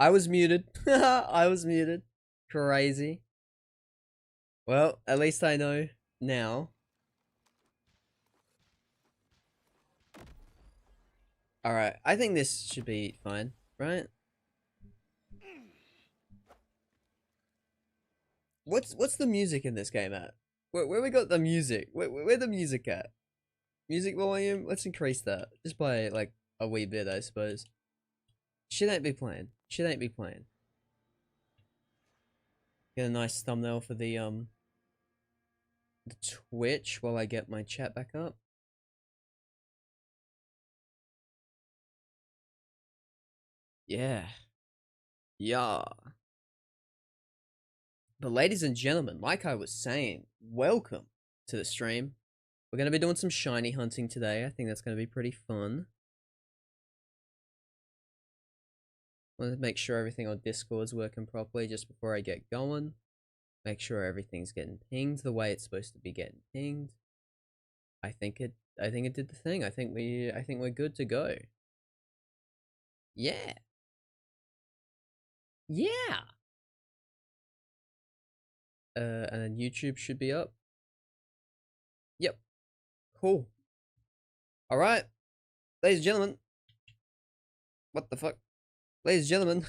I was muted. I was muted. Crazy. Well, at least I know now. Alright, I think this should be fine, right? What's the music in this game at? Where we got the music? Where the music at? Music volume? Let's increase that. Just by like a wee bit, I suppose. Shit ain't be playing. Shit ain't be playing. Get a nice thumbnail for the Twitch while I get my chat back up. Yeah. Yeah. But ladies and gentlemen, like I was saying, welcome to the stream. We're going to be doing some shiny hunting today. I think that's going to be pretty fun. I want to make sure everything on Discord's working properly just before I get going. Make sure everything's getting pinged the way it's supposed to be getting pinged. I think it did the thing. I think we're good to go. Yeah. Yeah. And then YouTube should be up. Yep. Cool. Alright. Ladies and gentlemen. What the fuck? Ladies and gentlemen.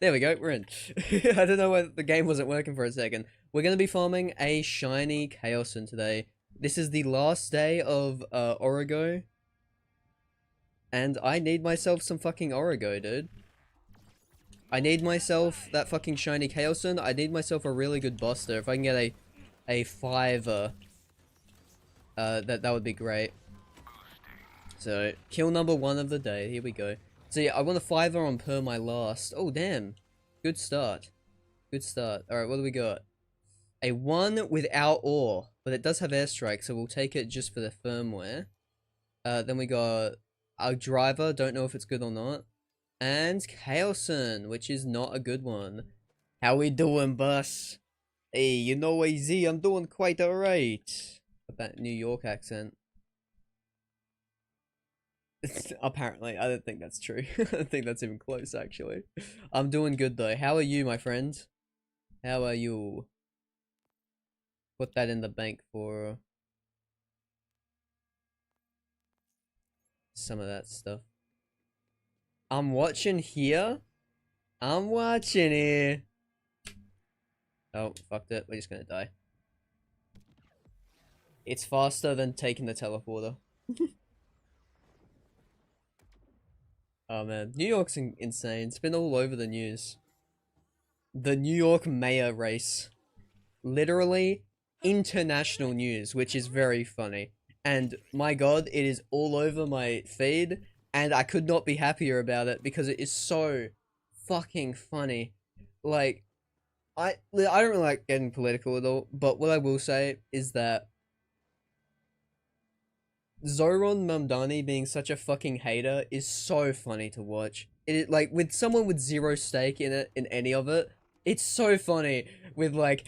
There we go, we're in. I don't know why the game wasn't working for a second. We're going to be farming a shiny Chaosin today. This is the last day of Origo. And I need myself some fucking Origo, dude. I need myself that fucking shiny Chaosin. I need myself a really good Buster. If I can get a 5, that would be great. So, kill number 1 of the day. Here we go. So yeah, I want a 5er on per my last. Oh, damn. Good start. Good start. Alright, what do we got? A 1 without ore. But it does have airstrike, so we'll take it just for the firmware. Then we got a driver. Don't know if it's good or not. And Chaosin, which is not a good one. How we doing, bus? Hey, you know, AZ, I'm doing quite alright. With that New York accent. Apparently, I don't think that's true. I don't think that's even close, actually. I'm doing good, though. How are you, my friend? How are you? Put that in the bank for some of that stuff. I'm watching here. I'm watching here. Oh, fucked it. We're just gonna die. It's faster than taking the teleporter. Oh man, New York's insane. It's been all over the news. The New York mayor race. Literally international news, which is very funny. And my god, it is all over my feed, and I could not be happier about it because it is so fucking funny. Like, I don't really like getting political at all, but what I will say is that Zoran Mamdani being such a fucking hater is so funny to watch. It like with someone with zero stake in it, in any of it, it's so funny with like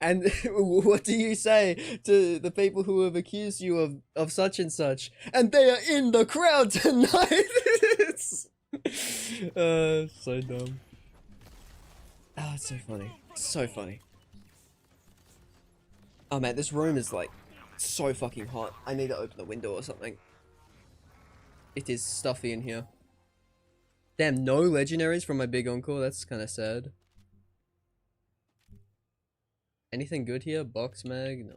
and what do you say to the people who have accused you of such and such, and they are in the crowd tonight. It's so dumb. Oh, it's so funny. So funny. Oh man, this room is like so fucking hot. I need to open the window or something. It is stuffy in here. Damn, no legendaries from my big uncle. That's kind of sad. Anything good here? Box mag? No.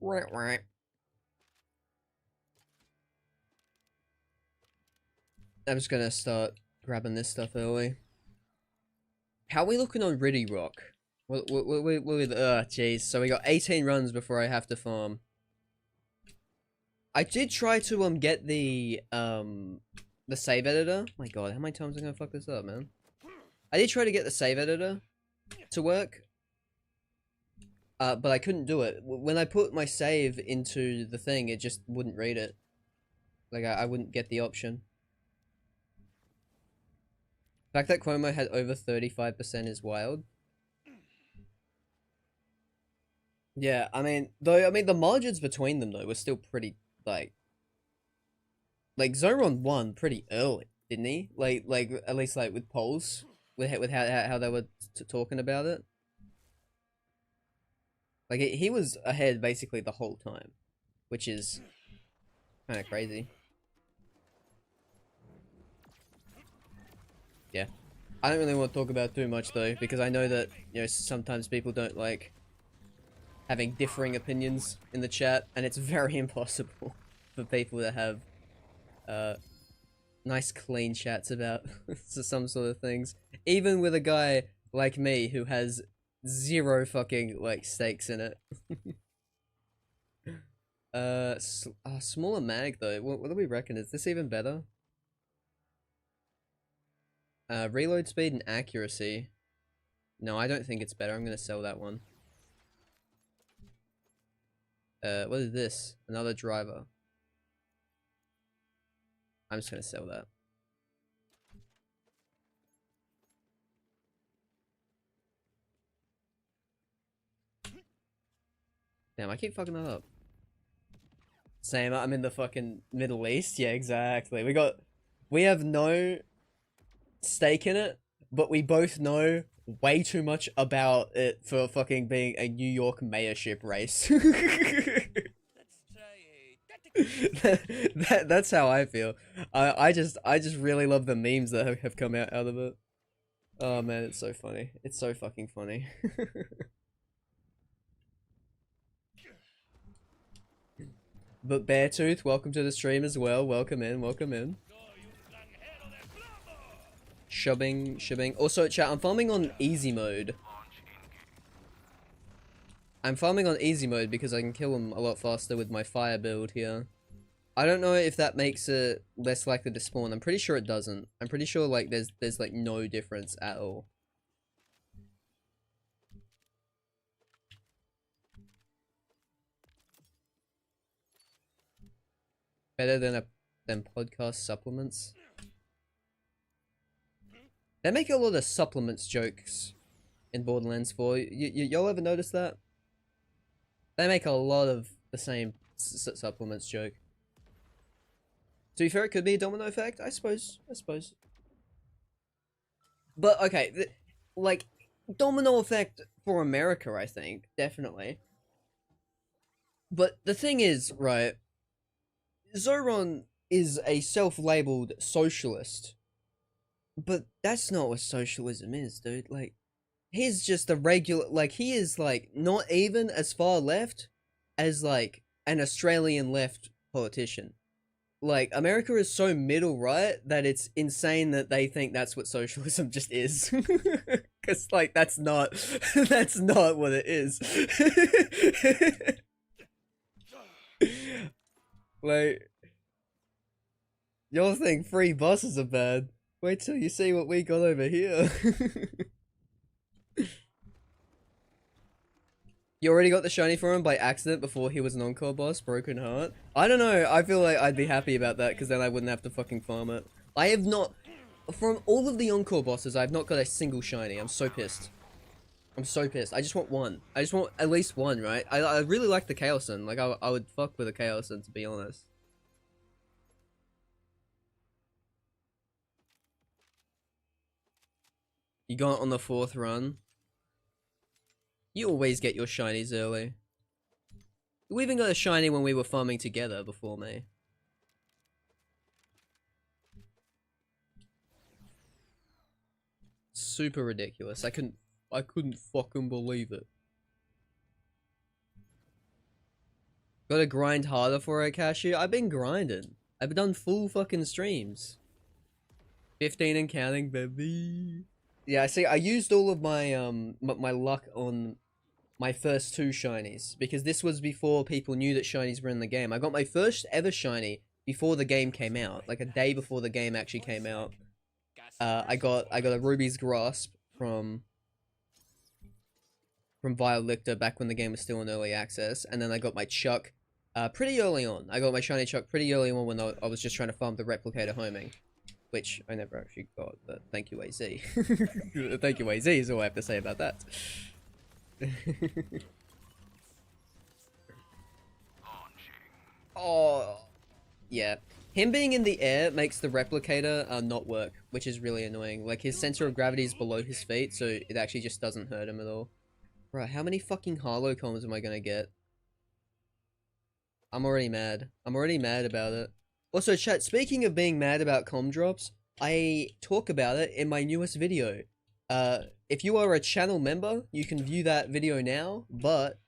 Right. I'm just gonna start grabbing this stuff early. How are we looking on Riddy Rock? Jeez. So we got 18 runs before I have to farm. I did try to get the save editor. My god, how many times am I gonna fuck this up, man? I did try to get the save editor to work. But I couldn't do it. When I put my save into the thing, it just wouldn't read it. Like, I wouldn't get the option. The fact that Cuomo had over 35% is wild. Yeah, I mean, though, I mean, the margins between them though were still pretty like Zoran won pretty early, didn't he? Like at least like with polls, with how they were talking about it. Like he was ahead basically the whole time, which is kind of crazy. Yeah, I don't really want to talk about too much though because I know that sometimes people don't like having differing opinions in the chat, and it's very impossible for people to have uh nice clean chats about some sort of things, even with a guy like me who has zero fucking like stakes in it. Smaller mag though. What do we reckon? Is this even better? Reload speed and accuracy. No, I don't think it's better. I'm gonna sell that one. What is this? Another driver. I'm just gonna sell that. Damn, I keep fucking that up. Same, I'm in the fucking Middle East. Yeah, exactly. We have no stake in it, but we both know way too much about it for fucking being a New York mayorship race. That's how I feel. I just really love the memes that have come out of it. Oh man, it's so funny. It's so fucking funny. But Beartooth, welcome to the stream as well. Welcome in, welcome in. Shubbing. Also, chat, I'm farming on easy mode. I'm farming on easy mode because I can kill them a lot faster with my fire build here. I don't know if that makes it less likely to spawn. I'm pretty sure it doesn't. I'm pretty sure like there's like no difference at all. Better than podcast supplements. They make a lot of supplements jokes in Borderlands 4. Y'all ever notice that? They make a lot of the same supplements joke. To be fair, it could be a domino effect, I suppose. But okay, like domino effect for America, I think definitely. But the thing is, right? Zoran is a self-labeled socialist, but that's not what socialism is, dude. Like, he's just a regular. Like, he is like not even as far left as like an Australian left politician. Like, America is so middle right that it's insane that they think that's what socialism just is. Cause like that's not that's not what it is. Like, y'all think free buses are bad. Wait till you see what we got over here. You already got the shiny for him by accident before he was an encore boss, Broken Heart? I don't know, I feel like I'd be happy about that because then I wouldn't have to fucking farm it. I have not, from all of the encore bosses, I've not got a single shiny. I'm so pissed. I'm so pissed. I just want one. I just want at least one, right? I really like the Chaosin. Like, I would fuck with a Chaosin, to be honest. You got it on the 4th run. You always get your shinies early. We even got a shiny when we were farming together before me. Super ridiculous. I couldn't fucking believe it. Gotta grind harder for it, Cashew. I've been grinding. I've done full fucking streams. 15 and counting, baby. Yeah, see, I used all of my my luck on my first 2 shinies because this was before people knew that shinies were in the game. I got my first ever shiny before the game came out, like a day before the game actually came out. I got a Ruby's Grasp from Violicta back when the game was still in early access, and then I got my Chuck pretty early on. I got my shiny Chuck pretty early on when I was just trying to farm the replicator homing, which I never actually got, but thank you, AZ. Thank you, AZ, is all I have to say about that. Oh, yeah. Him being in the air makes the replicator not work, which is really annoying. Like, his center of gravity is below his feet, so it actually just doesn't hurt him at all. Right, how many fucking Harlow comms am I gonna get? I'm already mad. I'm already mad about it. Also, chat, speaking of being mad about comm drops, I talk about it in my newest video. If you are a channel member, you can view that video now, but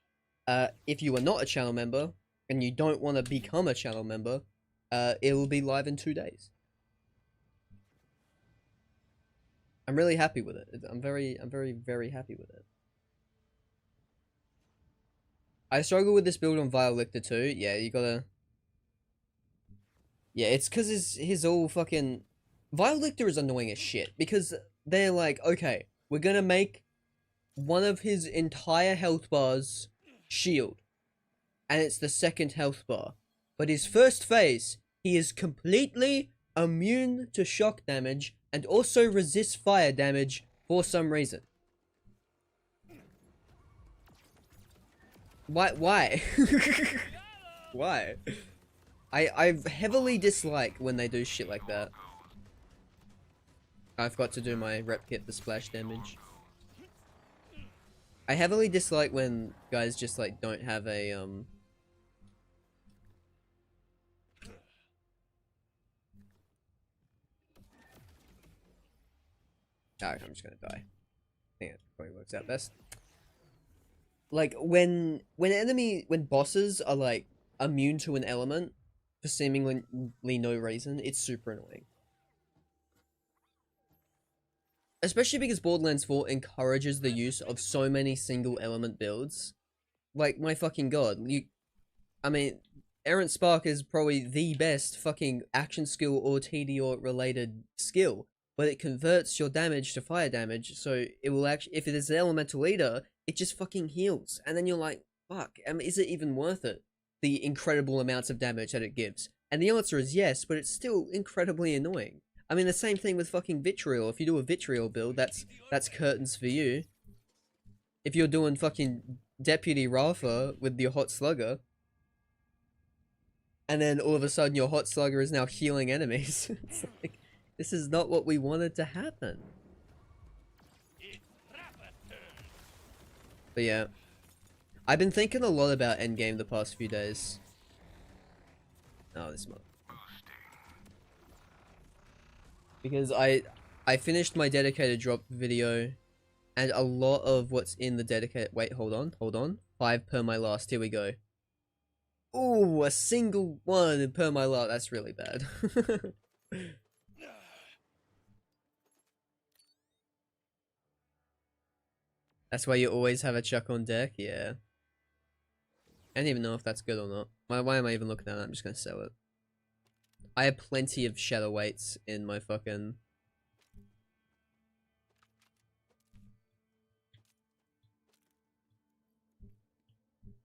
if you are not a channel member, and you don't want to become a channel member, it will be live in 2 days. I'm really happy with it. I'm very, very happy with it. I struggle with this build on Vialictor too. Yeah, you gotta... Yeah, it's because his all fucking... Vialictor is annoying as shit, because they're like, okay, we're gonna make one of his entire health bars shield, and it's the second health bar. But his first phase, he is completely immune to shock damage, and also resists fire damage for some reason. Why? Why? I heavily dislike when they do shit like that. I forgot to do my rep kit for splash damage. I heavily dislike when guys just like don't have a Alright, I'm just gonna die. I think it probably works out best. Like when bosses are like immune to an element for seemingly no reason, it's super annoying. Especially because Borderlands 4 encourages the use of so many single element builds. Like, my fucking god, I mean, Errant Spark is probably the best fucking action skill or TDR related skill, but it converts your damage to fire damage, so it will actually, if it is an elemental eater, it just fucking heals, and then you're like, fuck, is it even worth it? The incredible amounts of damage that it gives. And the answer is yes, but it's still incredibly annoying. I mean, the same thing with fucking Vitriol. If you do a Vitriol build, that's curtains for you. If you're doing fucking Deputy Rafa with your Hot Slugger, and then all of a sudden your Hot Slugger is now healing enemies. It's like, this is not what we wanted to happen. But yeah. I've been thinking a lot about Endgame the past few days. Oh, this month. Because I finished my dedicated drop video, and a lot of what's in the dedicated... Wait, hold on. 5 per my last, here we go. Ooh, a single one per my last, that's really bad. That's why you always have a Chuck on deck, yeah. I don't even know if that's good or not. Why am I even looking at it? I'm just gonna sell it. I have plenty of shadow weights in my fucking...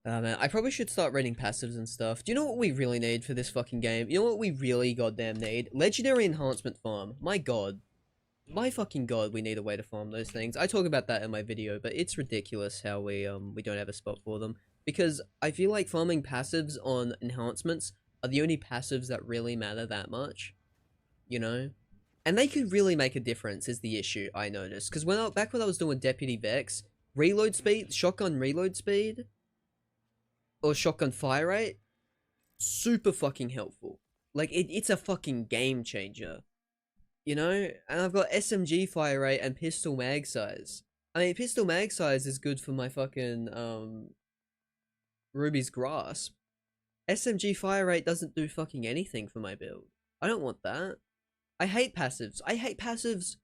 man, I probably should start reading passives and stuff. Do you know what we really need for this fucking game? You know what we really goddamn need? Legendary enhancement farm. My god. My fucking god, we need a way to farm those things. I talk about that in my video, but it's ridiculous how we don't have a spot for them. Because I feel like farming passives on enhancements are the only passives that really matter that much. You know? And they could really make a difference is the issue I noticed. Because back when I was doing Deputy Vex, reload speed, shotgun reload speed, or shotgun fire rate, super fucking helpful. Like, it's a fucking game changer. You know? And I've got SMG fire rate and pistol mag size. I mean, pistol mag size is good for my fucking, Ruby's Grasp. SMG fire rate doesn't do fucking anything for my build. I don't want that. I hate passives. I hate passives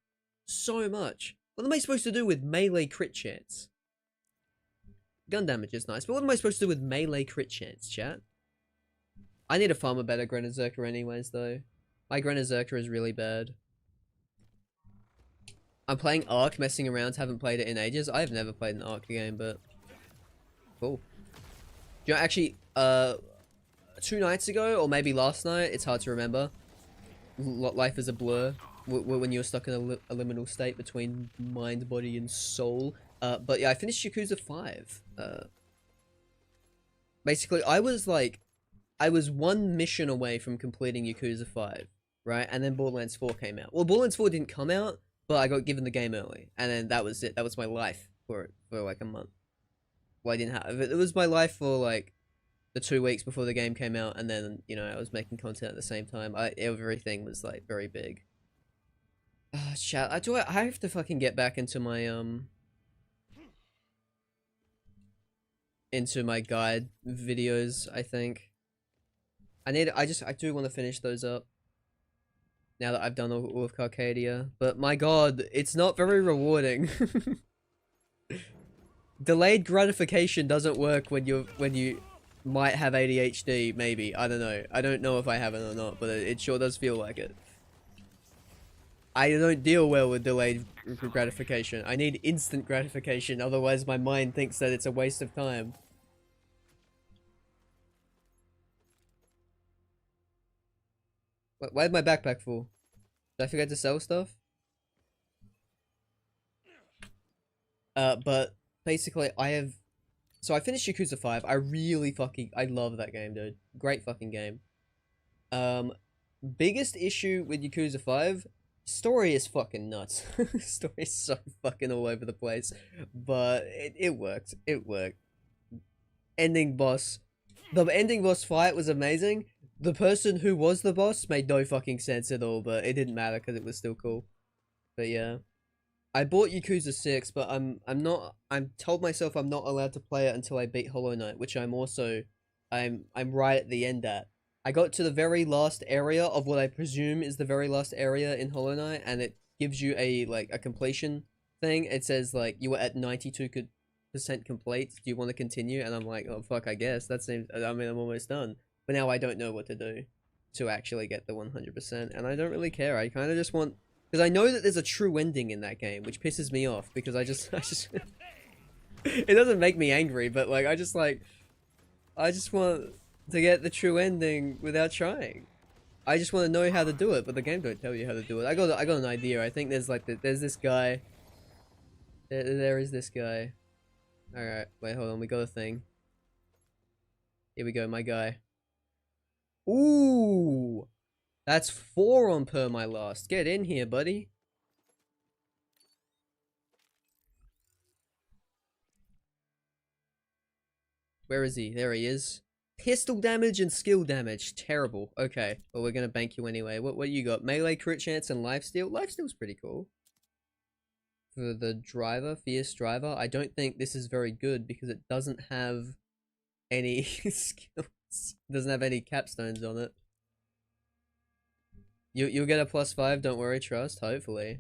so much. What am I supposed to do with melee crit chance? Gun damage is nice, but what am I supposed to do with melee crit chance, chat? I need to farm a better Grenazerker anyways, though. My Grenazerker is really bad. I'm playing Ark, messing around, haven't played it in ages. I've never played an Ark game, but... Cool. You know, actually, 2 nights ago, or maybe last night, it's hard to remember. Life is a blur. When you're stuck in a liminal state between mind, body, and soul. But yeah, I finished Yakuza 5. Basically, I was like I was one mission away from completing Yakuza 5, right? And then Borderlands 4 came out. Well, Borderlands 4 didn't come out, but I got given the game early, and then that was it. That was my life for it for like a month. Well, I didn't have it. It was my life for like the 2 weeks before the game came out, and then I was making content at the same time. Everything was like very big. Chat. I have to fucking get back into my guide videos. I think I do want to finish those up now that I've done all of Carcadia. But my god, it's not very rewarding. Delayed gratification doesn't work when you might have ADHD. Maybe, I don't know. I don't know if I have it or not, but it sure does feel like it. I don't deal well with delayed gratification. I need instant gratification, otherwise my mind thinks that it's a waste of time. Why did my backpack fall? Did I forget to sell stuff? But basically so I finished Yakuza 5. I love that game, dude. Great fucking game. Biggest issue with Yakuza 5, story is fucking nuts. Story is so fucking all over the place, but it worked. It worked. Ending boss. The ending boss fight was amazing. The person who was the boss made no fucking sense at all, but it didn't matter because it was still cool. But yeah. I bought Yakuza 6, but I'm told myself I'm not allowed to play it until I beat Hollow Knight, which I'm right at the end at. I got to the very last area of what I presume is the very last area in Hollow Knight, and it gives you a completion thing. It says like you were at 92% complete. Do you want to continue? And I'm like, oh fuck, I guess that seems. I mean, I'm almost done, but now I don't know what to do to actually get the 100%, and I don't really care. I kind of just want. Because I know that there's a true ending in that game, which pisses me off, because I just it doesn't make me angry, but like, I just want to get the true ending without trying. I just want to know how to do it, but the game don't tell you how to do it. I got an idea. I think there's there's this guy. There is this guy. Alright, wait, hold on, we got a thing. Here we go, my guy. Ooh! That's 4 on per my last. Get in here, buddy. Where is he? There he is. Pistol damage and skill damage. Terrible. Okay, well, we're gonna bank you anyway. What you got? Melee, crit chance, and lifesteal? Lifesteal's pretty cool. For the driver, fierce driver, I don't think this is very good because it doesn't have any skills. It doesn't have any capstones on it. You'll get a +5, don't worry, trust, hopefully.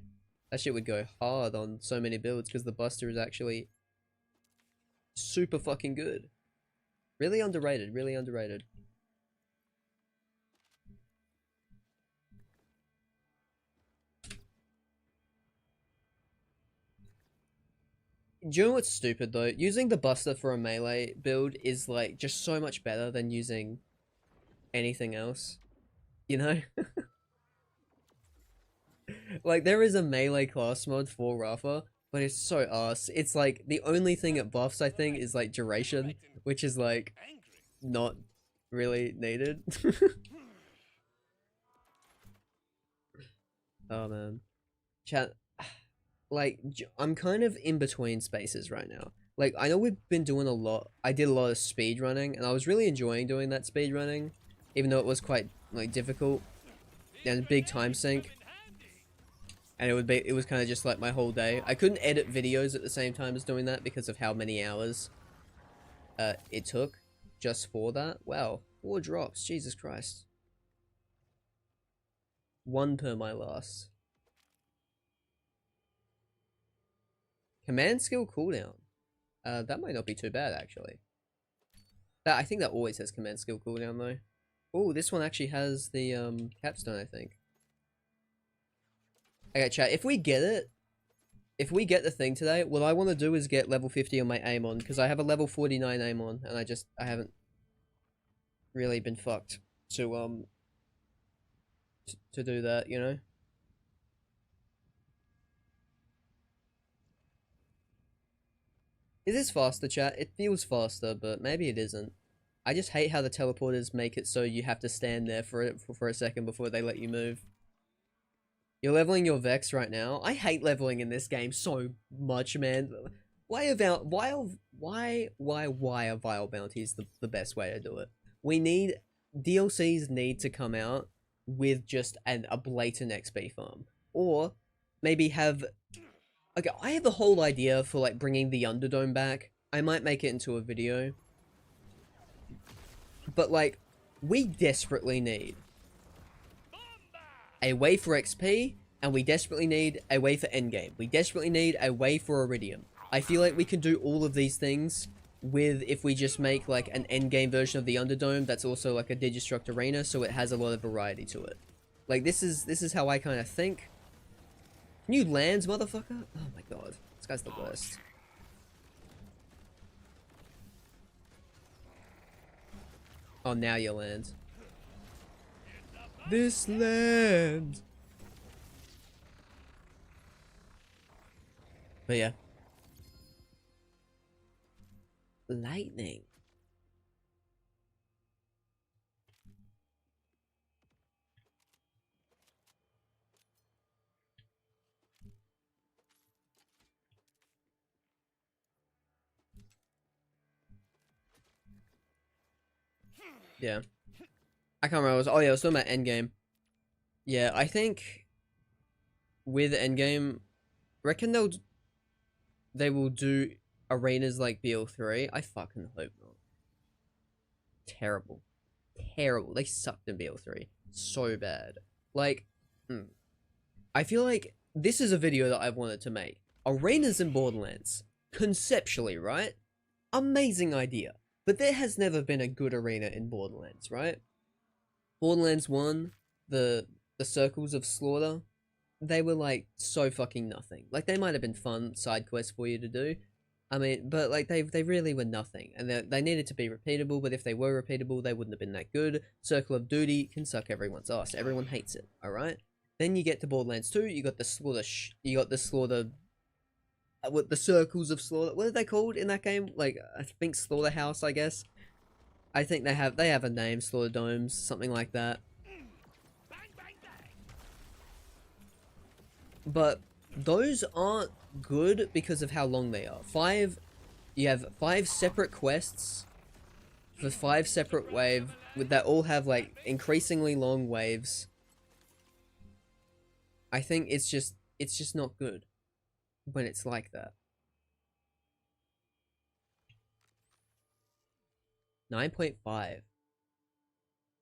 That shit would go hard on so many builds because the Buster is actually super fucking good. Really underrated, really underrated. Do you know what's stupid though? Using the Buster for a melee build is like just so much better than using anything else. You know? Like, there is a melee class mod for Rafa, but it's so ass. It's like, the only thing it buffs, I think, is like duration, which is like, not really needed. Oh man. Chat, like, I'm kind of in between spaces right now. Like, I know we've been doing a lot, I did a lot of speed running, and I was really enjoying doing that speed running, even though it was quite, like, difficult, and big time sink. And it was kind of just like my whole day. I couldn't edit videos at the same time as doing that because of how many hours it took just for that. Wow, 4 drops, Jesus Christ. 1 per my last. Command skill cooldown. That might not be too bad actually. I think that always has command skill cooldown though. Oh, this one actually has the capstone, I think. Okay, chat, if we get the thing today, what I want to do is get level 50 on my aim on, because I have a level 49 aim on, and I haven't really been fucked to do that, you know? Is this faster, chat? It feels faster, but maybe it isn't. I just hate how the teleporters make it so you have to stand there for a second before they let you move. You're leveling your Vex right now. I hate leveling in this game so much, man. Why are vile bounties the best way to do it? We need DLCs need to come out with just a blatant XP farm, or maybe have. Okay, I have a whole idea for like bringing the Underdome back. I might make it into a video, but like we desperately need a way for XP, and we desperately need a way for Endgame. We desperately need a way for Iridium. I feel like we can do all of these things with if we just make like an Endgame version of the Underdome that's also like a Digistruct arena, so it has a lot of variety to it. Like this is how I kind of think. Can you land, motherfucker? Oh my god, this guy's the worst. Oh, now you land. This land. But yeah. Lightning. Yeah. I can't remember. Oh yeah, I was talking about Endgame. Yeah, I think with Endgame, reckon they will do arenas like BL3. I fucking hope not. Terrible. Terrible. They sucked in BL3 so bad. Like, I feel like this is a video that I wanted to make. Arenas in Borderlands. Conceptually, right? Amazing idea. But there has never been a good arena in Borderlands, right? Borderlands 1, the Circles of Slaughter, they were like so fucking nothing. Like they might have been fun side quests for you to do. I mean, but like they really were nothing, and they needed to be repeatable. But if they were repeatable, they wouldn't have been that good. Circle of Duty can suck everyone's ass. Everyone hates it. All right. Then you get to Borderlands 2. You got the slaughter. What the Circles of Slaughter? What are they called in that game? Like I think Slaughterhouse, I guess. I think they have a name, Slaughter Domes, something like that. But those aren't good because of how long they are. You have 5 separate quests for 5 separate waves that all have like increasingly long waves. I think it's just not good when it's like that. 9.5,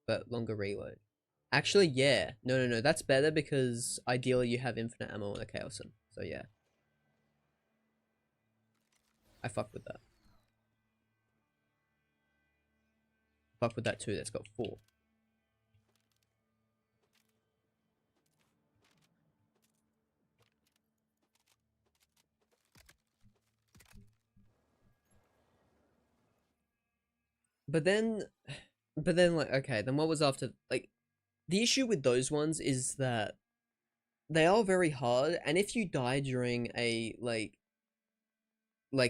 but longer reload. Actually, yeah. No. That's better because ideally you have infinite ammo on a Chaosin. So yeah. I fuck with that. Fuck with that too. That's got 4. But then like, okay, then what was after, like, the issue with those ones is that they are very hard, and if you die during a, like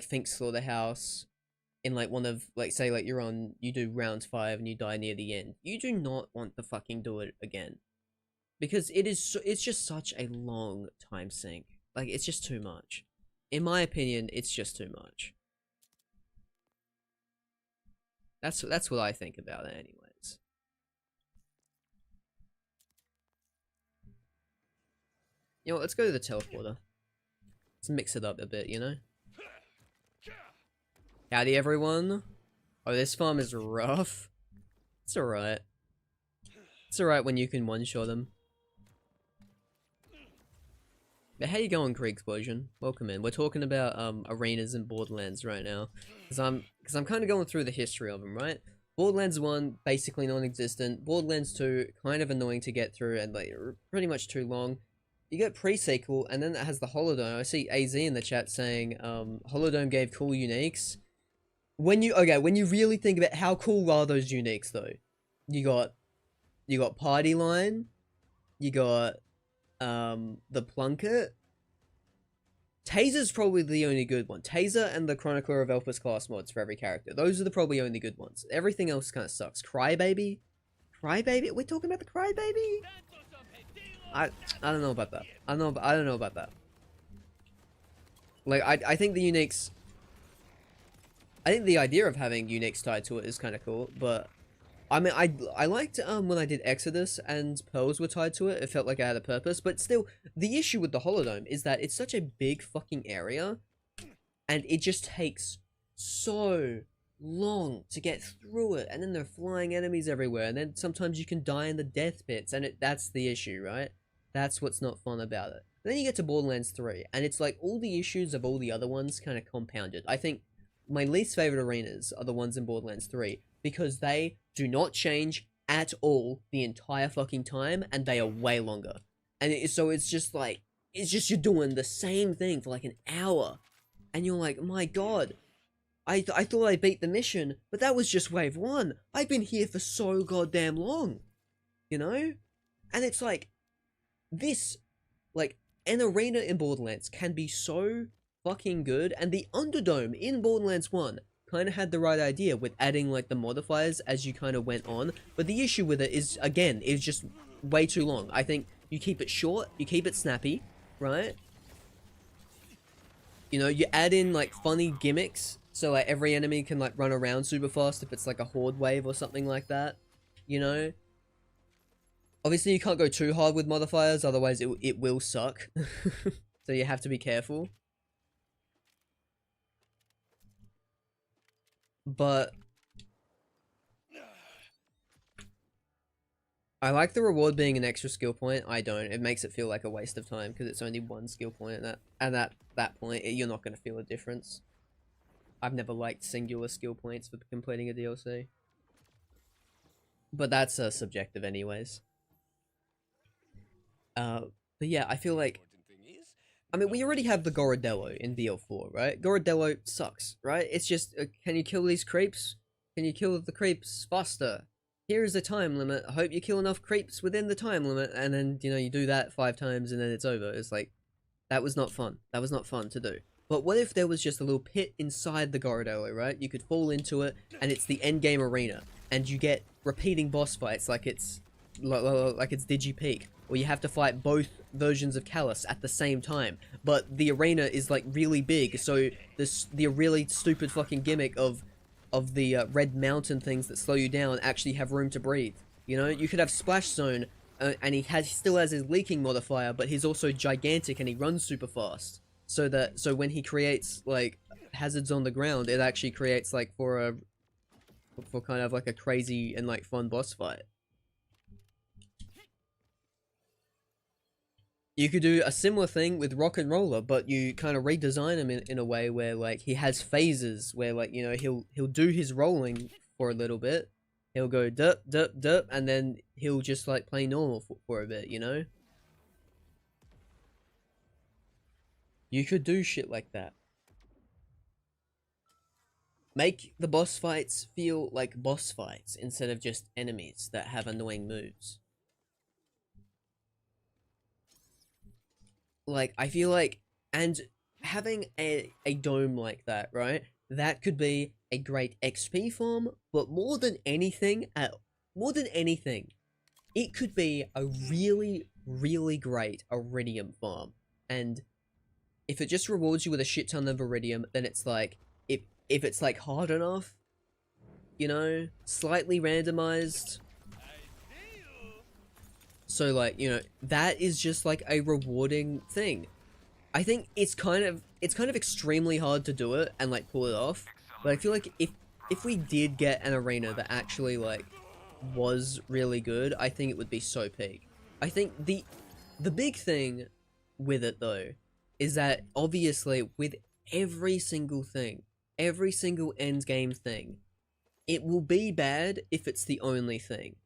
think Slaughterhouse, in, like, one of, like, say, like, you do round 5 and you die near the end, you do not want to fucking do it again. Because it's just such a long time sink. Like, it's just too much. In my opinion, it's just too much. That's what I think about it anyways. You know what, let's go to the teleporter. Let's mix it up a bit, you know? Howdy everyone. Oh, this farm is rough. It's alright. It's alright when you can one-shot them. But how you going, Krieg Explosion? Welcome in. We're talking about arenas in Borderlands right now. Because I'm kind of going through the history of them, right? Borderlands 1, basically non-existent. Borderlands 2, kind of annoying to get through and like pretty much too long. You get pre-sequel, and then it has the Holodome. I see AZ in the chat saying Holodome gave cool uniques. When you really think about how cool are those uniques though? You got Party Line, you got the Plunket, Taser's probably the only good one. Taser and the Chronicler of Elpis class mods for every character. Those are the probably only good ones. Everything else kind of sucks. Crybaby? Crybaby? We're talking about the Crybaby? I don't know about that. I don't know about that. Like, I think the uniques... I think the idea of having uniques tied to it is kind of cool, but... I mean, I liked when I did Exodus and Pearls were tied to it. It felt like I had a purpose, but still, the issue with the Holodome is that it's such a big fucking area, and it just takes so long to get through it, and then there are flying enemies everywhere, and then sometimes you can die in the death pits, and that's the issue, right? That's what's not fun about it. And then you get to Borderlands 3, and it's like all the issues of all the other ones kind of compounded. I think my least favorite arenas are the ones in Borderlands 3, because they do not change at all the entire fucking time, and they are way longer. And so it's just like, it's just you're doing the same thing for like an hour, and you're like, my god, I thought I beat the mission, but that was just wave 1. I've been here for so goddamn long, you know? And it's like, this, like, an arena in Borderlands can be so fucking good, and the Underdome in Borderlands 1 kind of had the right idea with adding like the modifiers as you kind of went on, but the issue with it is, again, is just way too long. I think you keep it short, you keep it snappy, right? You know, you add in like funny gimmicks, so like every enemy can like run around super fast if it's like a horde wave or something like that, you know? Obviously you can't go too hard with modifiers, otherwise it will suck. So you have to be careful. But I like the reward being an extra skill point. I don't. It makes it feel like a waste of time because it's only one skill point, and at that point you're not going to feel a difference. I've never liked singular skill points for completing a DLC, but that's subjective anyways. But yeah, I feel like, I mean, we already have the Gorodello in BL4, right? Gorodello sucks, right? It's just, can you kill these creeps? Can you kill the creeps faster? Here's a time limit. I hope you kill enough creeps within the time limit. And then, you know, you do that 5 times and then it's over. It's like, that was not fun. That was not fun to do. But what if there was just a little pit inside the Gorodello, right? You could fall into it and it's the endgame arena. And you get repeating boss fights like it's DigiPeak. Or you have to fight both versions of Callus at the same time, but the arena is like really big, so the really stupid fucking gimmick of the red mountain things that slow you down actually have room to breathe. You know, you could have Splash Zone, and he still has his leaking modifier, but he's also gigantic and he runs super fast. So when he creates like hazards on the ground, it actually creates like for kind of like a crazy and like fun boss fight. You could do a similar thing with Rock and Roller, but you kind of redesign him in a way where like he has phases where like, you know, he'll do his rolling for a little bit. He'll go dup dup dup, and then he'll just like play normal for a bit, you know? You could do shit like that. Make the boss fights feel like boss fights instead of just enemies that have annoying moves. Like, I feel like, and having a dome like that, right? That could be a great XP farm, but more than anything, it could be a really, really great Iridium farm. And if it just rewards you with a shit ton of Iridium, then it's like, if it's like hard enough, you know, slightly randomized. So like, you know, that is just like a rewarding thing. I think it's kind of extremely hard to do it and like pull it off. But I feel like if we did get an arena that actually like was really good, I think it would be so peak. I think the big thing with it though is that obviously with every single thing, every single endgame thing, it will be bad if it's the only thing.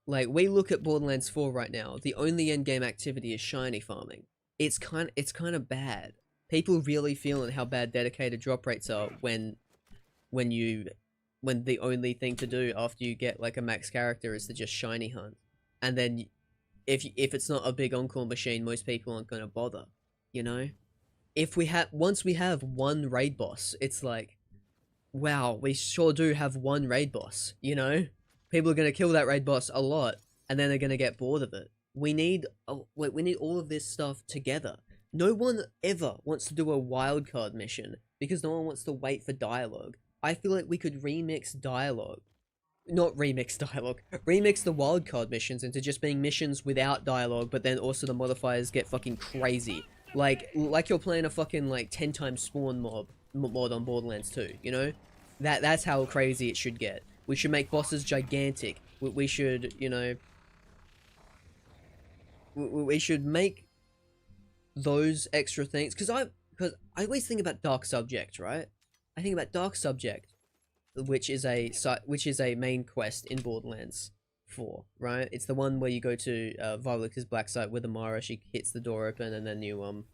Like, we look at Borderlands 4 right now, the only endgame activity is shiny farming. It's kind of bad. People really feeling how bad dedicated drop rates are when the only thing to do after you get like a max character is to just shiny hunt. And then if it's not a big encore machine, most people aren't gonna bother, you know? if we have once we have one raid boss, it's like, wow, we sure do have one raid boss, you know? People are going to kill that raid boss a lot, and then they're going to get bored of it. We need we need all of this stuff together. No one ever wants to do a wildcard mission because no one wants to wait for dialogue. I feel like we could remix dialogue. Not remix dialogue. Remix the wildcard missions into just being missions without dialogue, but then also the modifiers get fucking crazy. Like you're playing a fucking like 10 times spawn mod on Borderlands 2, you know? That's how crazy it should get. We should make bosses gigantic. We should, you know, we should make those extra things, because I always think about Dark Subject, right? I think about Dark Subject, which is a main quest in Borderlands 4, right? It's the one where you go to Violet's black site with Amara. She hits the door open, and then you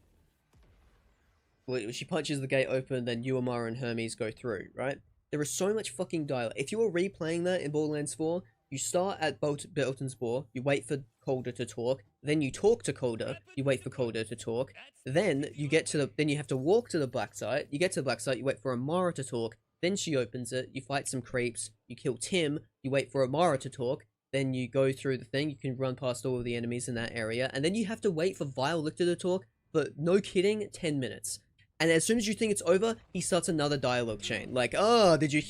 she punches the gate open, then you, Amara, and Hermes go through, right? There is so much fucking dialogue. If you were replaying that in Borderlands 4, you start at Belton's Bore, you wait for Calder to talk, then you talk to Calder, you wait for Calder to talk, then you get to then you have to walk to the black site, you get to the black site, you wait for Amara to talk, then she opens it, you fight some creeps, you kill Tim, you wait for Amara to talk, then you go through the thing, you can run past all of the enemies in that area, and then you have to wait for Violet to talk for, no kidding, 10 minutes. And as soon as you think it's over, he starts another dialogue chain. Like, oh, did you,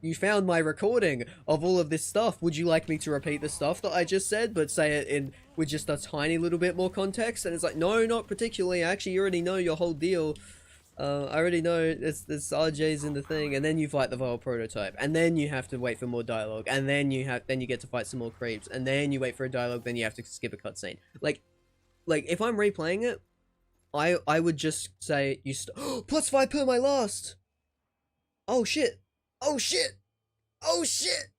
you found my recording of all of this stuff. Would you like me to repeat the stuff that I just said, but say it in, with just a tiny little bit more context? And it's like, no, not particularly. Actually, you already know your whole deal. I already know this RJ's in the thing. And then you fight the Vile prototype. And then you have to wait for more dialogue. And then you get to fight some more creeps. And then you wait for a dialogue, then you have to skip a cutscene. Like, if I'm replaying it, I would just say, +5 per my last! Oh shit! Oh shit! Oh shit!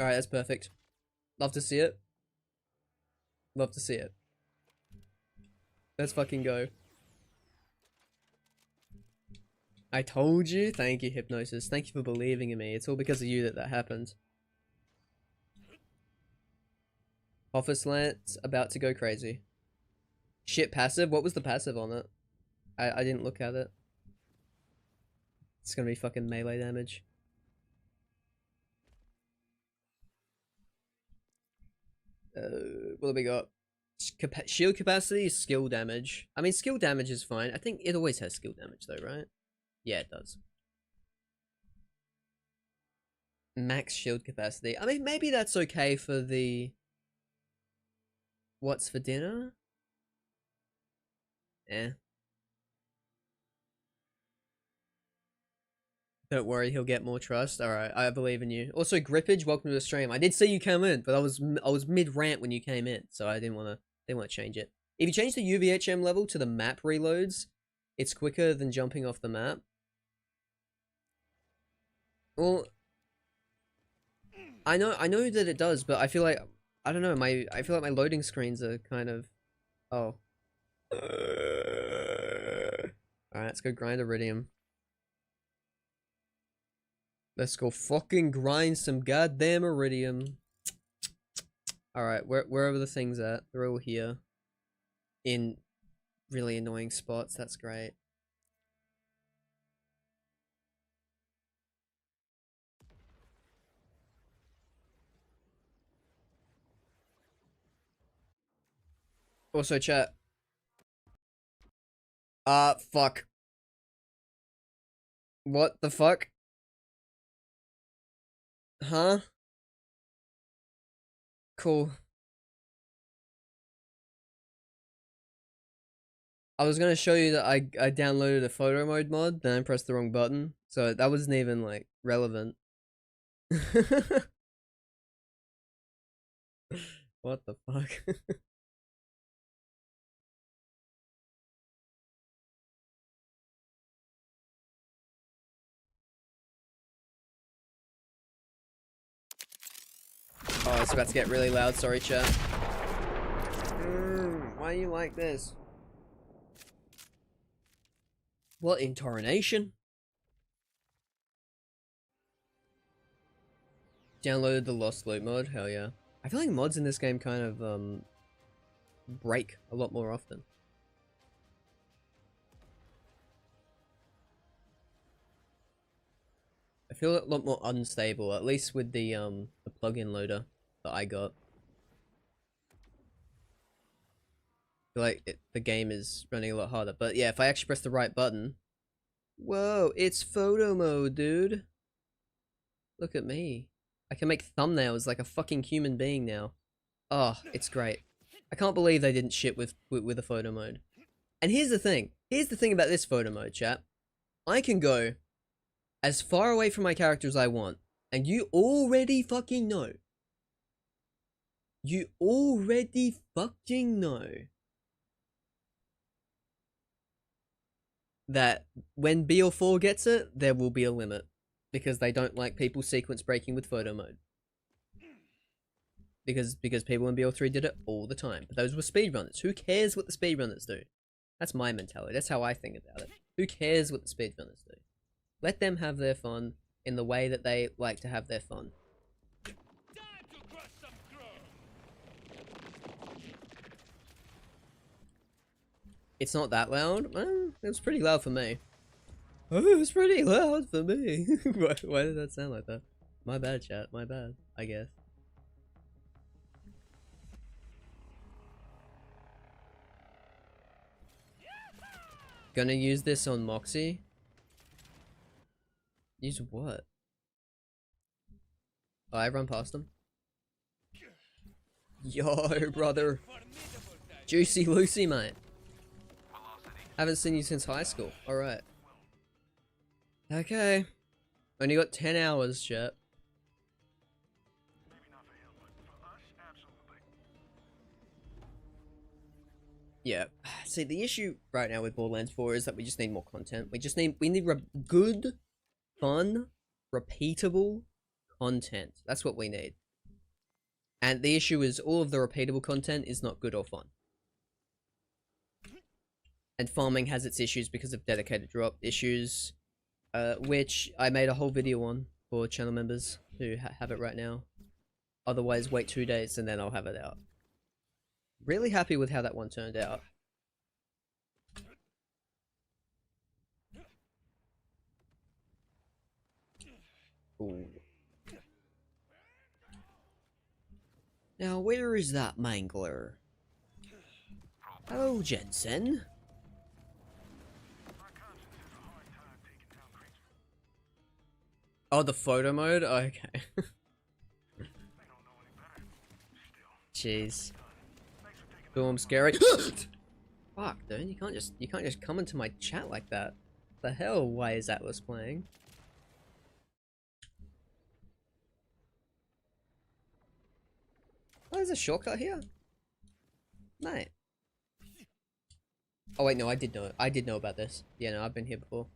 Alright, that's perfect. Love to see it. Love to see it. Let's fucking go. I told you. Thank you, Hypnosis. Thank you for believing in me. It's all because of you that happened. Office Lance about to go crazy. Shit, passive? What was the passive on it? I didn't look at it. It's gonna be fucking melee damage. What do we got? Shield capacity is skill damage. I mean, skill damage is fine. I think it always has skill damage though, right? Yeah, it does. Max shield capacity. I mean, maybe that's okay for the... What's for dinner? Eh. Don't worry, he'll get more trust. Alright, I believe in you. Also, Grippage, welcome to the stream. I did see you come in, but I was mid-rant when you came in, so I didn't want to change it. If you change the UVHM level to the map reloads, it's quicker than jumping off the map. Well, I know that it does, but I feel like, I don't know, I feel like my loading screens are kind of... Oh. Alright, let's go grind Iridium. Let's go fucking grind some goddamn Iridium. Alright, wherever the thing's at, they're all here. In really annoying spots, that's great. Also, chat. Fuck. What the fuck? Huh? Cool. I was gonna show you that I downloaded a photo mode mod, then I pressed the wrong button, so that wasn't even, like, relevant. What the fuck? Oh, it's about to get really loud, sorry chat. Why are you like this? What in Tornation? Downloaded the Lost Loot mod? Hell yeah. I feel like mods in this game kind of, break a lot more often. feel a lot more unstable, at least with the plugin loader that I got. I feel like the game is running a lot harder. But yeah, if I actually press the right button... Whoa, it's photo mode, dude. Look at me. I can make thumbnails like a fucking human being now. Oh, it's great. I can't believe they didn't ship with a photo mode. And here's the thing. Here's the thing about this photo mode, chat. I can go as far away from my character as I want. And you already fucking know. You already fucking know that when BL4 gets it, there will be a limit. Because they don't like people sequence breaking with photo mode. Because people in BL3 did it all the time. But those were speedrunners. Who cares what the speedrunners do? That's my mentality. That's how I think about it. Who cares what the speedrunners do? Let them have their fun in the way that they like to have their fun. It's not that loud? Well, it was pretty loud for me. Oh, it was pretty loud for me. Why did that sound like that? My bad, chat. My bad, I guess. Gonna use this on Moxie? Use what? Oh, I run past him. Yo, brother. Juicy Lucy, mate. Haven't seen you since high school. Alright. Okay. Only got 10 hours, chat. Yeah. See, the issue right now with Borderlands 4 is that we just need more content. We need good, fun, repeatable content. That's what we need. And the issue is all of the repeatable content is not good or fun. And farming has its issues because of dedicated drop issues, which I made a whole video on for channel members who have it right now. Otherwise, wait 2 days and then I'll have it out. Really happy with how that one turned out. Ooh. Now, where is that mangler? Hello, Jensen. Oh, the photo mode? Oh, okay. Jeez. Boom, scary. Fuck, dude, you can't just come into my chat like that. The hell? Why is Atlas playing? Oh, there's a shortcut here? Mate. Oh wait, no, I did know it. I did know about this. Yeah, no, I've been here before.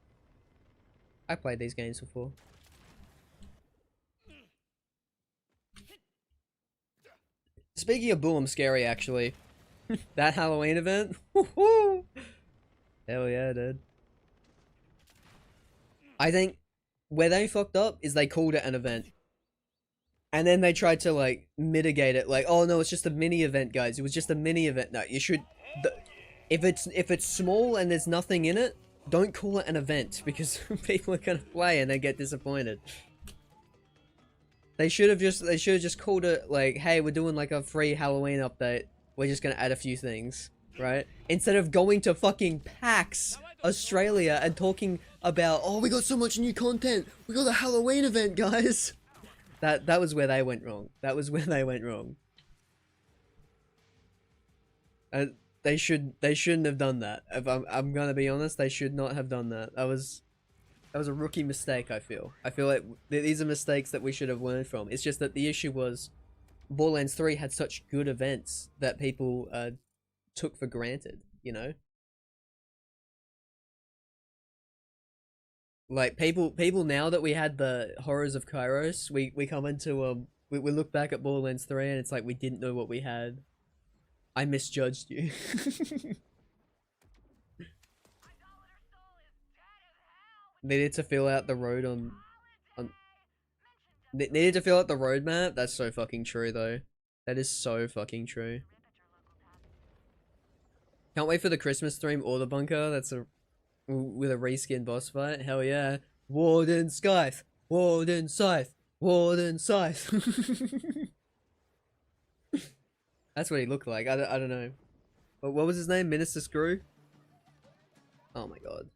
I played these games before. Speaking of Boom Scary, actually. That Halloween event? Hell yeah, dude. I think where they fucked up is they called it an event. And then they tried to, like, mitigate it. Like, oh no, it's just a mini event, guys. It was just a mini event. No, you should... If it's small and there's nothing in it, don't call it an event. Because people are gonna play and they get disappointed. They should have just called it, like, hey, we're doing, like, a free Halloween update. We're just gonna add a few things, right? Instead of going to fucking PAX Australia and talking about, oh, we got so much new content. We got a Halloween event, guys. That was where they went wrong. That was where they went wrong. They shouldn't have done that. If I'm gonna be honest, they should not have done that. That was a rookie mistake, I feel. I feel like these are mistakes that we should have learned from. It's just that the issue was Borderlands 3 had such good events that people took for granted, you know? Like, people now that we had the horrors of Kairos, we come into, we look back at Borderlands 3 and it's like we didn't know what we had. I misjudged you. Needed to fill out the road needed to fill out the roadmap? That's so fucking true, though. That is so fucking true. Can't wait for the Christmas stream or the bunker. That's with a reskin boss fight. Hell yeah. Warden Scythe. Warden Scythe. Warden Scythe. That's what he looked like. I don't know. But what was his name? Minister Screw? Oh my god.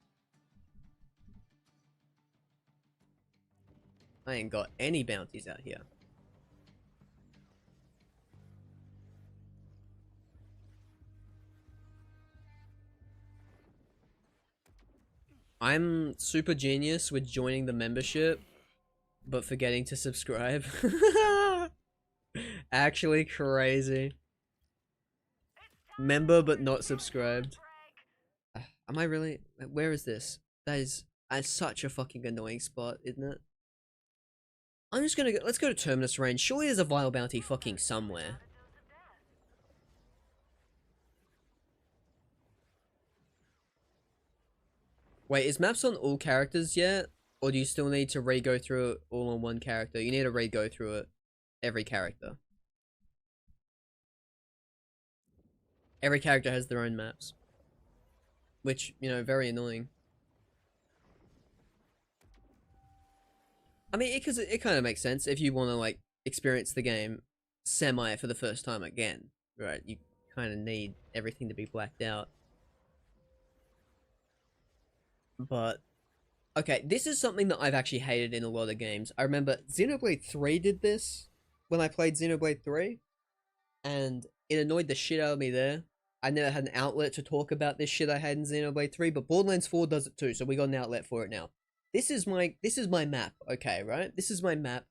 I ain't got any bounties out here. I'm super genius with joining the membership, but forgetting to subscribe. Actually crazy. Member but not subscribed. Am I really? Where is this? That is such a fucking annoying spot, isn't it? I'm just gonna go. Let's go to Terminus Range. Surely there's a Vile Bounty fucking somewhere. Wait, is maps on all characters yet? Or do you still need to re-go through it all on one character? You need to re-go through it. Every character. Every character has their own maps. Which, you know, very annoying. I mean, it kind of makes sense if you want to, like, experience the game semi for the first time again. Right, you kind of need everything to be blacked out. But okay, this is something that I've actually hated in a lot of games. I remember Xenoblade 3 did this when I played Xenoblade 3, and it annoyed the shit out of me there. I never had an outlet to talk about this shit I had in Xenoblade 3, but Borderlands 4 does it too, so we got an outlet for it now. This is my map, okay, right? This is my map.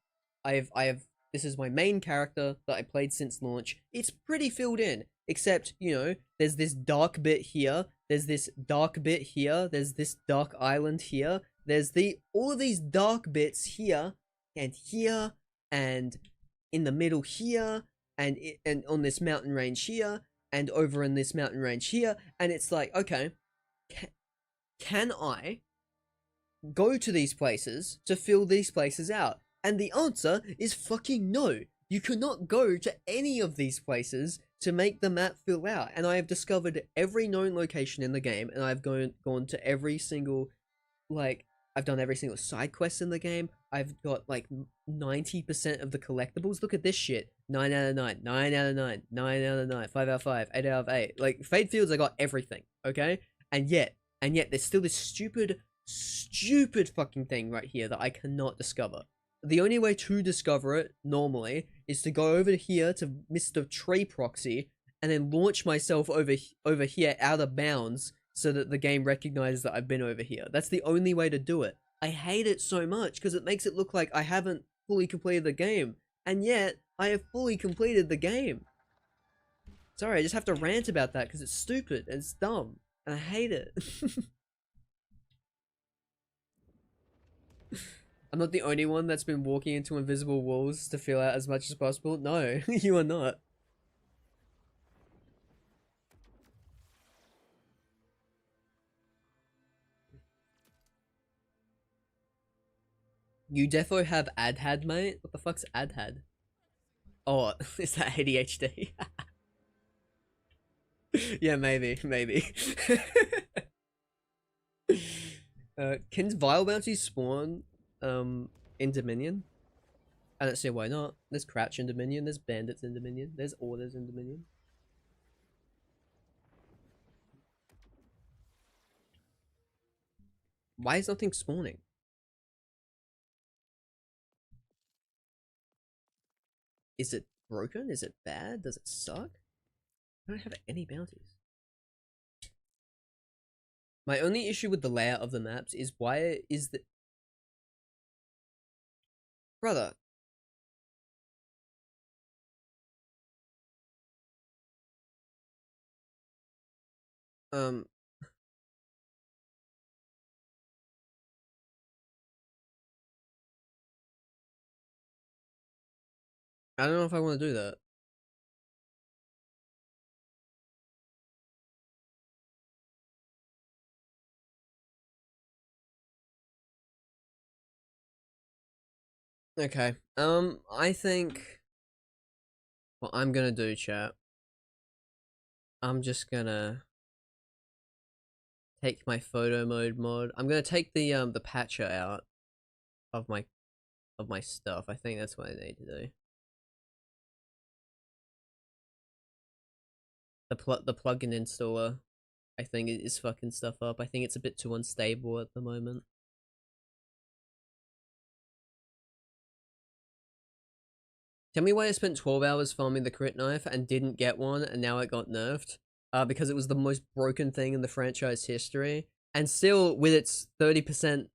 This is my main character that I played since launch. It's pretty filled in, except, you know, there's this dark bit here, there's this dark bit here, there's this dark island here, there's all of these dark bits here, and here, and in the middle here, and on this mountain range here, and over in this mountain range here, and it's like, okay, can I go to these places to fill these places out? And the answer is fucking no. You cannot go to any of these places to make the map fill out. And I have discovered every known location in the game, and I've gone to every single, like, I've done every single side quest in the game. I've got like 90% of the collectibles. Look at this shit. 9 out of 9, 9 out of 9, 9 out of 9, 5 out of 5, 8 out of 8. Like, Fade Fields, I got everything, okay? And yet, there's still this stupid fucking thing right here that I cannot discover. The only way to discover it, normally, is to go over here to Mr. Tree Proxy, and then launch myself over here out of bounds, so that the game recognizes that I've been over here. That's the only way to do it. I hate it so much because it makes it look like I haven't fully completed the game. And yet, I have fully completed the game. Sorry, I just have to rant about that because it's stupid and it's dumb. And I hate it. I'm not the only one that's been walking into invisible walls to fill out as much as possible. No, you are not. You defo have ADHAD, mate? What the fuck's ADHAD? Oh, is that ADHD? Yeah, maybe. Can Vile Bounties spawn in Dominion? I don't see why not. There's Crouch in Dominion, there's Bandits in Dominion, there's Orders in Dominion. Why is nothing spawning? Is it broken? Is it bad? Does it suck? I don't have any bounties. My only issue with the layout of the maps is why is the... Brother. I don't know if I want to do that. Okay. I think what I'm gonna do, chat, I'm just gonna take my photo mode mod. I'm gonna take the patcher out of my of my stuff. I think that's what I need to do. The plugin installer, I think, is fucking stuff up. I think it's a bit too unstable at the moment. Tell me why I spent 12 hours farming the crit knife and didn't get one, and now it got nerfed. Because it was the most broken thing in the franchise history, and still, with its 30%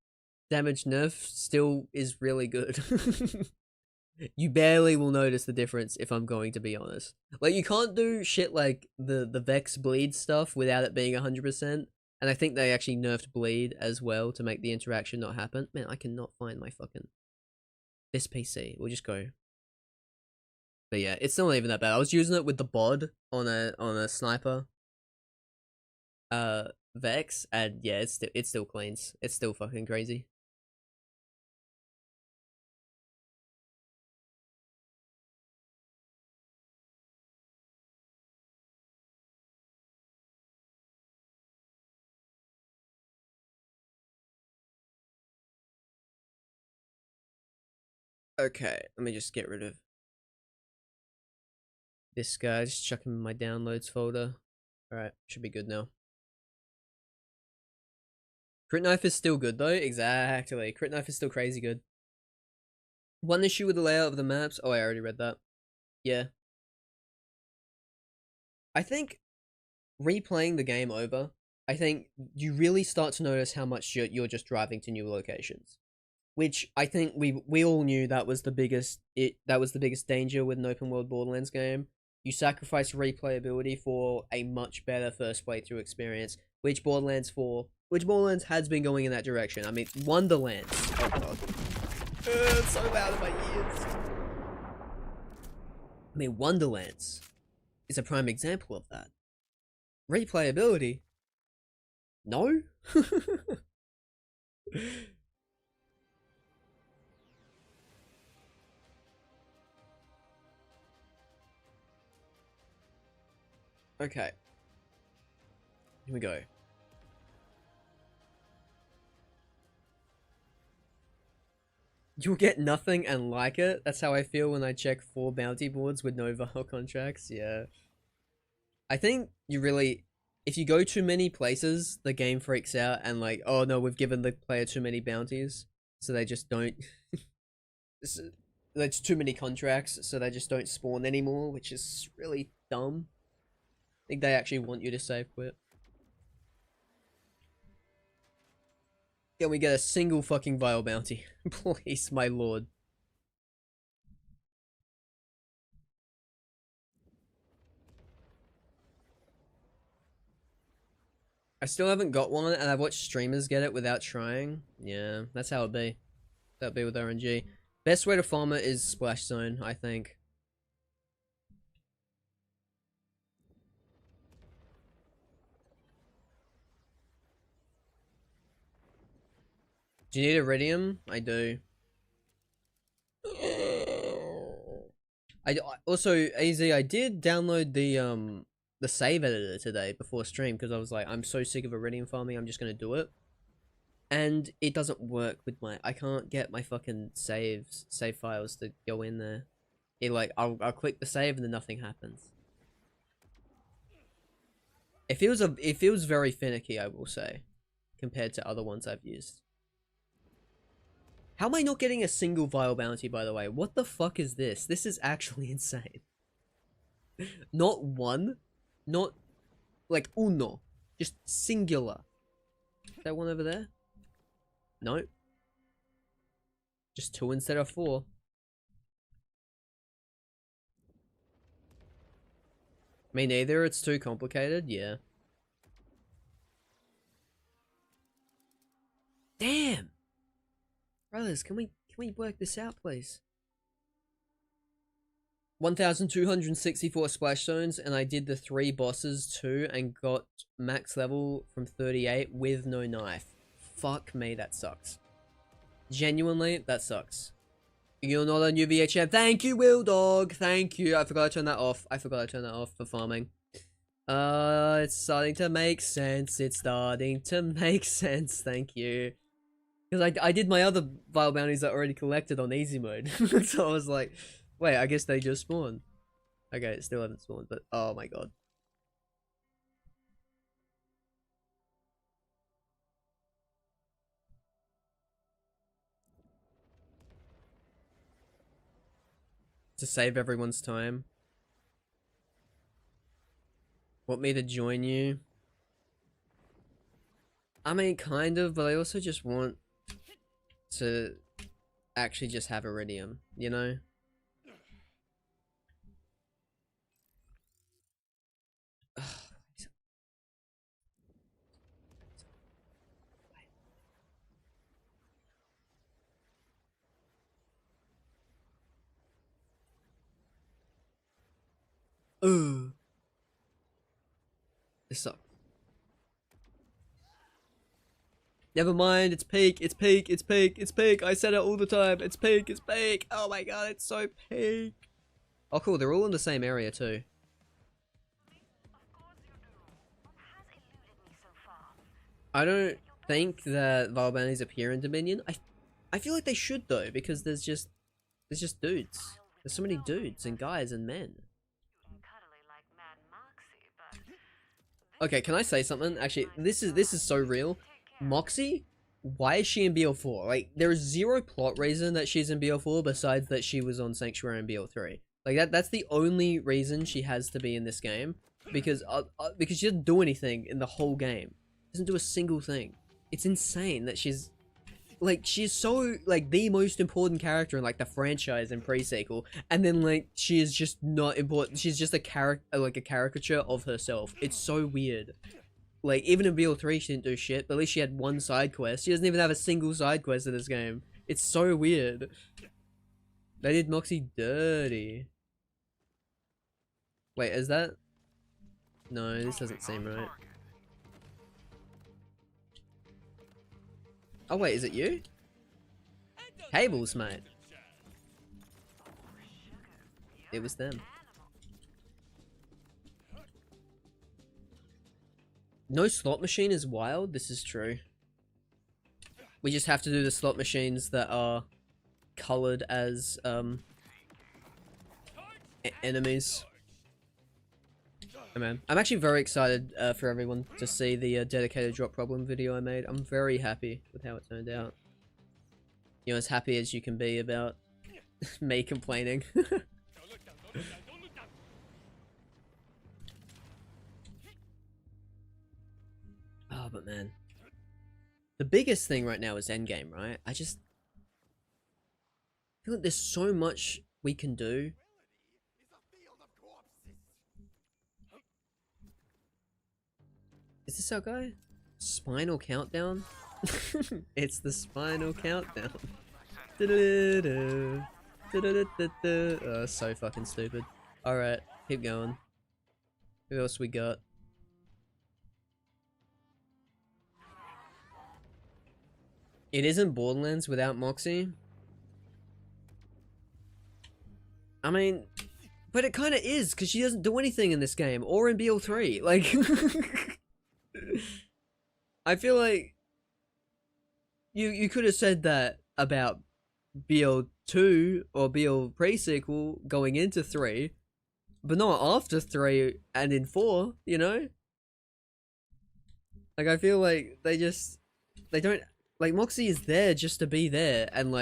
damage nerf, still is really good. You barely will notice the difference, if I'm going to be honest. Like, you can't do shit like the Vex bleed stuff without it being 100%, and I think they actually nerfed bleed as well to make the interaction not happen. Man, I cannot find my fucking... this PC. We'll just go. But yeah, it's still not even that bad. I was using it with the bod on a sniper. Vex, and yeah, it still cleans. It's still fucking crazy. Okay, let me just get rid of this guy. Just chuck him in my downloads folder. Alright, should be good now. Crit knife is still good though. Exactly. Crit knife is still crazy good. One issue with the layout of the maps. Oh, I already read that. Yeah. I think replaying the game over, I think you really start to notice how much you're just driving to new locations. Which I think we all knew that was the biggest danger with an open world Borderlands game. You sacrifice replayability for a much better first playthrough experience, which Borderlands has been going in that direction. I mean, Wonderlands. Oh god. It's so loud in my ears. I mean, Wonderlands is a prime example of that. Replayability? No? Okay. Here we go. You'll get nothing and like it. That's how I feel when I check 4 bounty boards with no Val contracts. Yeah. I think you really... if you go too many places, the game freaks out and like, oh no, we've given the player too many bounties. So they just don't... there's too many contracts, so they just don't spawn anymore, which is really dumb. I think they actually want you to save quit. Can we get a single fucking vial bounty? Please, my lord. I still haven't got one, and I've watched streamers get it without trying. Yeah, that's how it be. That'd be with RNG. Best way to farm it is Splash Zone, I think. Do you need iridium? I do. I also, AZ, I did download the save editor today before stream because I was like, I'm so sick of iridium farming, I'm just gonna do it. And it doesn't work with my... I can't get my fucking save files to go in there. It like, I'll click the save and then nothing happens. It feels very finicky, I will say, compared to other ones I've used. How am I not getting a single vial bounty, by the way? What the fuck is this? This is actually insane. Not one. Not, like, uno. Just singular. Is that one over there? No. Just 2 instead of 4. Me neither, it's too complicated, yeah. Damn! Brothers, can we work this out, please? 1,264 splash zones, and I did the 3 bosses too, and got max level from 38 with no knife. Fuck me, that sucks. Genuinely, that sucks. You're not a new VHM. Thank you, Will Dog. Thank you. I forgot to turn that off. I forgot to turn that off for farming. It's starting to make sense. It's starting to make sense. Thank you. Because I did my other vile bounties that already collected on easy mode. So I was like, wait, I guess they just spawned. Okay, it still haven't spawned, but oh my god. To save everyone's time. Want me to join you? I mean, kind of, but I also just want to actually just have Iridium, you know? Ugh. This sucks. Never mind, it's peak, it's peak, it's peak, it's peak. I said it all the time. It's peak, it's peak. Oh my god, it's so peak. Oh cool, they're all in the same area too. I don't think that vile bounties appear in Dominion. I feel like they should though, because there's just dudes. There's so many dudes and guys and men. Okay, can I say something? Actually, this is so real. Moxie, why is she in BL4? Like, there is zero plot reason that she's in BL4 besides that she was on Sanctuary in BL3. Like that's the only reason she has to be in this game, because she doesn't do anything in the whole game. Doesn't do a single thing. It's insane that she's so like the most important character in like the franchise and pre-sequel, and then like she is just not important. She's just a character, like a caricature of herself. It's so weird. Like even in BL3 she didn't do shit, but at least she had one side quest. She doesn't even have a single side quest in this game. It's so weird. They did Moxie dirty. Wait, is that? No, this doesn't seem right. Oh wait, is it you? Cables, mate. It was them. No slot machine is wild, this is true. We just have to do the slot machines that are colored as enemies. Oh, man. I'm actually very excited for everyone to see the dedicated drop problem video I made. I'm very happy with how it turned out. You know, as happy as you can be about me complaining. Oh, but man. The biggest thing right now is Endgame, right? I just feel like there's so much we can do. Is this our guy? Spinal Countdown? It's the Spinal Countdown. Oh, so fucking stupid. Alright, keep going. Who else we got? It isn't Borderlands without Moxie. I mean, but it kind of is, because she doesn't do anything in this game, or in BL3. Like, I feel like you could have said that about BL2 or BL pre-sequel going into 3, but not after 3 and in 4, you know? Like, I feel like they don't, like, Moxie is there just to be there and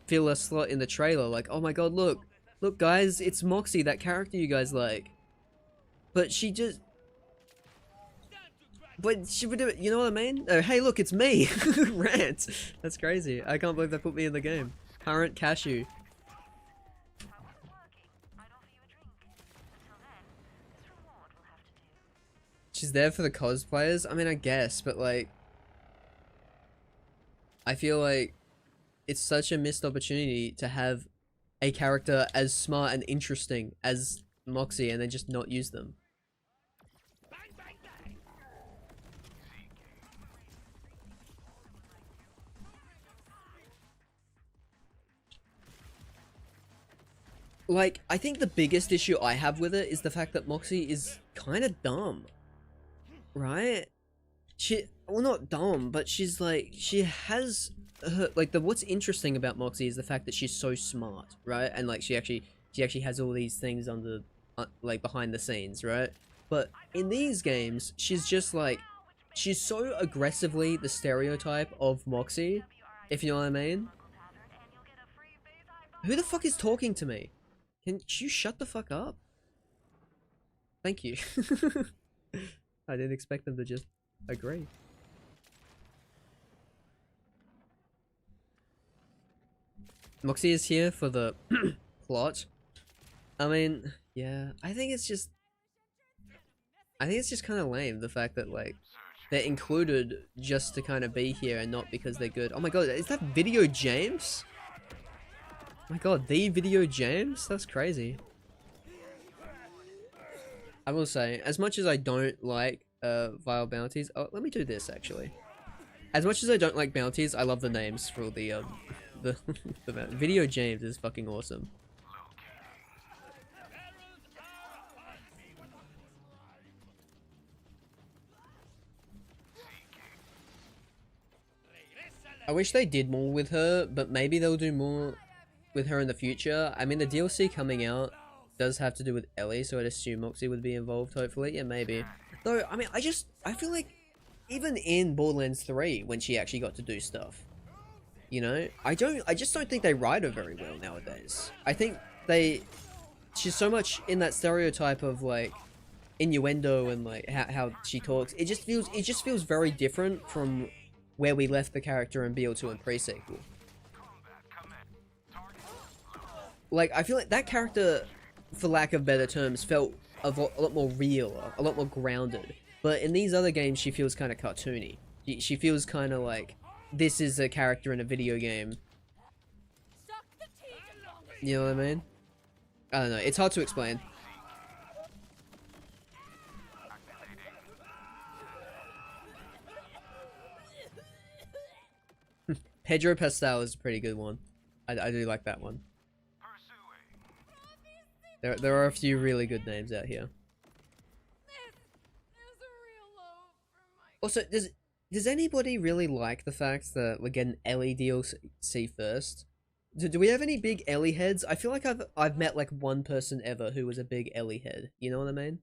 fill a slot in the trailer. Like, oh my god, look guys, it's Moxie, that character you guys like. But she just, but she would do it, you know what I mean? Oh, hey look, it's me! Rant! That's crazy. I can't believe they put me in the game. Current cashew. She's there for the cosplayers? I mean, I guess, but like, I feel like it's such a missed opportunity to have a character as smart and interesting as Moxie and then just not use them. Like, I think the biggest issue I have with it is the fact that Moxie is kind of dumb. Right? Well, not dumb, but she's like, she has like what's interesting about Moxie is the fact that she's so smart, right? And like she actually has all these things under like behind the scenes, right? But in these games, she's just like she's so aggressively the stereotype of Moxie, if you know what I mean. Who the fuck is talking to me? Can you shut the fuck up? Thank you. I didn't expect them to just agree. Moxie is here for the plot. I mean, yeah, I think it's just kind of lame, the fact that like they're included just to kind of be here and not because they're good. Oh my god, is that Video James? Oh my god, the Video James? That's crazy. I will say, as much as I don't like vile bounties, oh, let me do this actually. As much as I don't like bounties, I love the names for the the Video James is fucking awesome. I wish they did more with her, but maybe they'll do more with her in the future. I mean, the DLC coming out does have to do with Ellie, so I'd assume Moxie would be involved, hopefully. Yeah, maybe. Though, I mean, I feel like even in Borderlands 3, when she actually got to do stuff, you know, I just don't think they write her very well nowadays. I think she's so much in that stereotype of like innuendo and like how she talks. It just feels very different from where we left the character in BL2 and pre-sequel. Like, I feel like that character, for lack of better terms, felt a lot more real, a lot more grounded. But in these other games, she feels kind of cartoony. She feels kind of like, this is a character in a video game. You know what I mean? I don't know, it's hard to explain. Pedro Pascal is a pretty good one. I do like that one. There are a few really good names out here. Also, does anybody really like the fact that we're getting Ellie DLC first? Do we have any big Ellie heads? I feel like I've met like one person ever who was a big Ellie head. You know what I mean?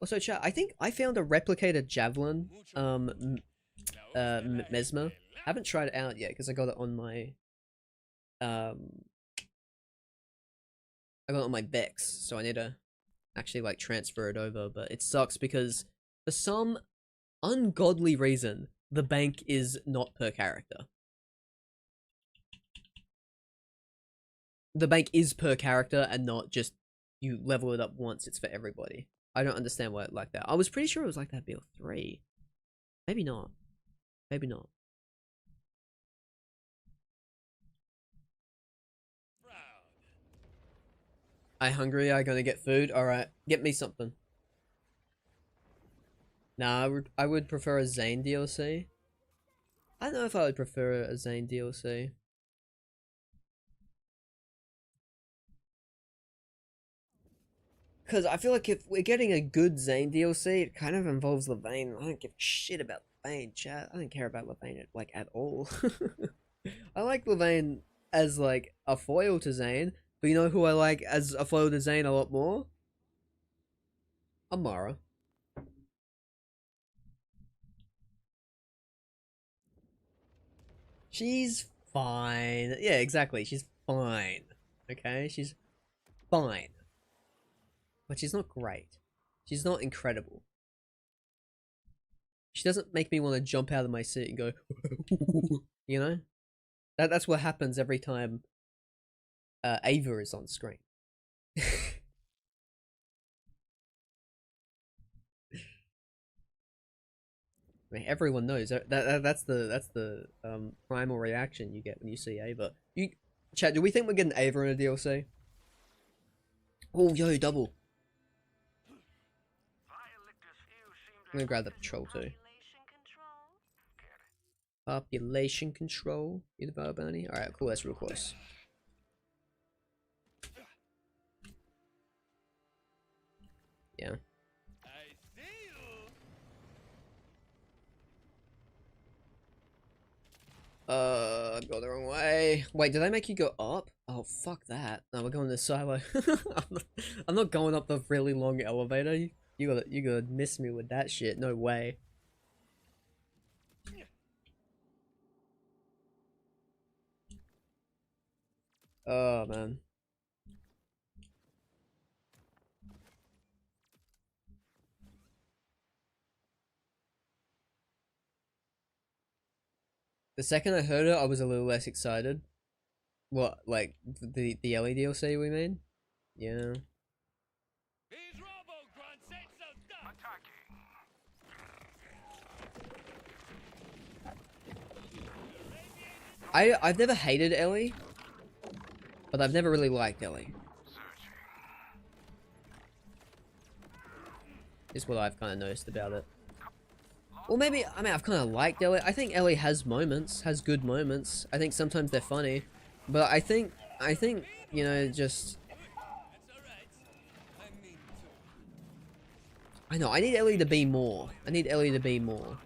Also, chat, I think I found a replicated javelin. Mesmer. Haven't tried it out yet because I got it on my I got it on my Vex, so I need to actually like transfer it over, but it sucks because for some ungodly reason the bank is not per character. The bank is per character and not just you level it up once, it's for everybody. I don't understand why it's like that. I was pretty sure it was like that BL3. Maybe not. Maybe not. I hungry, I gonna get food? Alright, get me something. Nah, I would prefer a Zane DLC. I don't know if I would prefer a Zane DLC. Because I feel like if we're getting a good Zane DLC, it kind of involves Levain. I don't give a shit about Levain, chat. I don't care about Levain, like, at all. I like Levain as, like, a foil to Zane. But you know who I like as a foil to Zane a lot more? Amara. She's fine. Yeah, exactly. She's fine. Okay? She's fine. But she's not great. She's not incredible. She doesn't make me want to jump out of my seat and go, you know? That's what happens every time Ava is on screen. I mean, everyone knows that's the primal reaction you get when you see Ava. Chat, do we think we're getting Ava in a DLC? Oh, yo, double. I'm gonna grab the patrol too. Population control. You the Bar Bounty? Alright, cool, that's real close. Yeah. I've gone the wrong way. Wait, did I make you go up? Oh, fuck that. No, we're going the silo. I'm not going up the really long elevator. You gotta miss me with that shit. No way. Oh, man. The second I heard it, I was a little less excited. What, like, the Ellie DLC we made? Yeah. I've never hated Ellie, but I've never really liked Ellie. Is what I've kind of noticed about it. Well, maybe, I mean, I've kind of liked Ellie. I think Ellie has moments, has good moments. I think sometimes they're funny. But I think, you know, just... I know, I need Ellie to be more. I need Ellie to be more.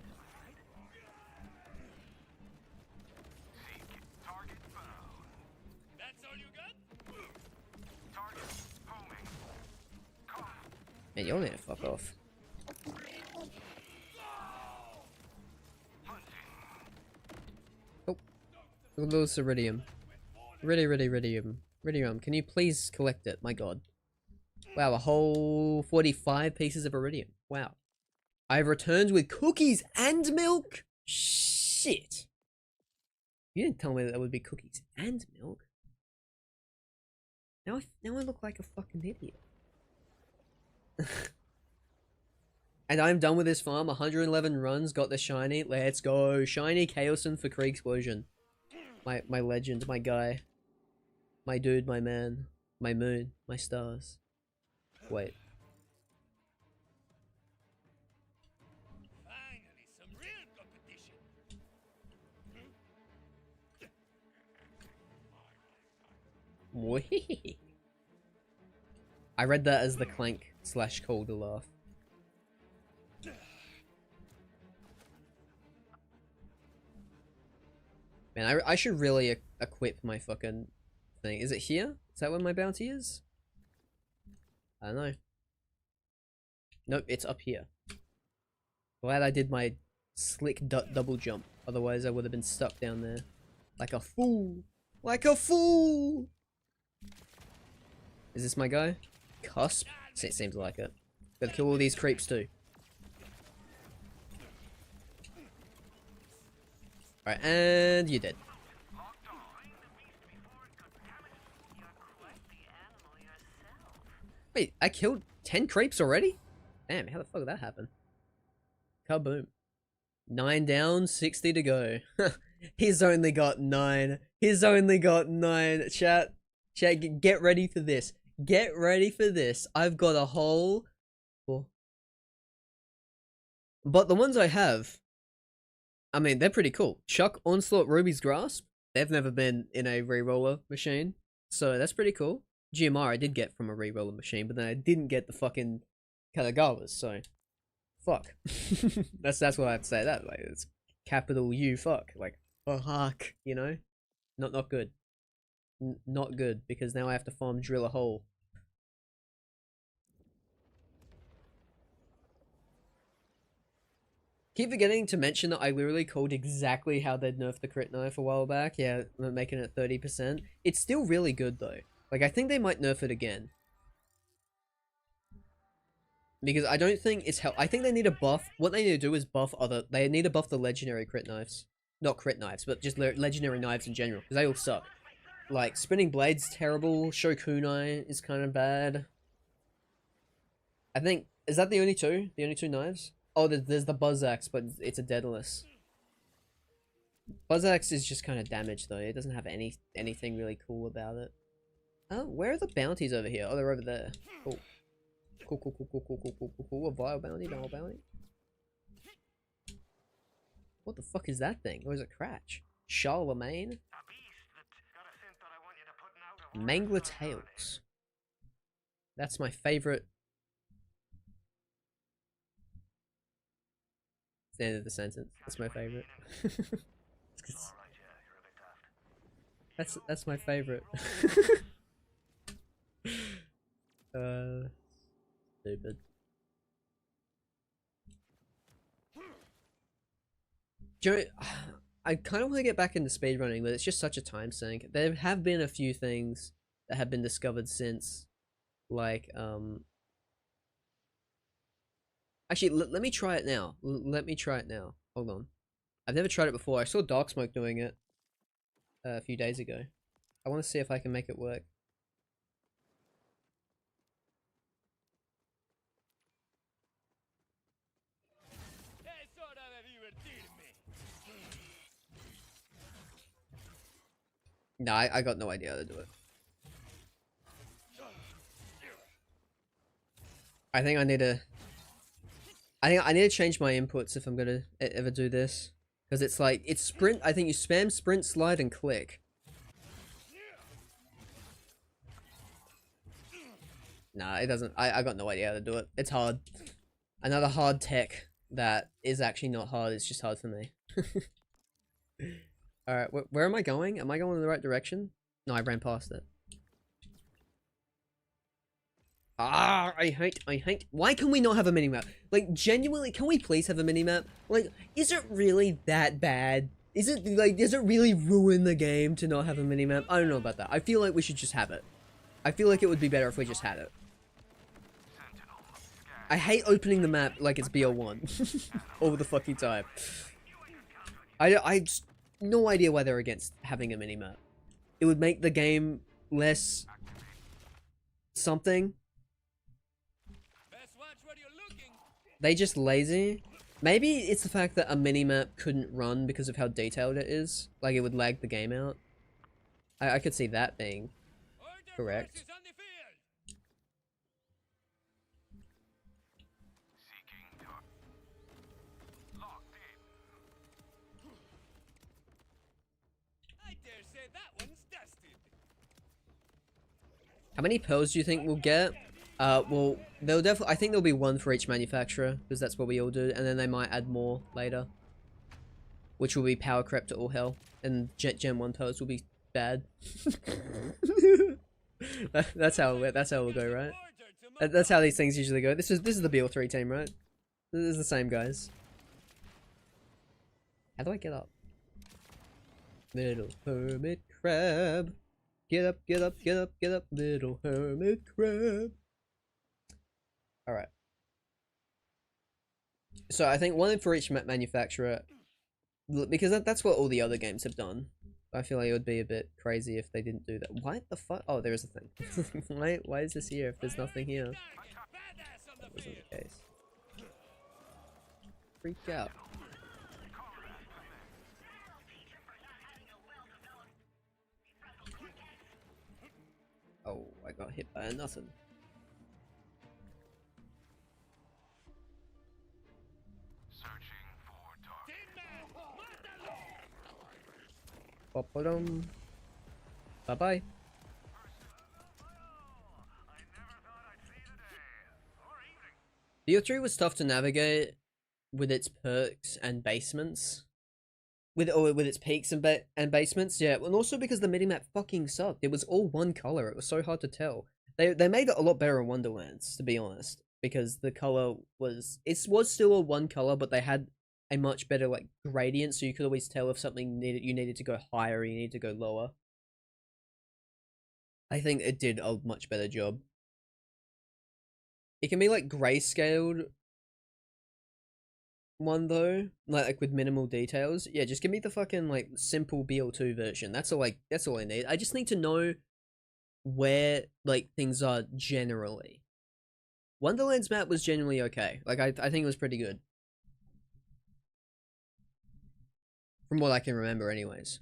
Man, y'all need to fuck off. Oh. Look at this iridium. Iridium. Can you please collect it? My god. Wow, a whole 45 pieces of iridium. Wow. I've returned with cookies and milk? Shit. You didn't tell me that there would be cookies and milk. Now I look like a fucking idiot. And I'm done with this farm. 111 runs, got the shiny. Let's go. Shiny Chaoson for Krieg Explosion. My legend, my guy. My dude, my man. My moon, my stars. Wait. Finally, some real competition. Wee. I read that as the clank slash call to laugh. Man, I should really equip my fucking thing. Is it here? Is that where my bounty is? I don't know. Nope, it's up here. Glad I did my slick double jump. Otherwise, I would have been stuck down there. Like a fool. Like a fool! Is this my guy? Cusp? It seems like it. Gotta kill all these creeps too. Alright, and you're dead. Wait, I killed 10 creeps already? Damn, how the fuck did that happen? Kaboom. 9 down, 60 to go. He's only got 9. He's only got 9. Chat, get ready for this. Get ready for this. I've got a whole... Oh. But the ones I have, I mean, they're pretty cool. Chuck, Onslaught, Ruby's Grasp. They've never been in a reroller machine. So that's pretty cool. GMR I did get from a reroller machine, but then I didn't get the fucking Katagawas, so... Fuck. that's what I have to say that. Like, it's capital U fuck. Like, fuck, you know? Not good. Not good, because now I have to farm drill a hole. Keep forgetting to mention that I literally called exactly how they'd nerf the crit knife a while back. Yeah, making it 30%. It's still really good though. Like, I think they might nerf it again. Because I don't think it's I think they need a buff. What they need to do is buff they need to buff the legendary crit knives. Not crit knives, but just legendary knives in general. Because they all suck. Like, Spinning Blade's terrible. Shokunai is kind of bad. I think, is that the only two? The only two knives? Oh, there's the Buzz Axe, but it's a deadless. Buzz Axe is just kind of damaged though. It doesn't have anything really cool about it. Oh, where are the bounties over here? Oh, they're over there. Cool. Cool. A vile bounty, vile bounty. What the fuck is that thing? Or is it Cratch? Charlemagne? Mangler Tails. That's my favorite. It's the end of the sentence. That's my favorite. That's my favorite. Stupid. Do you know, I kind of want to get back into speedrunning, but it's just such a time sink. There have been a few things that have been discovered since, like, actually, let me try it now. Let me try it now. Hold on. I've never tried it before. I saw Dark Smoke doing it a few days ago. I want to see if I can make it work. Es hora de divertirme. No, I got no idea how to do it. I think I need to... I need to change my inputs if I'm gonna ever do this. Because it's like, it's sprint, I think you spam sprint, slide, and click. Nah, it doesn't, I got no idea how to do it. It's hard. Another hard tech that is actually not hard, it's just hard for me. Alright, where am I going? Am I going in the right direction? No, I ran past it. Ah, I hate. Why can we not have a minimap? Like, genuinely, can we please have a minimap? Like, is it really that bad? Is it, like, does it really ruin the game to not have a minimap? I don't know about that. I feel like we should just have it. I feel like it would be better if we just had it. I hate opening the map like it's BO1 all the fucking time. I just, no idea why they're against having a minimap. It would make the game less something. They just lazy. Maybe it's the fact that a minimap couldn't run because of how detailed it is. Like, it would lag the game out. I could see that being correct. How many pearls do you think we'll get? Well, they'll definitely. I think there'll be one for each manufacturer because that's what we all do, and then they might add more later, which will be power creep to all hell, and Gen 1 pearls will be bad. that's how it'll go, right? That's how these things usually go. This is the BL3 team, right? This is the same guys. How do I get up? Little hermit crab. Get up, get up, get up, get up, little hermit crab. Alright. So I think one for each manufacturer, because that's what all the other games have done. I feel like it would be a bit crazy if they didn't do that. Why the fuck? Oh, there is a thing. why is this here if there's nothing here? That wasn't the case. Freak out. Oh, I got hit by a nothing. Ba-ba-dum. Bye-bye. BO3 was tough to navigate with its perks and basements. With its peaks and basements, yeah, and also because the minimap fucking sucked. It was all one color. It was so hard to tell. They made it a lot better in Wonderlands, to be honest, because the color was still a one color, but they had a much better like gradient, so you could always tell if something needed to go higher or you needed to go lower. I think it did a much better job. It can be like grayscaled one though, like with minimal details. Yeah, just give me the fucking like simple BL2 version. That's all I need. I just need to know where like things are generally. Wonderland's map was genuinely okay. Like I think it was pretty good. From what I can remember anyways.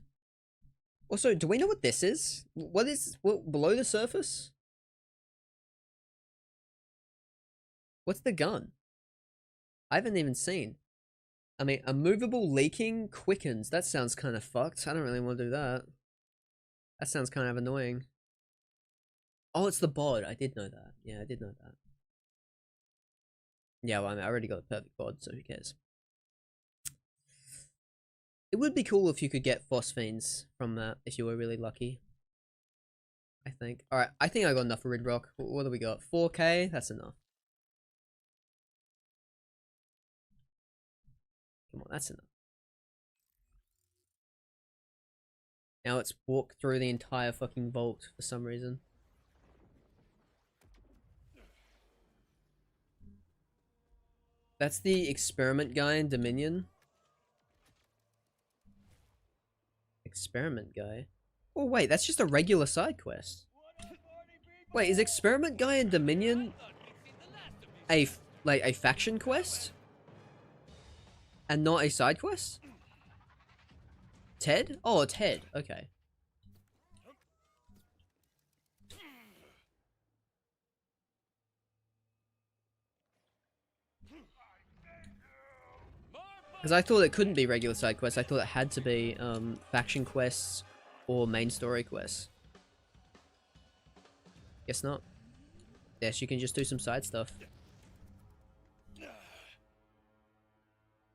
Also, do we know what this is? What below the surface? What's the gun? I haven't even seen. I mean, a movable leaking quickens. That sounds kind of fucked. I don't really want to do that. That sounds kind of annoying. Oh, it's the bod. I did know that. Yeah, I did know that. Yeah, well, I already got the perfect bod, so who cares? It would be cool if you could get phosphines from that, if you were really lucky. I think. Alright, I think I got enough for Red Rock. What do we got? 4k? That's enough. Come on, that's enough. Now let's walk through the entire fucking vault for some reason. That's the experiment guy in Dominion. Experiment guy? Oh wait, that's just a regular side quest. Wait, is experiment guy in Dominion a faction quest? And not a side quest? Ted? Oh, Ted. Okay. Because I thought it couldn't be regular side quests. I thought it had to be faction quests or main story quests. Guess not. Yes, you can just do some side stuff.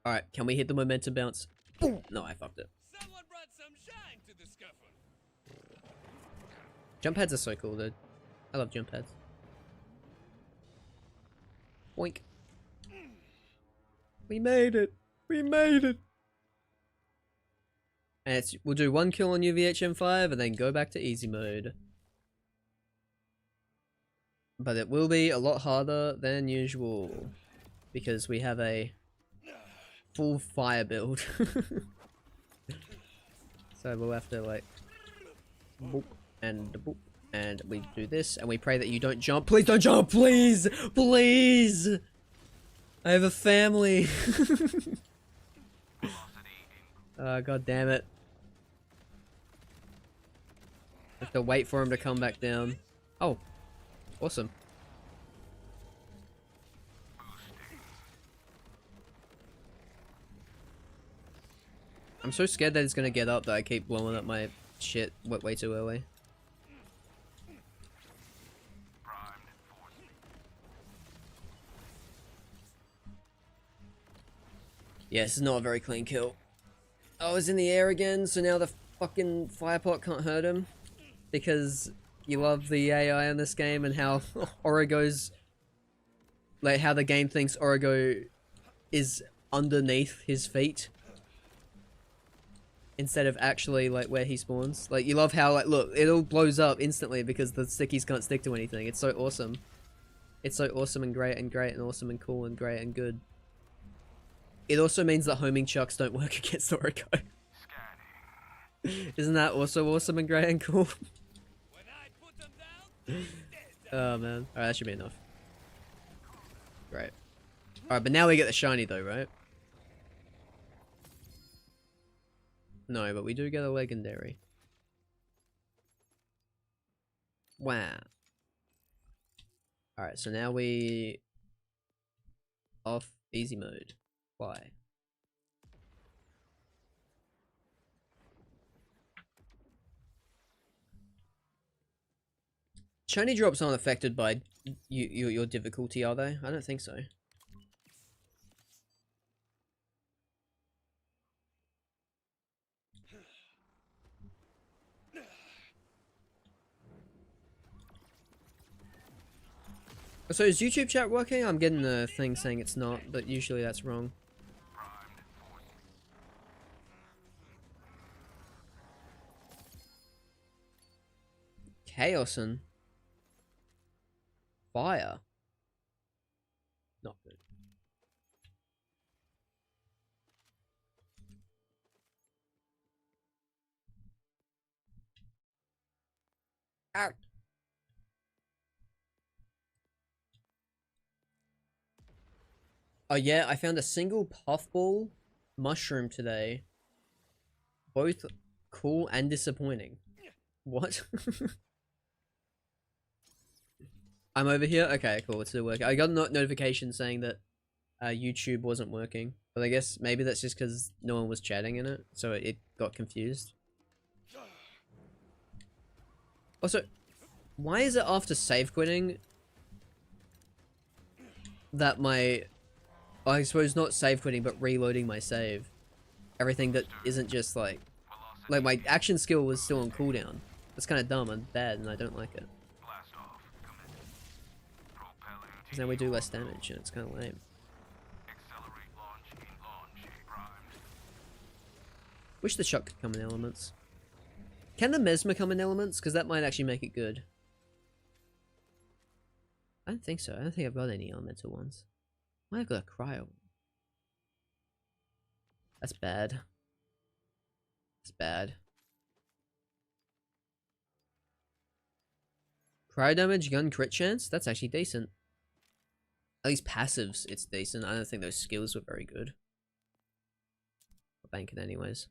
Alright, can we hit the momentum bounce? Boom! No, I fucked it. Someone brought some shine to the scuffle. Jump pads are so cool, dude. I love jump pads. Boink. We made it! We made it! And we'll do 1 kill on UVHM5 and then go back to easy mode. But it will be a lot harder than usual. Because we have a full fire build. So we'll have to like boop and we do this and we pray that you don't jump. Please don't jump, please! Please! I have a family. God damn it. I have to wait for him to come back down. Oh. Awesome. I'm so scared that it's gonna get up that I keep blowing up my shit way too early. Yeah, this is not a very clean kill. Oh, it's in the air again, so now the fucking firepot can't hurt him. Because you love the AI in this game and how Origo's... like, how the game thinks Origo is underneath his feet. Instead of actually, like, where he spawns. Like, you love how, like, look, it all blows up instantly because the stickies can't stick to anything. It's so awesome. It's so awesome and great and awesome and cool and great and good. It also means that homing chucks don't work against Origo. Isn't that also awesome and great and cool? When I put them down, Oh man. Alright, that should be enough. Great. Alright, but now we get the shiny though, right? No, but we do get a legendary. Wow. Alright, so now we... off easy mode. Why? Shiny drops aren't affected by your difficulty, are they? I don't think so. So is YouTube chat working? I'm getting a thing saying it's not, but usually that's wrong. Chaos and fire. Not good. Ow. Oh yeah, I found a single puffball mushroom today. Both cool and disappointing. What? I'm over here? Okay, cool, it's still working. I got a notification saying that YouTube wasn't working. But I guess maybe that's just because no one was chatting in it, so it got confused. Also, why is it after save quitting that my... I suppose not save quitting, but reloading my save everything that isn't just like my action skill was still on cooldown. That's kind of dumb and bad, and I don't like it. Because now we do less damage, and it's kind of lame. Wish the shot could come in elements. Can the mesmer come in elements? Because that might actually make it good. I don't think so. I don't think I've got any elemental ones. Might have got a cryo. That's bad. That's bad. Cryo damage, gun crit chance? That's actually decent. At least passives, it's decent. I don't think those skills were very good. I'll bank it anyways.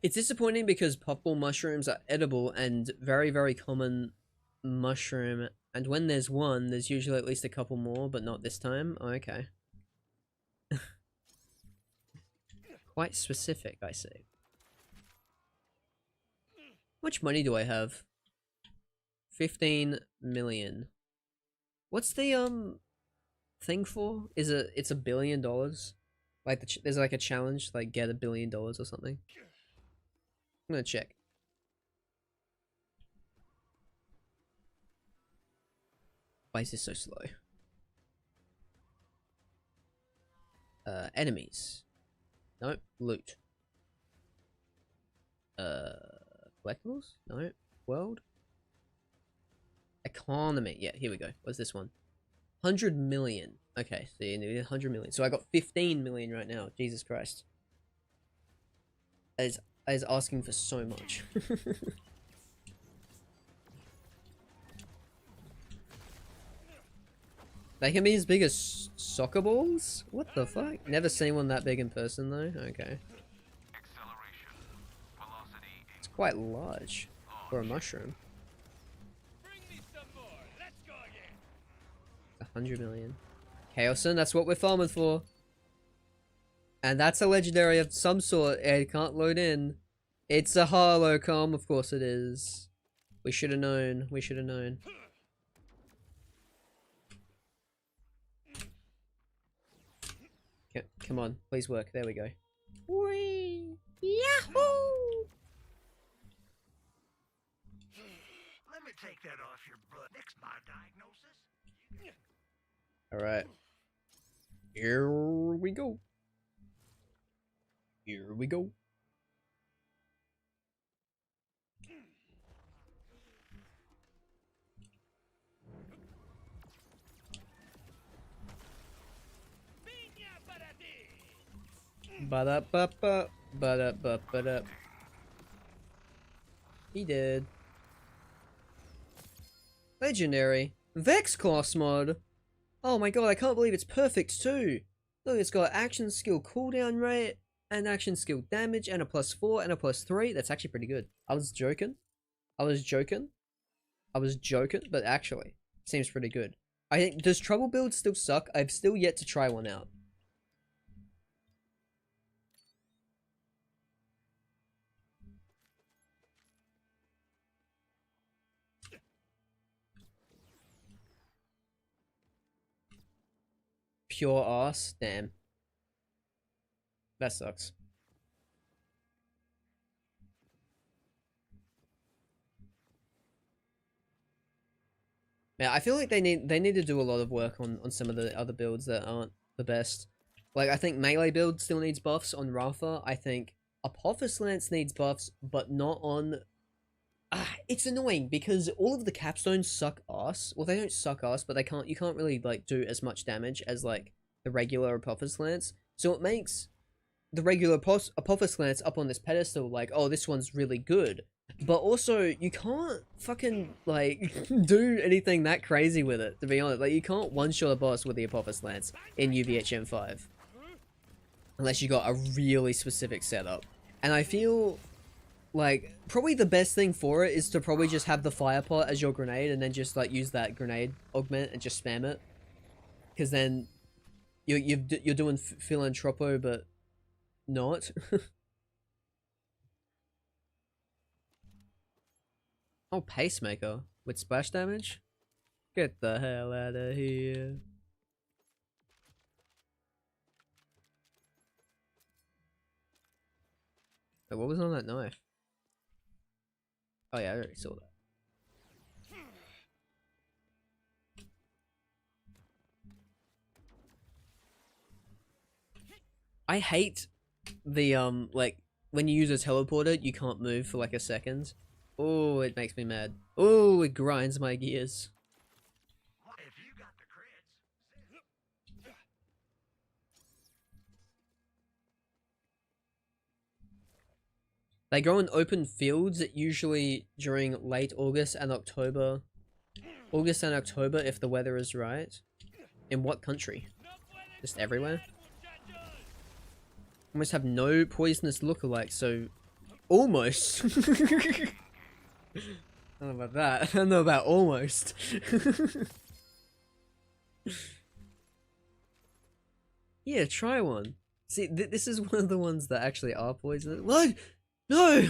It's disappointing because puffball mushrooms are edible and very, very common mushroom. And when there's one, there's usually at least a couple more, but not this time. Oh, okay. Quite specific, I see. How much money do I have? 15 million. What's the thing for? It's $1 billion? Like there's like a challenge, like get $1 billion or something. I'm gonna check. Why is this so slow? Enemies. Nope. Loot. Collectibles? No. World? Economy. Yeah, here we go. What's this one? 100 million. Okay, so you need 100 million. So I got 15 million right now. Jesus Christ. That is asking for so much. They can be as big as soccer balls? What the fuck? Never seen one that big in person though. Okay. It's quite large for a mushroom. 100 million. Chaosin, that's what we're farming for. And that's a legendary of some sort. It can't load in. It's a Harlow com, of course it is. We should have known. We should have known. Okay, come on, please work. There we go. Whee! Yahoo! Let me take that off your blood. Next my diagnosis. Alright. Here we go. Here we go. Ba-da-ba-ba. Ba-da-ba-ba-da. He did. Legendary. Vex class mod. Oh my god, I can't believe it's perfect too. Look, it's got action skill cooldown rate, and action skill damage, and a +4, and a +3. That's actually pretty good. I was joking. I was joking. I was joking, but actually, seems pretty good. I think, does trouble builds still suck? I've still yet to try one out. Pure ass? Damn. That sucks. Yeah, I feel like they need to do a lot of work on some of the other builds that aren't the best. Like, I think melee build still needs buffs on Rafa. I think Apophis Lance needs buffs, but not on... it's annoying because all of the capstones suck ass. Well, they don't suck ass, but you can't really, like, do as much damage as, like, the regular Apophis Lance. So it makes the regular Apophis Lance up on this pedestal like, oh, this one's really good. But also, you can't fucking, like, do anything that crazy with it, to be honest. Like, you can't one-shot a boss with the Apophis Lance in UVHM5. Unless you got a really specific setup. And I feel like probably the best thing for it is to probably just have the fire pot as your grenade and then just like use that grenade augment and just spam it. Because then you're doing philanthropo but not. Oh, pacemaker with splash damage? Get the hell out of here. Wait, what was on that knife? Oh yeah, I already saw that. I hate the like when you use a teleporter, you can't move for like a second. Oh, it makes me mad. Oh, it grinds my gears. If you got the creds, They go in open fields usually during late August and October. August and October if the weather is right. In what country? Just everywhere? Almost have no poisonous lookalike, so almost. I don't know about that. I don't know about almost. Yeah, try one. See, this is one of the ones that actually are poisonous. What? No!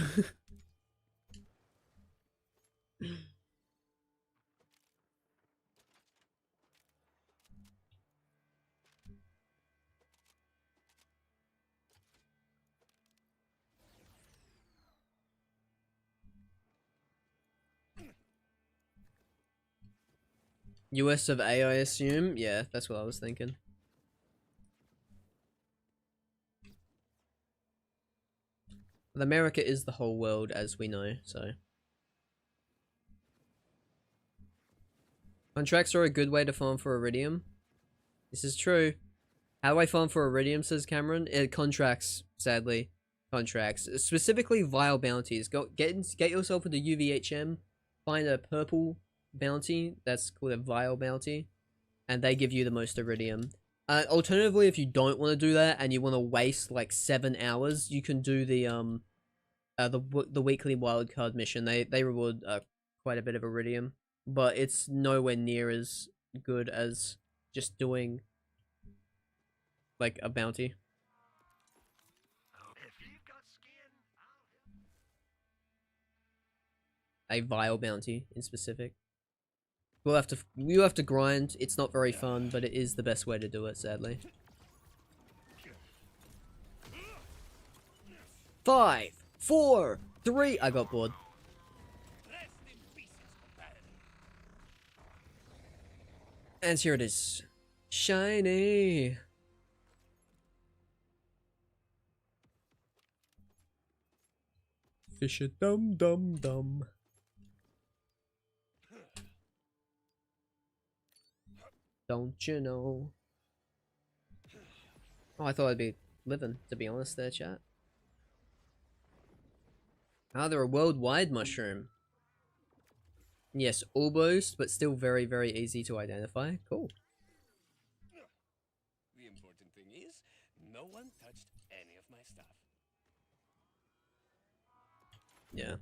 US of A, I assume? Yeah, that's what I was thinking. But America is the whole world, as we know, so. Contracts are a good way to farm for Iridium. This is true. How do I farm for Iridium, says Cameron? Contracts, sadly. Contracts. Specifically, vile bounties. Get yourself into UVHM, find a purple bounty, that's called a vile bounty, and they give you the most Iridium. Alternatively, if you don't want to do that and you want to waste like 7 hours, you can do the weekly wildcard mission. They reward quite a bit of Iridium, but it's nowhere near as good as just doing like a bounty. if you've got skin, A vile bounty in specific. We'll have to grind. It's not very fun, but it is the best way to do it, sadly. 5, 4, 3. I got bored. And here it is. Shiny. Fish a dum dum dum. Don't you know? Oh, I thought I'd be living, to be honest there, chat. Ah, they're a worldwide mushroom. Yes, almost, but still very, very easy to identify. Cool. The important thing is, no one touched any of my stuff. Yeah.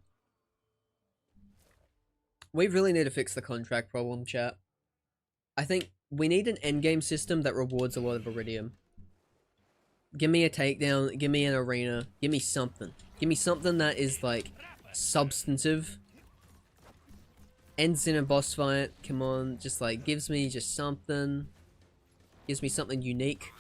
We really need to fix the contract problem, chat. I think we need an endgame system that rewards a lot of Iridium. Give me a takedown, give me an arena, give me something. Give me something that is, like, substantive. Ends in a boss fight, come on, just, like, gives me just something. Gives me something unique.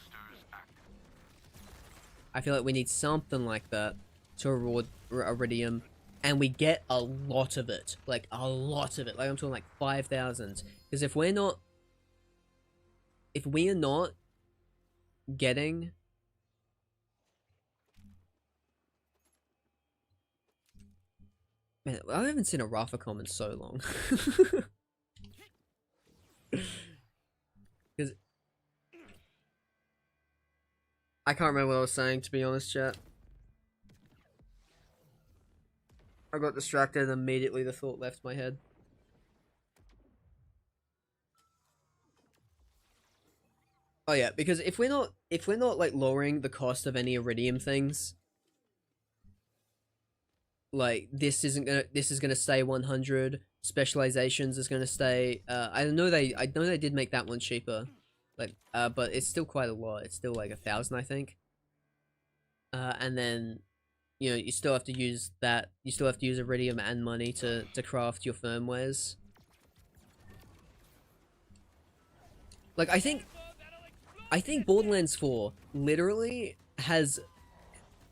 I feel like we need something like that to reward Iridium. And we get a lot of it. Like, a lot of it. Like, I'm talking, like, 5,000. Because if we are not getting... Man, I haven't seen a Rafacom in so long. Because... I can't remember what I was saying, to be honest, chat. I got distracted and immediately the thought left my head. Oh yeah, because if we're not like lowering the cost of any Iridium things, like this is gonna stay 100. Specializations is gonna stay. I know they did make that one cheaper, like but it's still quite a lot. It's still like 1,000, I think. And then you know, you still have to use that. You still have to use iridium and money to craft your firmwares. Like I think Borderlands 4 literally has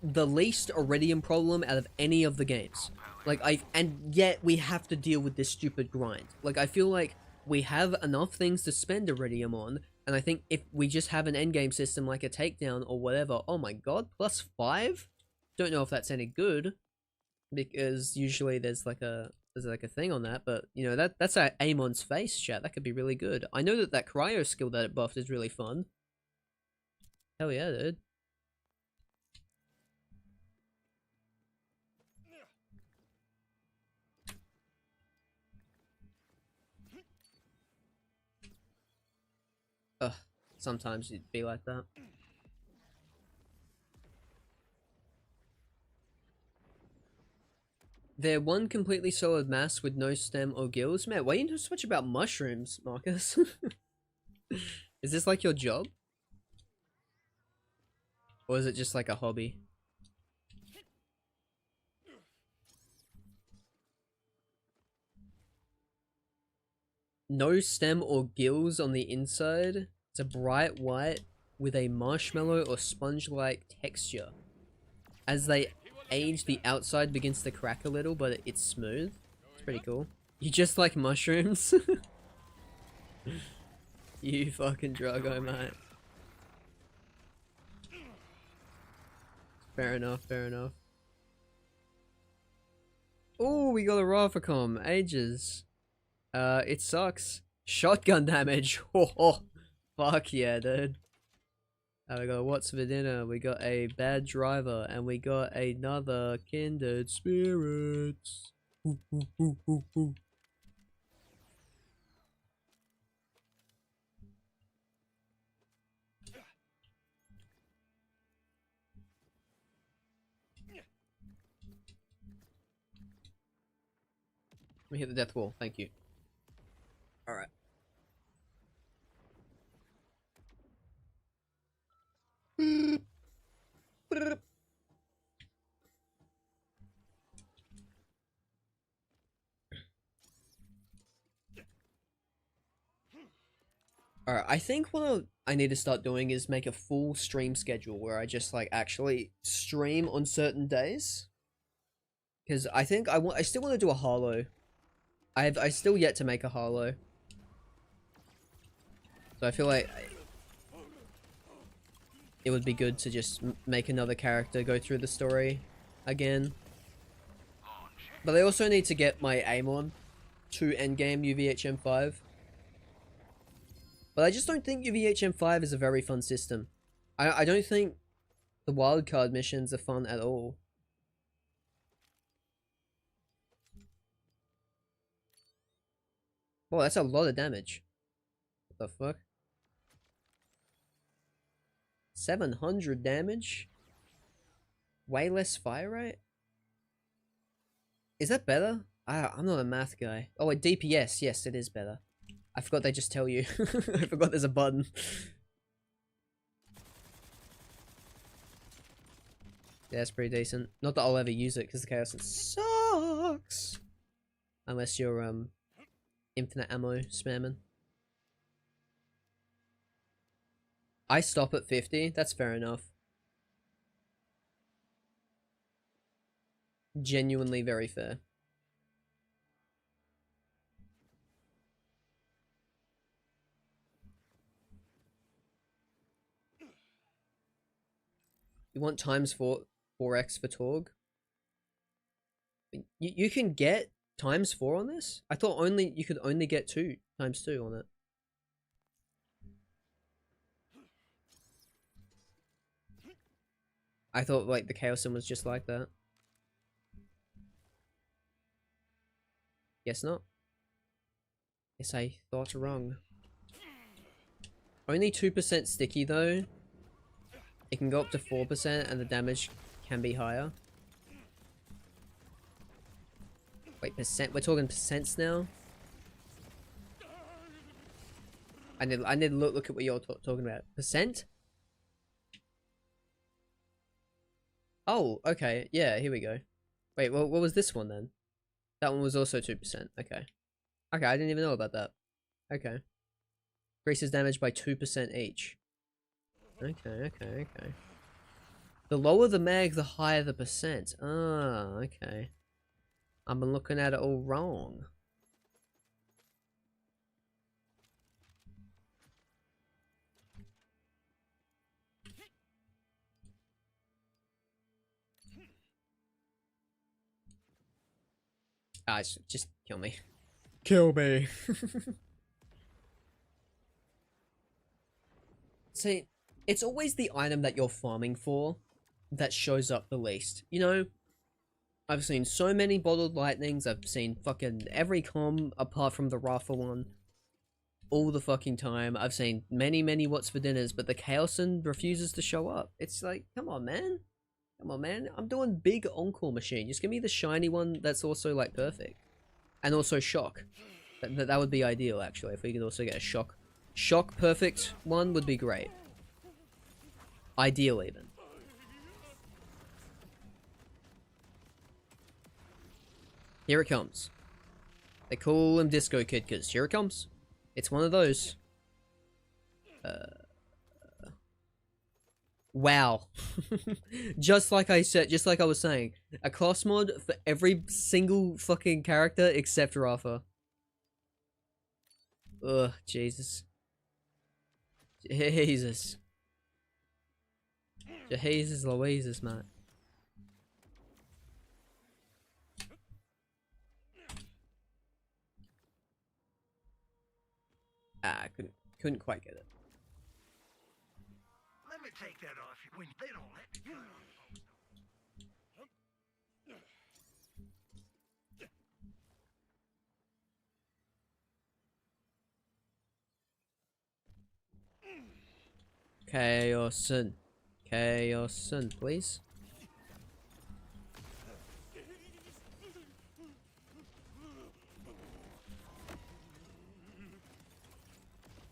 the least iridium problem out of any of the games. Like and yet we have to deal with this stupid grind. Like I feel like we have enough things to spend iridium on, and I think if we just have an endgame system like a takedown or whatever, oh my god, +5? Don't know if that's any good, because usually there's like a thing on that, but you know, that's our Amon's face, chat. That could be really good. I know that cryo skill that it buffed is really fun. Hell yeah, dude. Ugh, sometimes it'd be like that. They're one completely solid mass with no stem or gills. Man, why you know so much about mushrooms, Marcus? Is this like your job? Or is it just like a hobby? No stem or gills on the inside. It's a bright white with a marshmallow or sponge-like texture. As they age, the outside begins to crack a little, but it's smooth. It's pretty cool. You just like mushrooms? You fucking druggo, mate. Fair enough, fair enough. Oh, we got a Ravacom. Ages. It sucks. Shotgun damage. Oh, fuck yeah, dude. We got what's for dinner? We got a bad driver, and we got another kindred spirits. Ooh, ooh, ooh, ooh, ooh. Let me hit the death wall. Thank you. All right. Alright, I think what I need to start doing is make a full stream schedule where I just like actually stream on certain days. Because I think I still want to do a Harlow. I still yet to make a Harlow. So I feel like it would be good to just make another character go through the story again. But I also need to get my Amon to endgame UVHM5. But I just don't think UVHM5 is a very fun system. I don't think the wildcard missions are fun at all. Oh, that's a lot of damage. What the fuck? 700 damage? Way less fire rate? Is that better? I'm not a math guy. Oh, wait, DPS. Yes, it is better. I forgot they just tell you. I forgot there's a button. Yeah, it's pretty decent. Not that I'll ever use it because the Chaos sucks. Unless you're infinite ammo spamming. I stop at 50. That's fair enough. Genuinely very fair. You want times 4x for Torg? You can get times 4 on this? I thought you could only get 2 times 2 on it. I thought like the Chaos Sim was just like that. Guess not. Guess I thought wrong. Only 2% sticky though. It can go up to 4% and the damage can be higher. Wait, percent? We're talking percents now? I need to look at what you're talking about. Percent? Oh, okay. Yeah, here we go. Wait, what was this one then? That one was also 2%. Okay. Okay, I didn't even know about that. Okay. Increases damage by 2% each. Okay. The lower the mag, the higher the percent. Ah, okay. I've been looking at it all wrong. Ah, just kill me. Kill me. See, it's always the item that you're farming for that shows up the least. You know, I've seen so many bottled lightnings, I've seen fucking every com apart from the Rafa one all the fucking time. I've seen many what's for dinners, but the Chaosin refuses to show up. It's like, come on, man. Come on, man. I'm doing big encore machine. Just give me the shiny one that's also, like, perfect. And also shock. That would be ideal, actually, if we could also get a shock. Shock perfect one would be great. Ideal, even. Here it comes. They call him Disco Kid, because here it comes. It's one of those. Wow. Just like I said, just like I was saying. A class mod for every single fucking character except Rafa. Ugh, Jesus. Jesus. Jesus Louises, man. Ah, I couldn't quite get it. Let me take that off you when they don't let me cut off. Chaosin. Chaosin, please.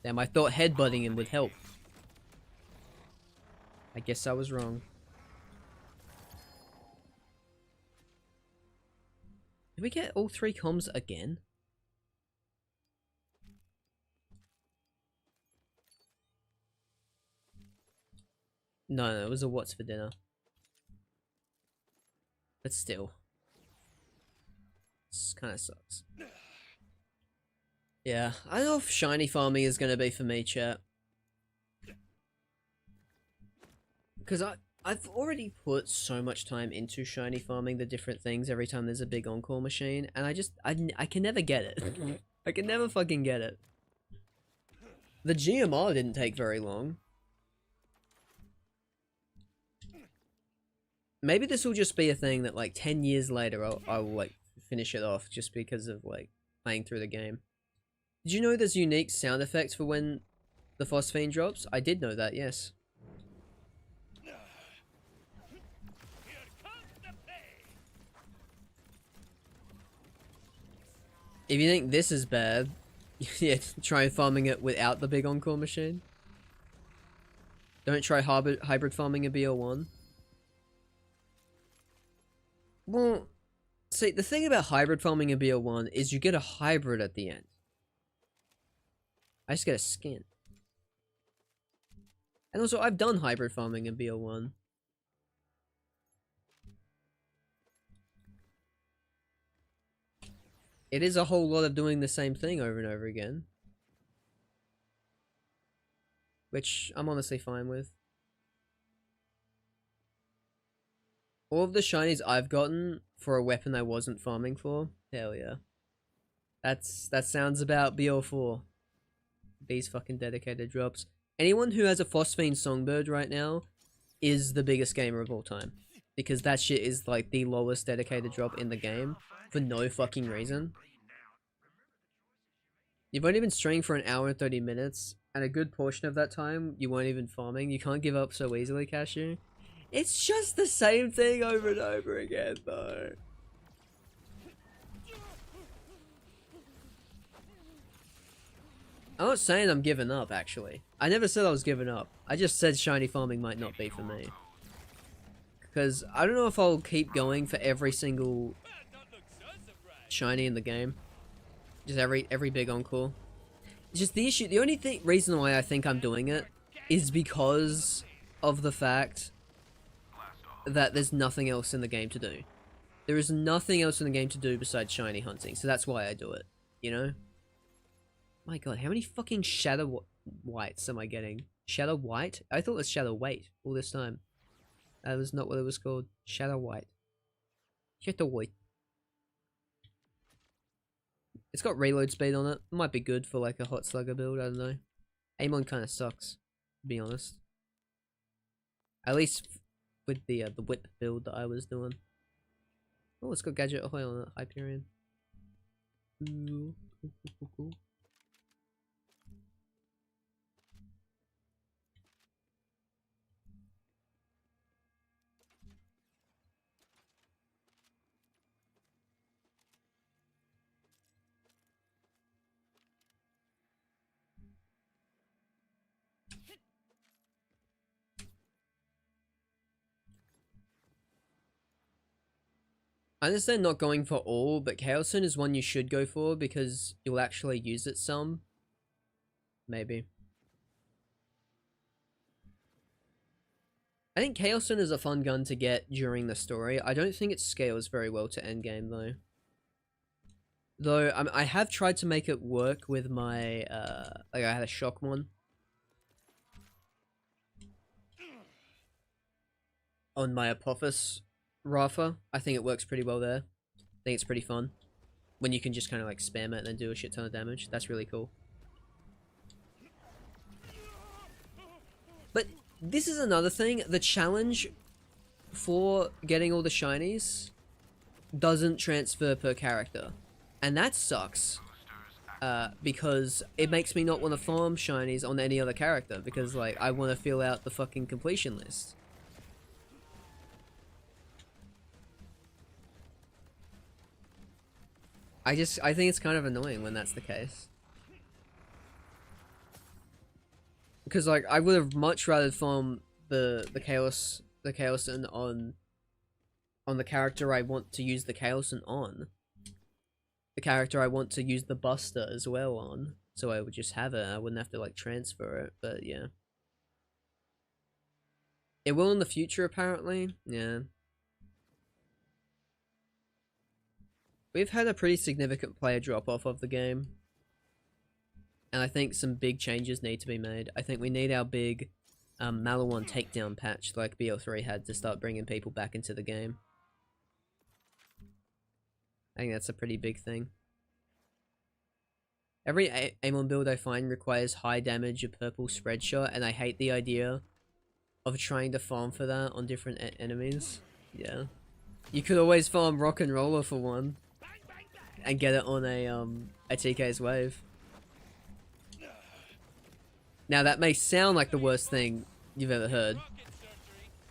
Damn, I thought headbutting him would help. I guess I was wrong. Did we get all 3 comms again? No, it was a what's for dinner. But still. This kind of sucks. Yeah, I don't know if shiny farming is going to be for me, chat. Because I've already put so much time into shiny farming the different things every time there's a big encore machine, and I can never get it. I can never fucking get it. The GMR didn't take very long. Maybe this will just be a thing that, like, 10 years later I'll like, finish it off just because of, like, playing through the game. Did you know there's unique sound effects for when the phosphine drops? I did know that, yes. If you think this is bad, yeah, try farming it without the big encore machine. Don't try hybrid farming a BL1. Well, see, the thing about hybrid farming a BL1 is you get a hybrid at the end. I just get a skin. And also, I've done hybrid farming in BL1. It is a whole lot of doing the same thing over and over again. Which I'm honestly fine with. All of the shinies I've gotten for a weapon I wasn't farming for, hell yeah. That sounds about BL4. These fucking dedicated drops. Anyone who has a phosphine songbird right now is the biggest gamer of all time. Because that shit is like the lowest dedicated drop in the game for no fucking reason. You've only been streaming for an hour and 30 minutes, and a good portion of that time you weren't even farming. You can't give up so easily, Cashew. It's just the same thing over and over again, though. I'm not saying I'm giving up, actually. I never said I was giving up. I just said shiny farming might not be for me. Because I don't know if I'll keep going for every single Don't look so surprised. shiny in the game. Just every big encore. It's just the issue. The only reason why I think I'm doing it is because of the fact that there's nothing else in the game to do. There is nothing else in the game to do besides shiny hunting, so that's why I do it. You know? My god, how many fucking shadow whites am I getting? Shadow white? I thought it was shadow weight all this time. That was not what it was called. Shadow white. Shadow white. It's got reload speed on it. Might be good for like a hot slugger build, I don't know. Amon kind of sucks, to be honest. At least with the whip build that I was doing. Oh, it's got Gadget Ahoy on it, Hyperion. Ooh, cool. I understand not going for all, but Chaosun is one you should go for because you'll actually use it some. Maybe. I think Chaosun is a fun gun to get during the story. I don't think it scales very well to endgame though. Though I have tried to make it work with my like I had a shock one on my Apophis Rafa. I think it works pretty well there. I think it's pretty fun when you can just kind of like spam it and then do a shit ton of damage. That's really cool. But this is another thing. The challenge for getting all the shinies doesn't transfer per character. And that sucks. Because it makes me not want to farm shinies on any other character. Because, like, I want to fill out the fucking completion list. I think it's kind of annoying when that's the case. Because, like, I would have much rather farm the Chaosun on the character I want to use the Chaosun on. The character I want to use the Buster as well on. So I would just have it. I wouldn't have to, like, transfer it. But, yeah. It will in the future, apparently. Yeah. We've had a pretty significant player drop-off of the game. And I think some big changes need to be made. I think we need our big Malawan takedown patch like BL3 had to start bringing people back into the game. I think that's a pretty big thing. Every Amon build I find requires high damage, a purple spread shot, and I hate the idea of trying to farm for that on different enemies. Yeah. You could always farm Rock and Roller for one. And get it on a TK's wave. Now that may sound like the worst thing you've ever heard.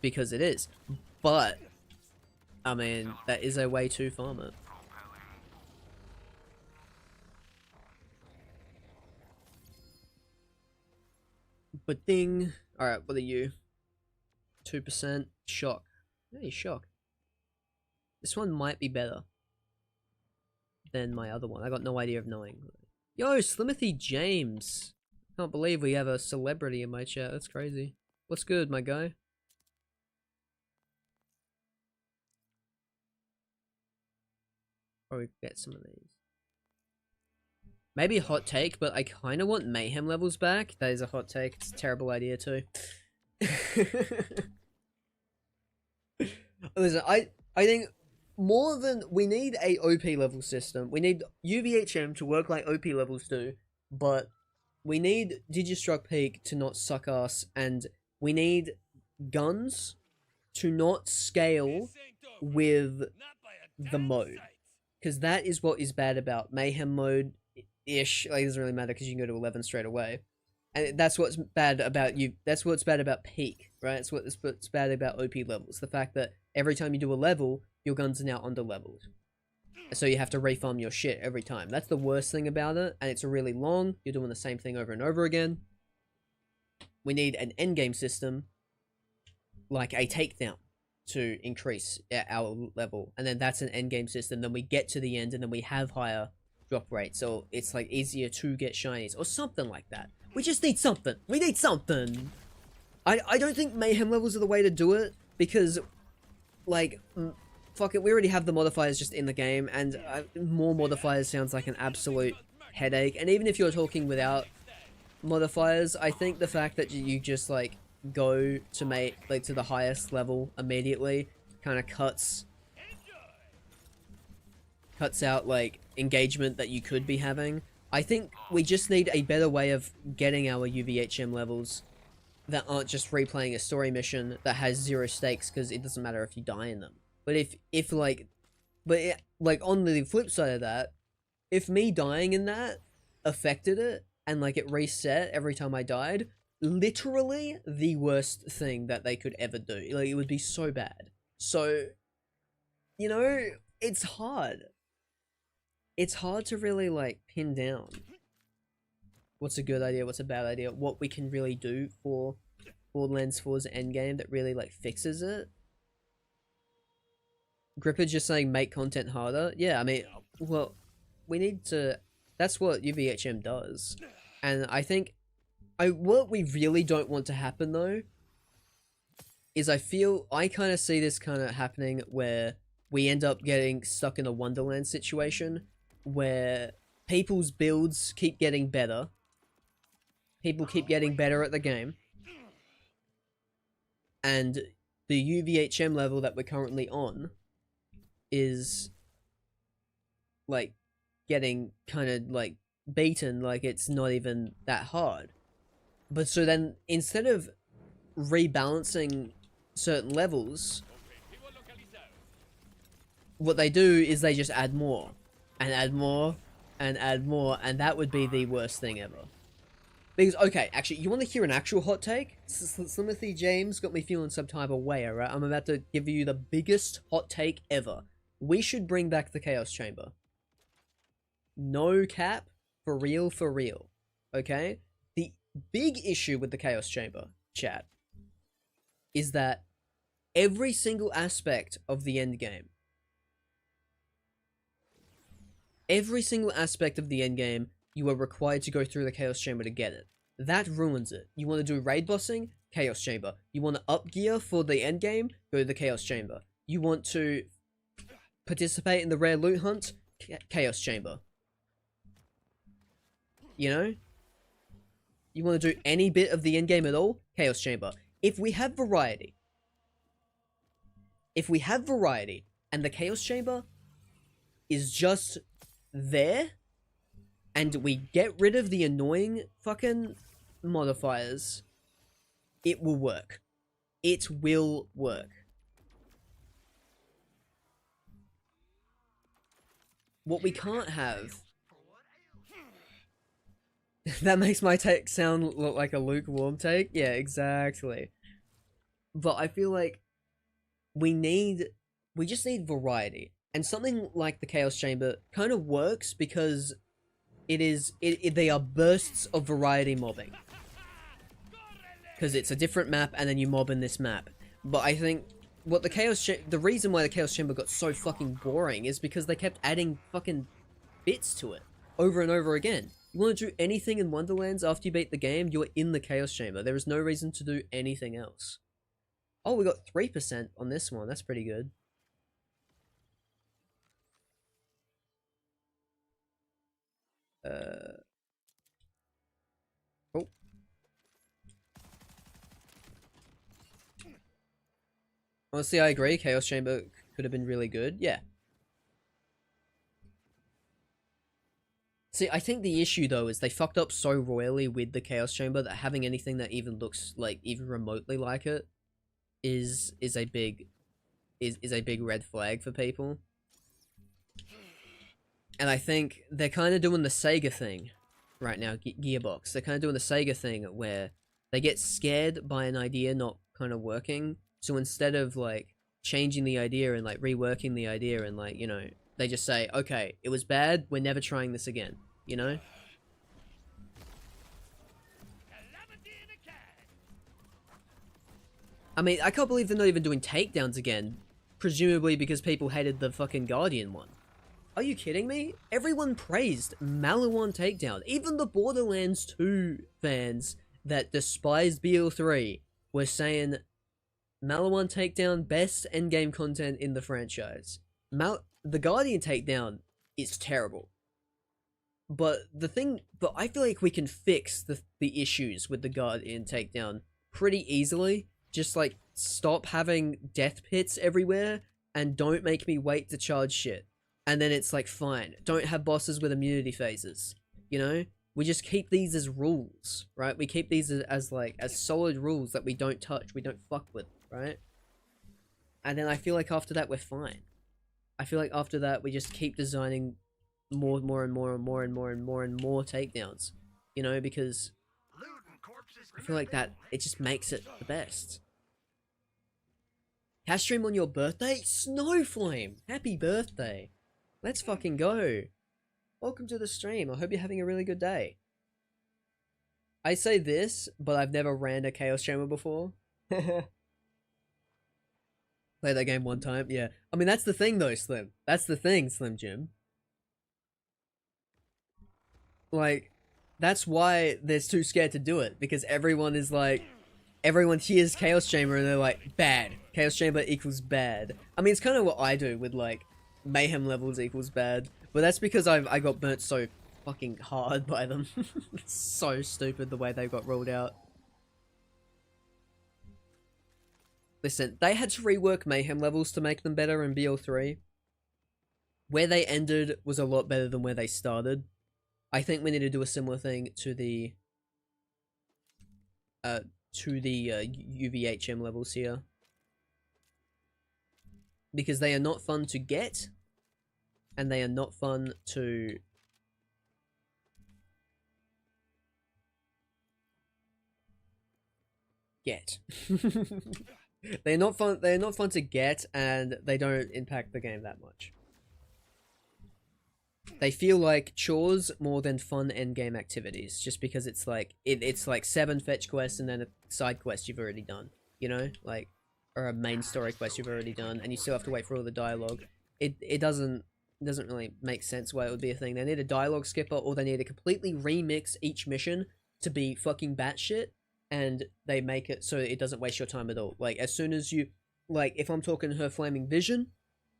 Because it is. But, I mean, that is a way to farm it. But ding. Alright, what are you? 2%. Shock. Hey, shock. This one might be better than my other one. I got no idea of knowing. Yo, Slimothy James. Can't believe we have a celebrity in my chat. That's crazy. What's good, my guy? Probably get some of these. Maybe a hot take, but I kind of want mayhem levels back. That is a hot take. It's a terrible idea too. Listen, I think more than we need a OP level system. We need UVHM to work like OP levels do, but we need Digistruct Peak to not suck ass, and we need guns to not scale with the mode. Because that is what is bad about Mayhem mode-ish. Like, it doesn't really matter because you can go to 11 straight away. And that's what's bad about you. That's what's bad about Peak, right? That's what's bad about OP levels. The fact that every time you do a level, your guns are now under-leveled. So you have to refarm your shit every time. That's the worst thing about it, and it's really long. You're doing the same thing over and over again. We need an endgame system, like a takedown. to increase our level, and then that's an end game system. Then we get to the end, and then we have higher drop rates, so it's like easier to get shinies or something like that. We just need something. We need something. I don't think mayhem levels are the way to do it, because like fuck it, we already have the modifiers just in the game, and more modifiers sounds like an absolute headache. And even if you're talking without modifiers, I think the fact that you just like go to to the highest level immediately kind of cuts out like engagement that you could be having. I think we just need a better way of getting our UVHM levels that aren't just replaying a story mission that has 0 stakes, because it doesn't matter if you die in them. But like on the flip side of that, if me dying in that affected it and like it reset every time I died, literally the worst thing that they could ever do. Like, it would be so bad. So, you know, it's hard. It's hard to really like pin down what's a good idea, what's a bad idea, what we can really do for Borderlands 4's endgame that really like fixes it. Gripper just saying make content harder. Yeah, I mean, well, we need to. That's what UVHM does, and I think what we really don't want to happen though is I kind of see this kind of happening where we end up getting stuck in a Wonderland situation where people's builds keep getting better. People keep getting better at the game. And the UVHM level that we're currently on is like getting kind of like beaten, like it's not even that hard. But so then instead of rebalancing certain levels, what they do is they just add more and add more and add more, and that would be the worst thing ever. Because, okay, actually, you want to hear an actual hot take? Slimothy James got me feeling some type of way, alright? I'm about to give you the biggest hot take ever. We should bring back the Chaos Chamber. No cap, for real, okay? The big issue with the Chaos Chamber, chat, is that every single aspect of the endgame, you are required to go through the Chaos Chamber to get it. That ruins it. You want to do raid bossing? Chaos Chamber. You want to up gear for the endgame? Go to the Chaos Chamber. You want to participate in the rare loot hunt? Chaos Chamber. You know? You want to do any bit of the endgame at all? Chaos Chamber. If we have variety, and the Chaos Chamber is just there, and we get rid of the annoying fucking modifiers, it will work. It will work. What we can't have... That makes my take look like a lukewarm take? Yeah, exactly. But I feel like we just need variety. And something like the Chaos Chamber kind of works because they are bursts of variety mobbing. Because it's a different map and then you mob in this map. But I think the reason why the Chaos Chamber got so fucking boring is because they kept adding fucking bits to it over and over again. You want to do anything in Wonderlands after you beat the game, you're in the Chaos Chamber. There is no reason to do anything else. Oh, we got 3% on this one. That's pretty good. Oh. Honestly, I agree. Chaos Chamber could have been really good. Yeah. See, I think the issue though is they fucked up so royally with the Chaos Chamber that having anything that even looks like even remotely like it is a big red flag for people. And I think they're kind of doing the Sega thing right now, Gearbox. They're kind of doing the Sega thing where they get scared by an idea not kind of working. So instead of like changing the idea and like reworking the idea and like, you know, they just say, okay, it was bad, we're never trying this again, you know? I mean, I can't believe they're not even doing takedowns again. Presumably because people hated the fucking Guardian one. Are you kidding me? Everyone praised Maliwan takedown. Even the Borderlands 2 fans that despised BL3 were saying Maliwan takedown, best endgame content in the franchise. The Guardian takedown is terrible. But I feel like we can fix the issues with the Guardian takedown pretty easily. Just like stop having death pits everywhere and don't make me wait to charge shit. And then it's like fine. Don't have bosses with immunity phases. You know? We just keep these as rules, right? We keep these as solid rules that we don't touch, we don't fuck with, right? And then I feel like after that we're fine. I feel like after that we just keep designing more takedowns. You know, because I feel like that it just makes it the best. Cash stream on your birthday? Snowflame! Happy birthday! Let's fucking go! Welcome to the stream. I hope you're having a really good day. I say this, but I've never ran a Chaos Chamber before. Play that game one time, yeah. I mean, that's the thing though, Slim. That's the thing, Slim Jim. Like, that's why they're too scared to do it, because everyone is like, everyone hears Chaos Chamber and they're like, bad. Chaos Chamber equals bad. I mean, it's kind of what I do with like, Mayhem levels equals bad. But that's because I got burnt so fucking hard by them. It's so stupid the way they got rolled out. Listen, they had to rework Mayhem levels to make them better in BL3. Where they ended was a lot better than where they started. I think we need to do a similar thing to the UVHM levels here. Because they are not fun to get, and they are not fun to get. They're not fun to get, and they don't impact the game that much. They feel like chores more than fun endgame activities, just because it's like it's like 7 fetch quests and then a side quest you've already done, you know, like, or a main story quest you've already done, and you still have to wait for all the dialogue. It doesn't really make sense why it would be a thing. They need a dialogue skipper, or they need to completely remix each mission to be fucking batshit, and they make it so it doesn't waste your time at all. Like, as soon as you, like, if I'm talking her flaming vision,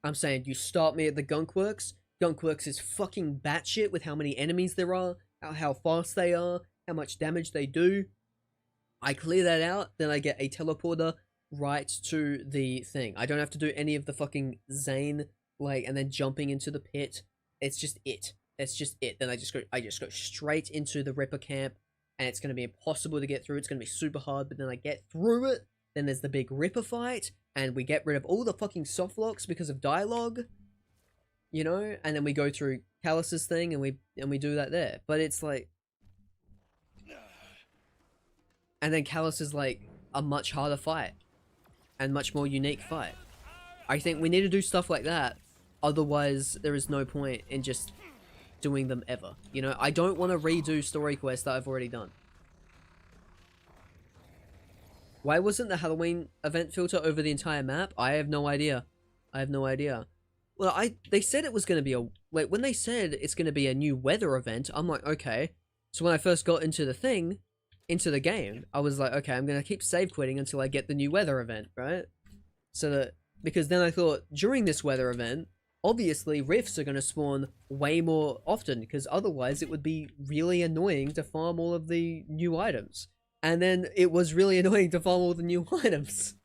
I'm saying you start me at the Gunkworks. Gunkworks is fucking batshit with how many enemies there are, how fast they are, how much damage they do. I clear that out, then I get a teleporter right to the thing. I don't have to do any of the fucking Zane, like, and then jumping into the pit. It's just it. It's just it. Then I just go straight into the Ripper camp, and it's gonna be impossible to get through. It's gonna be super hard, but then I get through it. Then there's the big Ripper fight, and we get rid of all the fucking soft locks because of dialogue. You know, and then we go through Callus's thing, and we do that there. But it's like, and then Callus is like a much harder fight, and much more unique fight. I think we need to do stuff like that. Otherwise, there is no point in just doing them ever. You know, I don't want to redo story quests that I've already done. Why wasn't the Halloween event filter over the entire map? I have no idea. I have no idea. Well, they said it was going to be like, when they said it's going to be a new weather event, I'm like, okay. So when I first got into the game, I was like, okay, I'm going to keep save quitting until I get the new weather event, right? So that, because then I thought, during this weather event, obviously rifts are going to spawn way more often, because otherwise it would be really annoying to farm all of the new items. And then it was really annoying to farm all the new items.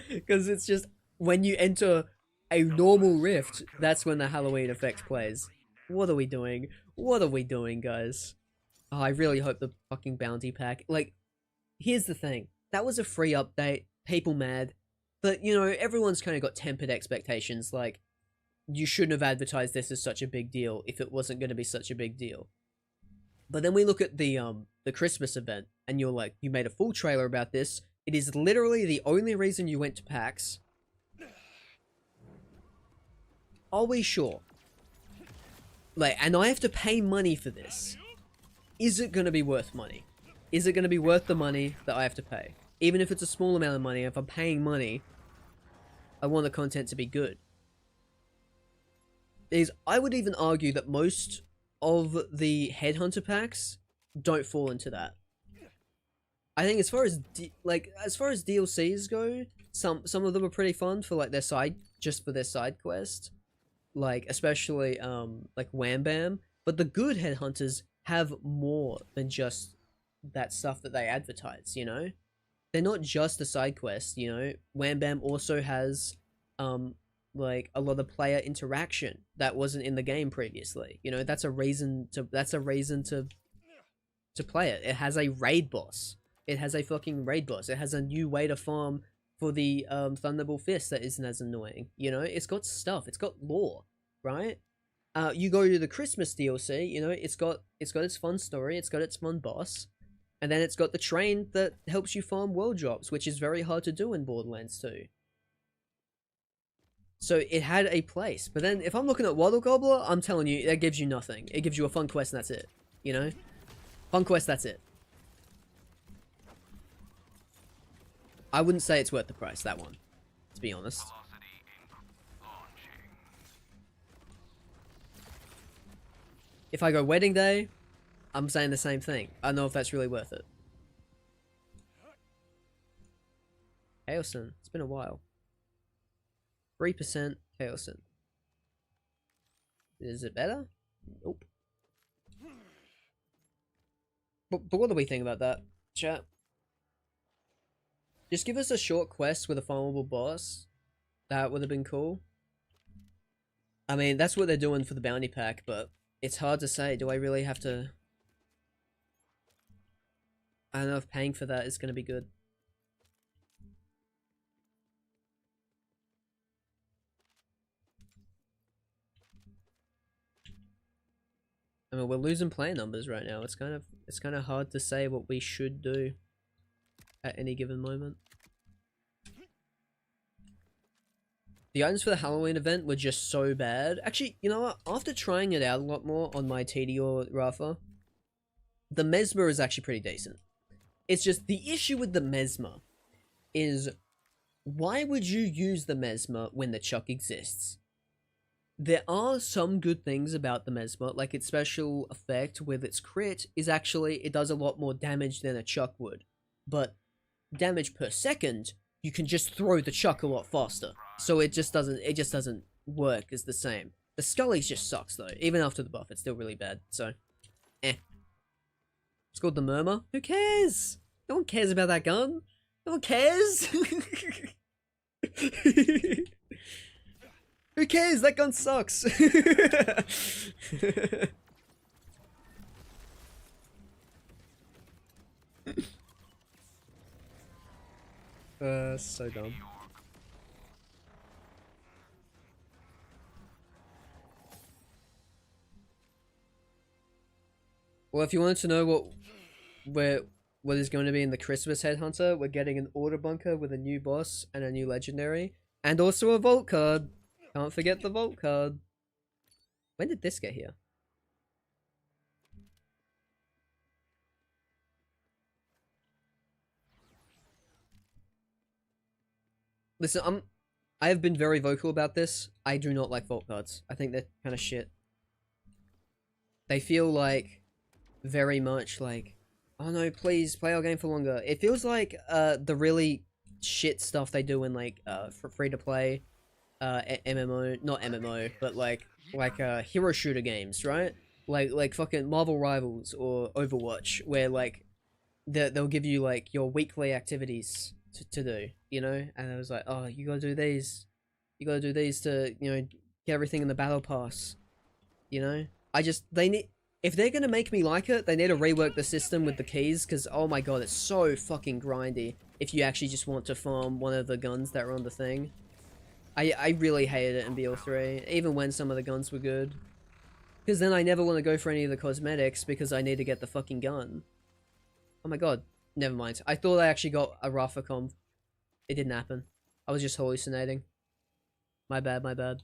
Because it's just, when you enter a normal rift, that's when the Halloween effect plays. What are we doing? What are we doing, guys? Oh, I really hope the fucking bounty pack, like, here's the thing. That was a free update, people mad, but, you know, everyone's kind of got tempered expectations, like, you shouldn't have advertised this as such a big deal if it wasn't going to be such a big deal. But then we look at the Christmas event, and you're like, you made a full trailer about this. It is literally the only reason you went to PAX. Are we sure? Like, and I have to pay money for this. Is it going to be worth money? Is it going to be worth the money that I have to pay? Even if it's a small amount of money, if I'm paying money, I want the content to be good. I would even argue that most of the Headhunter packs don't fall into that. I think as far as DLCs go, some of them are pretty fun for like their side quest, like especially like Wham Bam. But the good Headhunters have more than just that stuff that they advertise. You know, they're not just a side quest. You know, Wham Bam also has like a lot of player interaction that wasn't in the game previously. You know, that's a reason to play it. It has a raid boss. It has a fucking raid boss. It has a new way to farm for the Thunderbolt Fist that isn't as annoying. You know, it's got stuff. It's got lore, right? You go to the Christmas DLC. You know, it's got its fun story. It's got its fun boss, and then it's got the train that helps you farm world drops, which is very hard to do in Borderlands 2. So it had a place. But then if I'm looking at Waddle Gobbler, I'm telling you, that gives you nothing. It gives you a fun quest and that's it. You know? Fun quest, that's it. I wouldn't say it's worth the price, that one. To be honest. If I go Wedding Day, I'm saying the same thing. I don't know if that's really worth it. Chaosin. It's been a while. 3% Chaosin. Is it better? Nope. But what do we think about that, chat? Just give us a short quest with a farmable boss. That would have been cool. I mean, that's what they're doing for the bounty pack, but it's hard to say. Do I really have to... I don't know if paying for that is going to be good. I mean, we're losing player numbers right now. It's kind of hard to say what we should do at any given moment. The items for the Halloween event were just so bad. Actually, you know what? After trying it out a lot more on my TD or Rafa, the Mesmer is actually pretty decent. It's just the issue with the Mesmer is, why would you use the Mesmer when the Chuck exists? There are some good things about the Mesmer, like its special effect with its crit is actually, it does a lot more damage than a Chuck would. But damage per second, you can just throw the Chuck a lot faster. So it just doesn't work as the same. The Scully's just sucks though. Even after the buff, it's still really bad. So, eh. It's called the Murmur. Who cares? No one cares about that gun. No one cares. Who cares? That gun sucks. So dumb. Well, if you wanted to know what is going to be in the Christmas Headhunter, we're getting an order bunker with a new boss and a new legendary, and also a vault card. Can't forget the vault card. When did this get here? Listen, I have been very vocal about this. I do not like vault cards. I think they're kind of shit. They feel like very much like, oh no, please play our game for longer. It feels like the really shit stuff they do in like for free to play MMO, not MMO, but like hero shooter games, right? Like fucking Marvel Rivals or Overwatch, where like they'll give you like your weekly activities to do, you know? And I was like, oh, you gotta do these. You gotta do these to, you know, get everything in the battle pass. You know? They need, if they're gonna make me like it, they need to rework the system with the keys, because oh my god, it's so fucking grindy if you actually just want to farm one of the guns that are on the thing. I really hated it in BL3, even when some of the guns were good. Because then I never want to go for any of the cosmetics because I need to get the fucking gun. Oh my god, never mind. I thought I actually got a Rafa comp. It didn't happen. I was just hallucinating. My bad, my bad.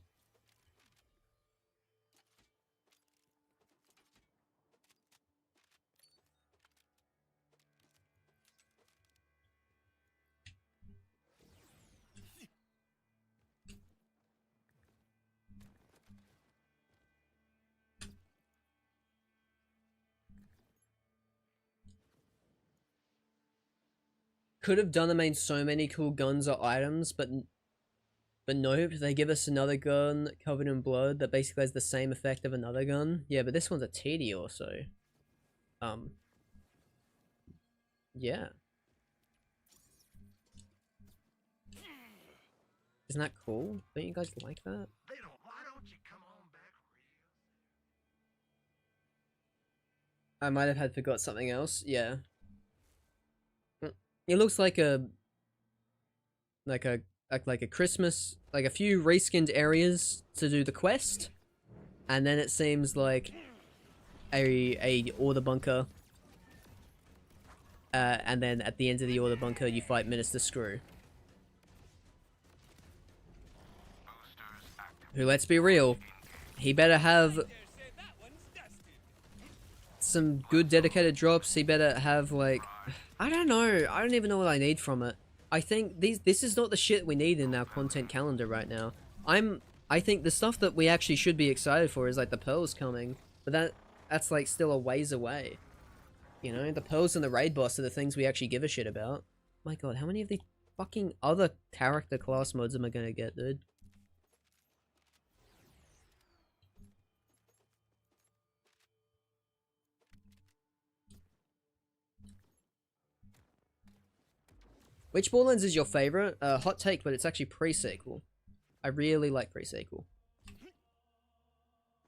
could have done made so many cool guns or items, but nope, they give us another gun covered in blood that basically has the same effect of another gun. Yeah, but this one's a TD or so. Yeah. Isn't that cool? Don't you guys like that? They don't. Why don't you come on back real? I might have had forgot something else. Yeah. It looks like a Christmas, like a few reskinned areas to do the quest, and then it seems like a order bunker. And then at the end of the order bunker, you fight Minister Screw. Who, let's be real, he better have Dare say that one's dusted. some good dedicated drops. He better have, like, I don't know. I don't even know what I need from it. I think this is not the shit we need in our content calendar right now. I think the stuff that we actually should be excited for is like the pearls coming, but that's like still a ways away. You know, the pearls and the raid boss are the things we actually give a shit about. My god, how many of the fucking other character class modes am I gonna get, dude? Which Borderlands is your favorite? Hot take, but it's actually pre-sequel. I really like pre-sequel.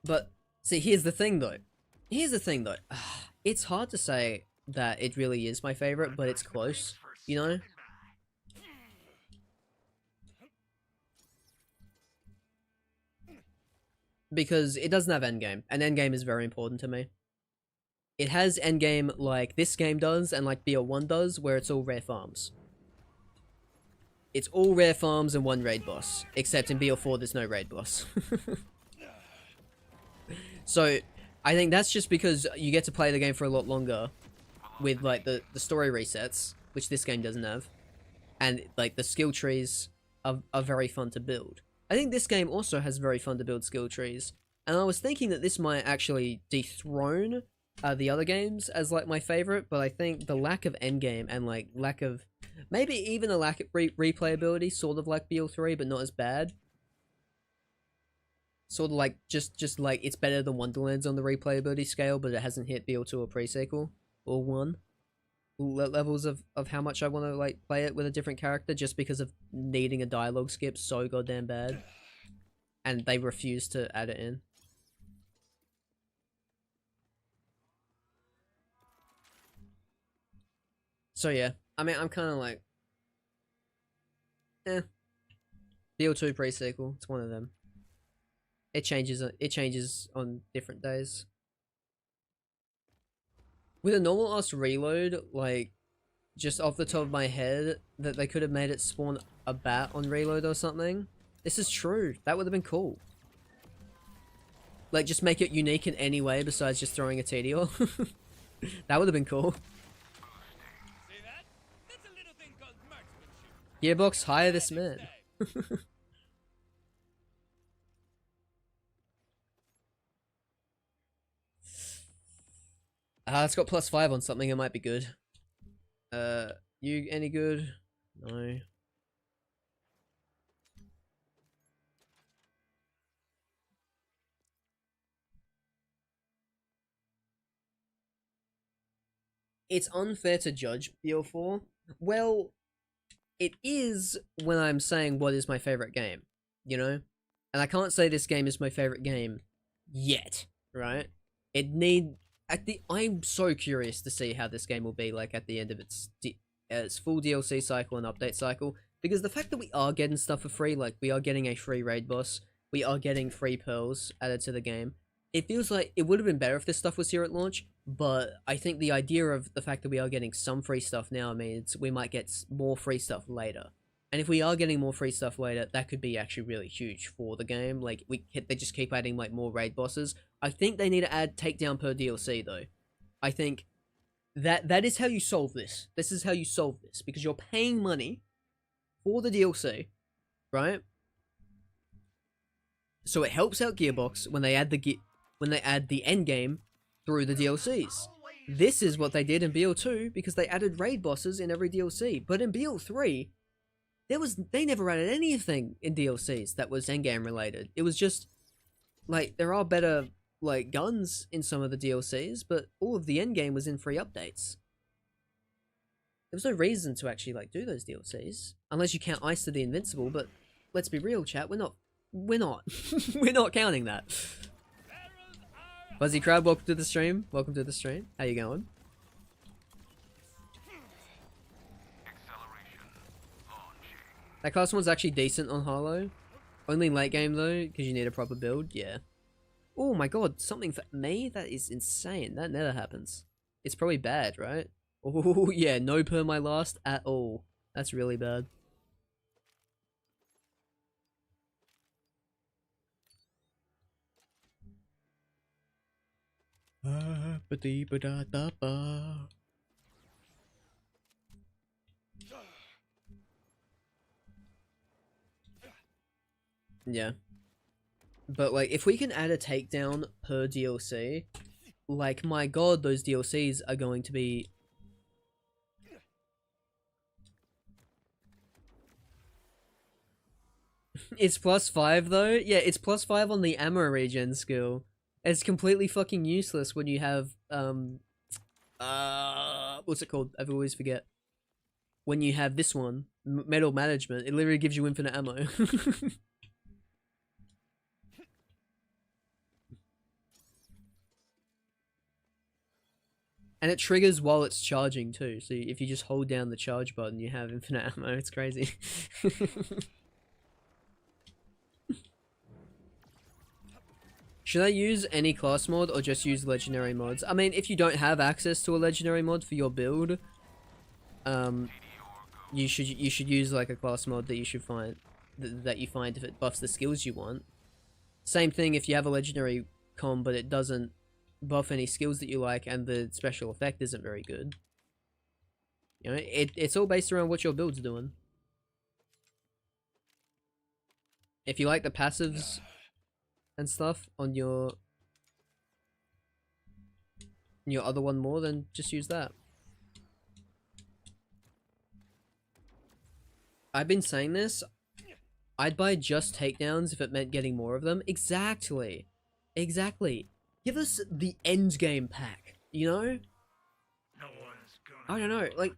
But, see, here's the thing though. It's hard to say that it really is my favorite, but it's close, you know? Because it doesn't have Endgame, and Endgame is very important to me. It has Endgame like this game does, and like BO1 does, where it's all rare farms. It's all rare farms and one raid boss. Except in BO4 there's no raid boss. So, I think that's just because you get to play the game for a lot longer. With like the story resets, which this game doesn't have. And like the skill trees are very fun to build. I think this game also has very fun to build skill trees. And I was thinking that this might actually dethrone the other games as like my favorite, but I think the lack of endgame and like lack of maybe even a lack of replayability, sort of like BO3, but not as bad. Sort of like just like it's better than Wonderlands on the replayability scale, but it hasn't hit BO2 or pre-sequel or 1 levels of how much I want to like play it with a different character, just because of needing a dialogue skip so goddamn bad, and they refuse to add it in. So yeah, I mean, I'm kind of like, BO2 pre-sequel, it's one of them. It changes on different days. With a normal ass reload, like, just off the top of my head, that they could have made it spawn a bat on reload or something. This is true. That would have been cool. Like, just make it unique in any way besides just throwing a TDO. That would have been cool. See that? That's a little thing called marksmanship. Gearbox, hire this man. It's got +5 on something, it might be good. You any good? No. It's unfair to judge BO4. Well, it is when I'm saying what is my favorite game, you know? And I can't say this game is my favorite game yet, right? I'm so curious to see how this game will be like at the end of its full DLC cycle and update cycle, because the fact that we are getting stuff for free, like we are getting a free raid boss, we are getting free pearls added to the game, it feels like it would have been better if this stuff was here at launch, but I think the idea of the fact that we are getting some free stuff now means we might get more free stuff later. And if we are getting more free stuff later, that could be actually really huge for the game. Like, they just keep adding, like, more raid bosses. I think they need to add takedown per DLC, though. I think that is how you solve this. This is how you solve this. Because you're paying money for the DLC, right? So it helps out Gearbox when they add the end game through the DLCs. this is what they did in BL2 because they added raid bosses in every DLC. But in BL3, they never added anything in DLCs that was endgame related. It was just like there are better like guns in some of the DLCs, but all of the endgame was in free updates. There was no reason to actually like do those DLCs unless you count Ice to the Invincible. But let's be real, chat. We're not. we're not counting that. Fuzzy Crab, welcome to the stream. Welcome to the stream. How you going? That class one's actually decent on Harlow. Only late game though, because you need a proper build. Yeah. Oh my god, something for me? That is insane. That never happens. It's probably bad, right? Oh yeah, no per my last at all. That's really bad. Yeah. But like, if we can add a takedown per DLC, like, my god, those DLCs are going to be... It's +5 though? Yeah, it's +5 on the ammo regen skill. It's completely fucking useless when you have, what's it called? I always forget. When you have this one, Metal Management, it literally gives you infinite ammo. And it triggers while it's charging too, so if you just hold down the charge button, you have infinite ammo. It's crazy. Should I use any class mod or just use legendary mods? I mean, if you don't have access to a legendary mod for your build, you should use like a class mod that you should find that you find if it buffs the skills you want. Same thing if you have a legendary com but it doesn't buff any skills that you like and the special effect isn't very good. You know, it's all based around what your build's doing. If you like the passives and stuff on your other one more, then just use that. I've been saying this. I'd buy just takedowns if it meant getting more of them. Exactly. Exactly. Give us the endgame pack, you know? No one's gonna I don't know, like, looking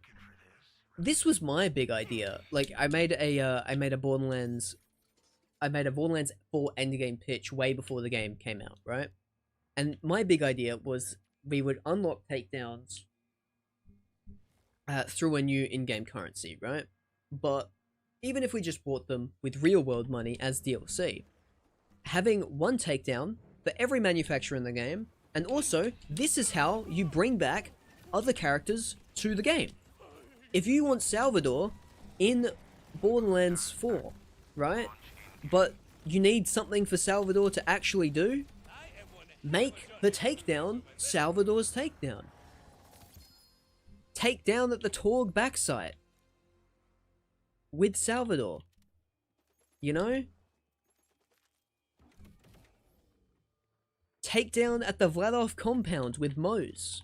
for this was my big idea. Like, I made a Borderlands 4 endgame pitch way before the game came out, right? And my big idea was we would unlock takedowns through a new in-game currency, right? But even if we just bought them with real-world money as DLC, having one takedown for every manufacturer in the game, and also, this is how you bring back other characters to the game. If you want Salvador in Borderlands 4, right? But you need something for Salvador to actually do, make the takedown Salvador's takedown. Takedown at the Torg backside with Salvador. You know? Takedown at the Vladov compound with Mose.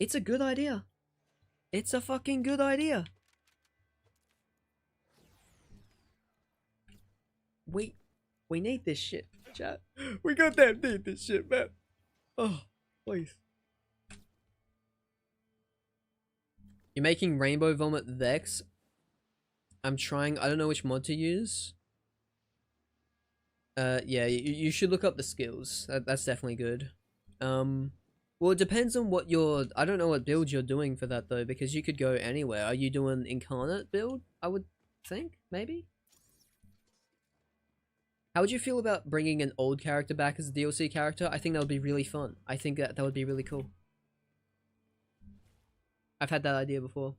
It's a good idea. It's a fucking good idea. We need this shit, chat. We goddamn need this shit, man. Oh, please. You're making Rainbow Vomit Vex. I'm trying. I don't know which mod to use. Yeah, you should look up the skills. That's definitely good. Well, it depends on what I don't know what build you're doing for that though, because you could go anywhere. Are you doing Incarnate build? I would think, maybe? How would you feel about bringing an old character back as a DLC character? I think that would be really fun. I think that would be really cool. I've had that idea before.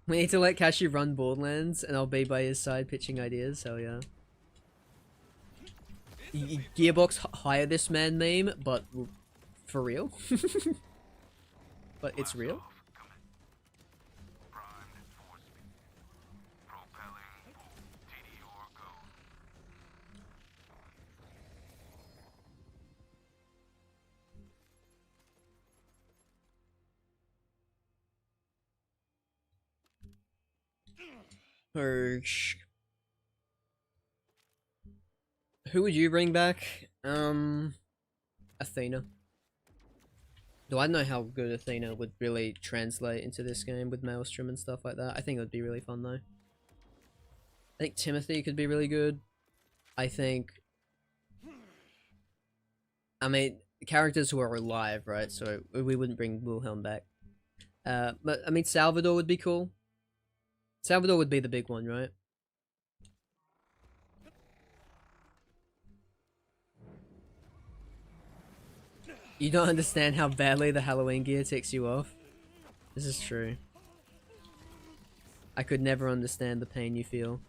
We need to let Cashew run Borderlands, and I'll be by his side pitching ideas. Hell yeah. Gearbox hire this man meme, but for real. But it's real. Who would you bring back? Athena. Do I know how good Athena would really translate into this game with Maelstrom and stuff like that? I think it would be really fun though. I think Timothy could be really good. I mean, characters who are alive, right? So we wouldn't bring Wilhelm back. But I mean, Salvador would be cool. Salvador would be the big one, right? You don't understand how badly the Halloween gear ticks you off. This is true. I could never understand the pain you feel.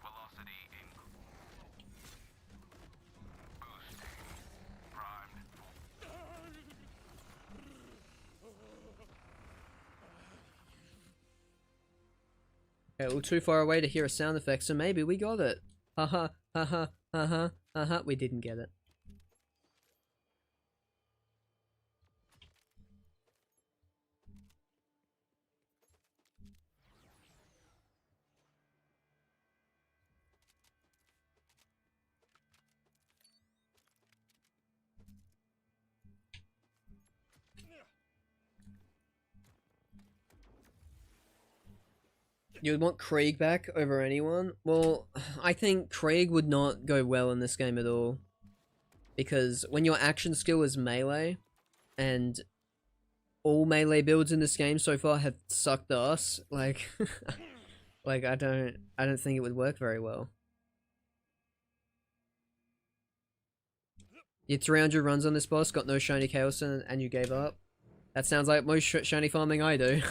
Okay, a little too far away to hear a sound effect, so maybe we got it. Haha, haha, haha, haha. We didn't get it. You would want Krieg back over anyone? Well, I think Krieg would not go well in this game at all. Because when your action skill is melee, and all melee builds in this game so far have sucked ass, like, like I don't think it would work very well. You had 300 runs on this boss, got no shiny chaos and you gave up. That sounds like most shiny farming I do.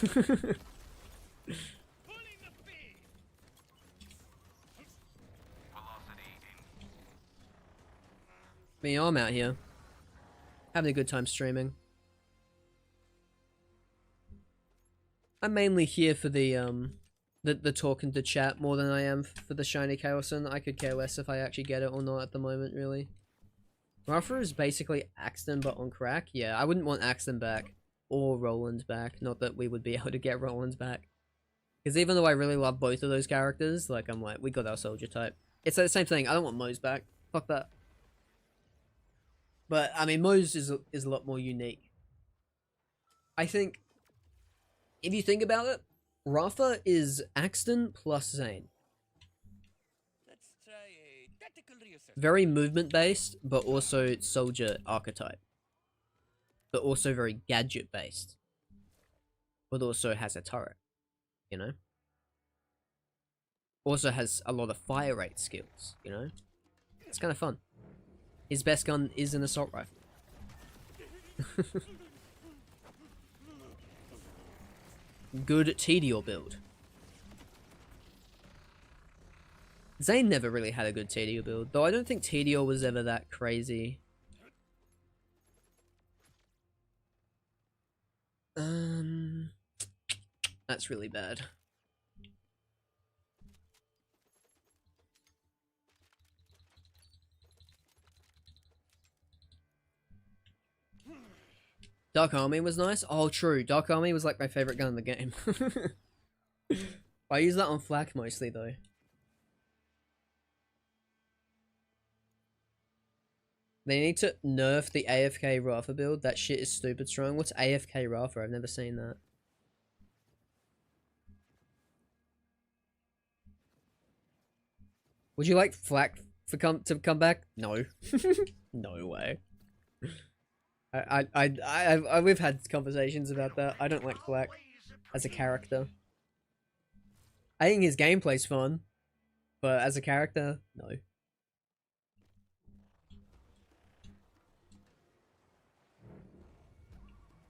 Me, I'm out here having a good time streaming. I'm mainly here for the talking to chat more than I am for the shiny Chaosin. I could care less if I actually get it or not at the moment, really. Rafa is basically Axton but on crack. Yeah, I wouldn't want Axton back or Roland back. Not that we would be able to get Roland back. Because even though I really love both of those characters, like I'm like, we got our soldier type. It's the same thing. I don't want Mose back. Fuck that. But, I mean, Mose is a lot more unique. I think, if you think about it, Rafa is Axton plus Zane. Let's try a tactical reassessment. Very movement-based, but also soldier archetype. But also very gadget-based. But also has a turret, you know? Also has a lot of fire rate skills, you know? It's kind of fun. His best gun is an assault rifle. Good Tedior build. Zane never really had a good Tedior build, though I don't think Tedior was ever that crazy. That's really bad. Dark Army was nice. Oh, true. Dark Army was like my favorite gun in the game. I use that on flak mostly, though. They need to nerf the AFK Rafa build. That shit is stupid strong. What's AFK Rafa? I've never seen that. Would you like flak to come back? No. No way. We've had conversations about that. I don't like Flack as a character. I think his gameplay's fun, but as a character, no.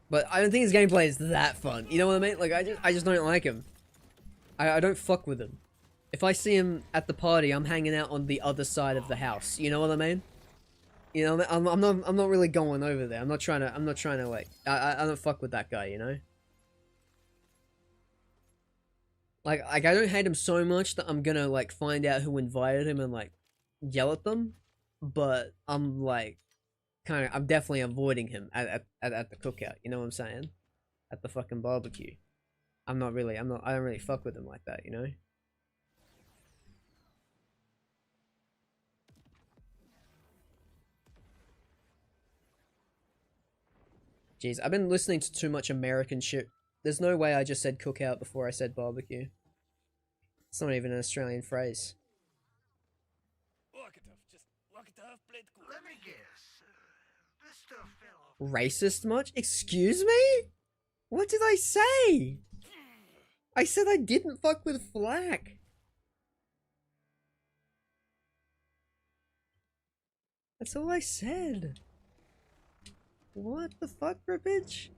But I don't think his gameplay is that fun. You know what I mean? Like I just don't like him. I don't fuck with him. If I see him at the party, I'm hanging out on the other side of the house. You know what I mean? You know, I'm not really going over there. I'm not trying to like, I don't fuck with that guy, you know? Like I don't hate him so much that I'm gonna, like, find out who invited him and, like, yell at them. But I'm, like, I'm definitely avoiding him at the cookout, you know what I'm saying? At the fucking barbecue. I don't really fuck with him like that, you know? Jeez, I've been listening to too much American shit. There's no way I just said cookout before I said barbecue. It's not even an Australian phrase. Walk it off. Just walk it off. Play it cool. Let me guess. This stuff fell off. Racist much? Excuse me? What did I say? I said I didn't fuck with flak. That's all I said. What the fuck, Rippage?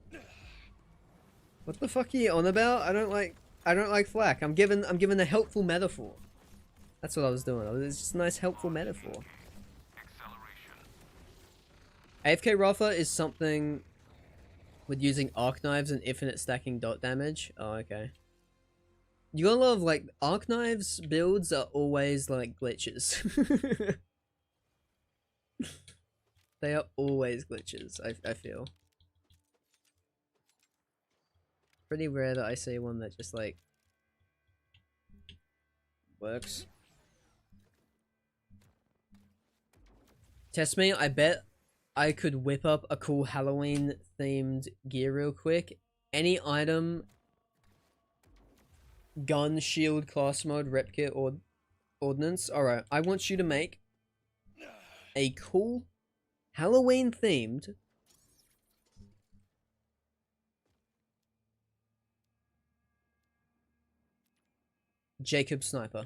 What the fuck are you on about? I don't like flak. I'm given a helpful metaphor. That's what I was doing. It's just a nice helpful metaphor. AFK Rafa is something with using arc knives and infinite stacking dot damage. Oh, okay. You gotta love, like, arc knives builds are always like glitches. They are always glitches, I feel. Pretty rare that I see one that just, like, works. Test me, I bet I could whip up a cool Halloween themed gear real quick. Any item, gun, shield, class mode, rep kit, or ordnance. Alright, I want you to make a cool Halloween themed Jacob Sniper.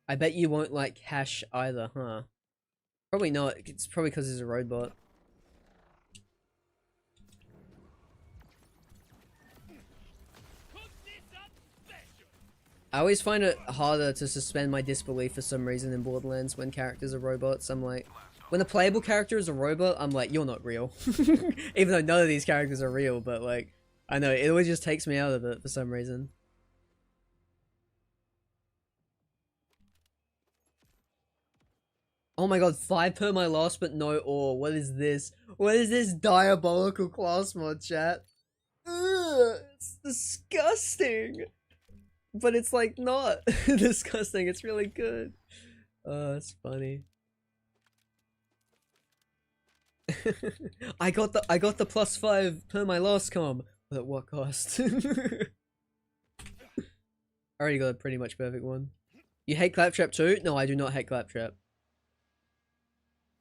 I bet you won't like Hash either, huh? Probably not. It's probably because he's a robot. Cook this up special. I always find it harder to suspend my disbelief for some reason in Borderlands when characters are robots. I'm like, when a playable character is a robot, I'm like, you're not real. Even though none of these characters are real, but like, I know, it always just takes me out of it for some reason. Oh my god, 5 per my loss, but no ore. What is this? What is this diabolical class mod, chat? Ugh, it's disgusting. But it's like not disgusting, it's really good. Oh, it's funny. I got the +5 per my loss com, but at what cost? I already got a pretty much perfect one. You hate Claptrap too? No, I do not hate Claptrap.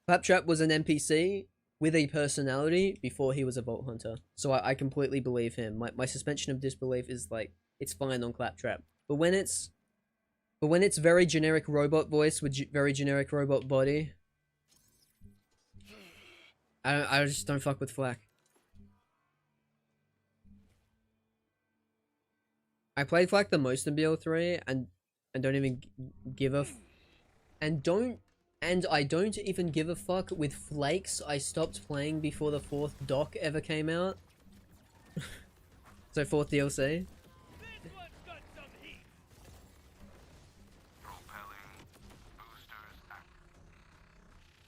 Claptrap was an NPC with a personality before he was a Vault Hunter. So I completely believe him. My suspension of disbelief is like, it's fine on Claptrap. But when it's very generic robot voice with very generic robot body, I just don't fuck with flak. I played flak the most in BL3 and don't even give a and I don't even give a fuck with flakes. I stopped playing before the 4th doc ever came out. So 4th DLC. This one's got some heat.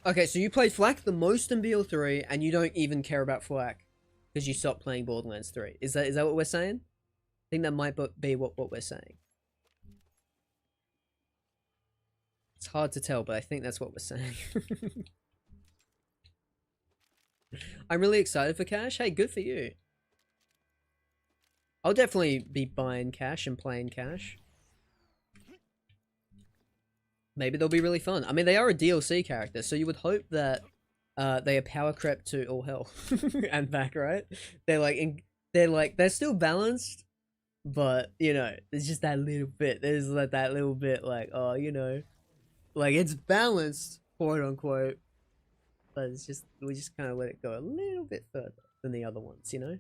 Okay, so you played flak the most in BL3 and you don't even care about flak because you stopped playing Borderlands 3. Is that what we're saying? I think that might be what we're saying. It's hard to tell, but I think that's what we're saying. I'm really excited for Cash. Hey, good for you. I'll definitely be buying Cash and playing Cash. Maybe they'll be really fun. I mean, they are a DLC character, so you would hope that they are power crept to all hell and back, right? They're still balanced, but you know, there's just that little bit. There's like that little bit, like, oh, you know, like it's balanced, quote unquote, but it's just we just kind of let it go a little bit further than the other ones, you know.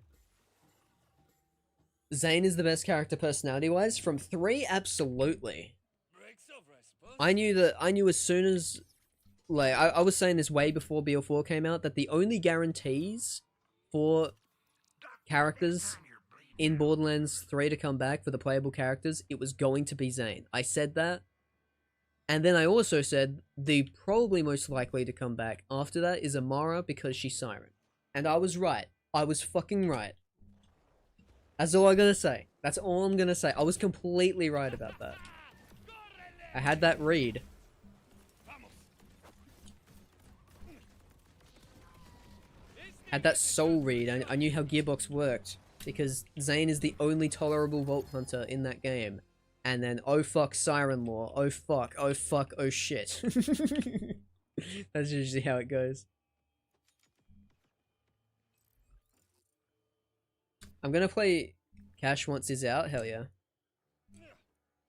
Zane is the best character personality-wise from 3, absolutely. Breaks over, I suppose. I knew as soon as, like, I was saying this way before BL4 came out, that the only guarantees for characters in Borderlands 3 to come back for the playable characters, it was going to be Zane. I said that. And then I also said the probably most likely to come back after that is Amara because she's Siren. And I was right. I was fucking right. That's all I'm gonna say. That's all I'm gonna say. I was completely right about that. I had that read. Had that soul read, I knew how Gearbox worked. Because Zane is the only tolerable Vault Hunter in that game. And then, oh fuck, Siren Law. Oh fuck, oh fuck, oh shit. That's usually how it goes. I'm gonna play Cash once he's out, hell yeah.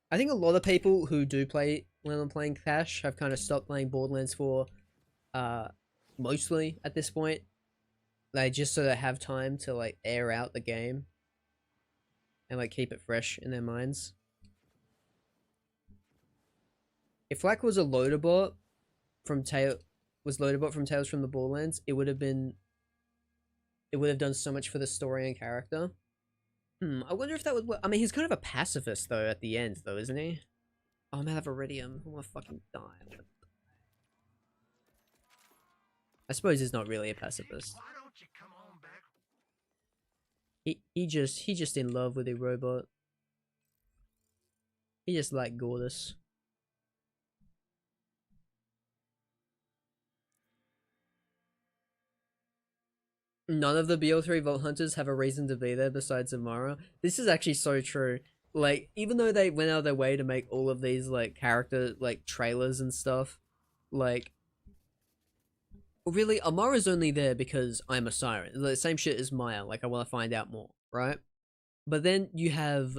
I think a lot of people who do play when I'm playing Cash have kind of stopped playing Borderlands 4, mostly at this point. They just sort of have time to like air out the game and like keep it fresh in their minds. If Flack was a loader bot from Tales from the Borderlands, it would have done so much for the story and character. I wonder if that would work. I mean, he's kind of a pacifist though at the end though, isn't he? Oh, I'm out of Iridium. I wanna fucking die. I suppose he's not really a pacifist. Why don't you come on back? He just in love with a robot. He just like Gordas. None of the BO3 Vault Hunters have a reason to be there besides Amara. This is actually so true. Like, even though they went out of their way to make all of these, like, character, like, trailers and stuff, like, really, Amara's only there because I'm a siren. The same shit as Maya, like, I want to find out more, right? But then you have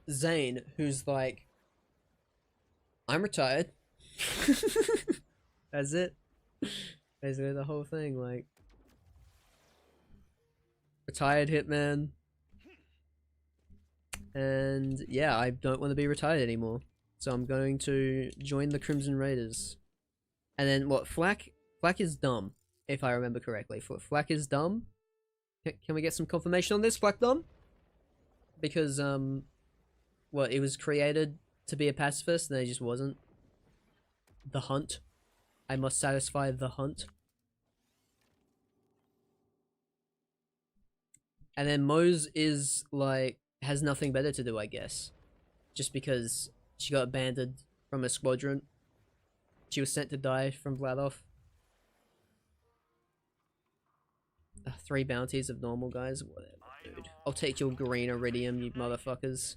Zane, who's like, I'm retired. That's it. Basically the whole thing, like, retired hitman, and yeah, I don't want to be retired anymore, so I'm going to join the Crimson Raiders. And then what? Flack is dumb, if I remember correctly. Flack is dumb. Can we get some confirmation on this? Flack dumb? Because what, it was created to be a pacifist, and it just wasn't. The hunt. I must satisfy the hunt. And then Mose is like, has nothing better to do, I guess. Just because she got abandoned from a squadron. She was sent to die from Vladoff. 3 bounties of normal guys? Whatever, dude. I'll take your green Iridium, you motherfuckers.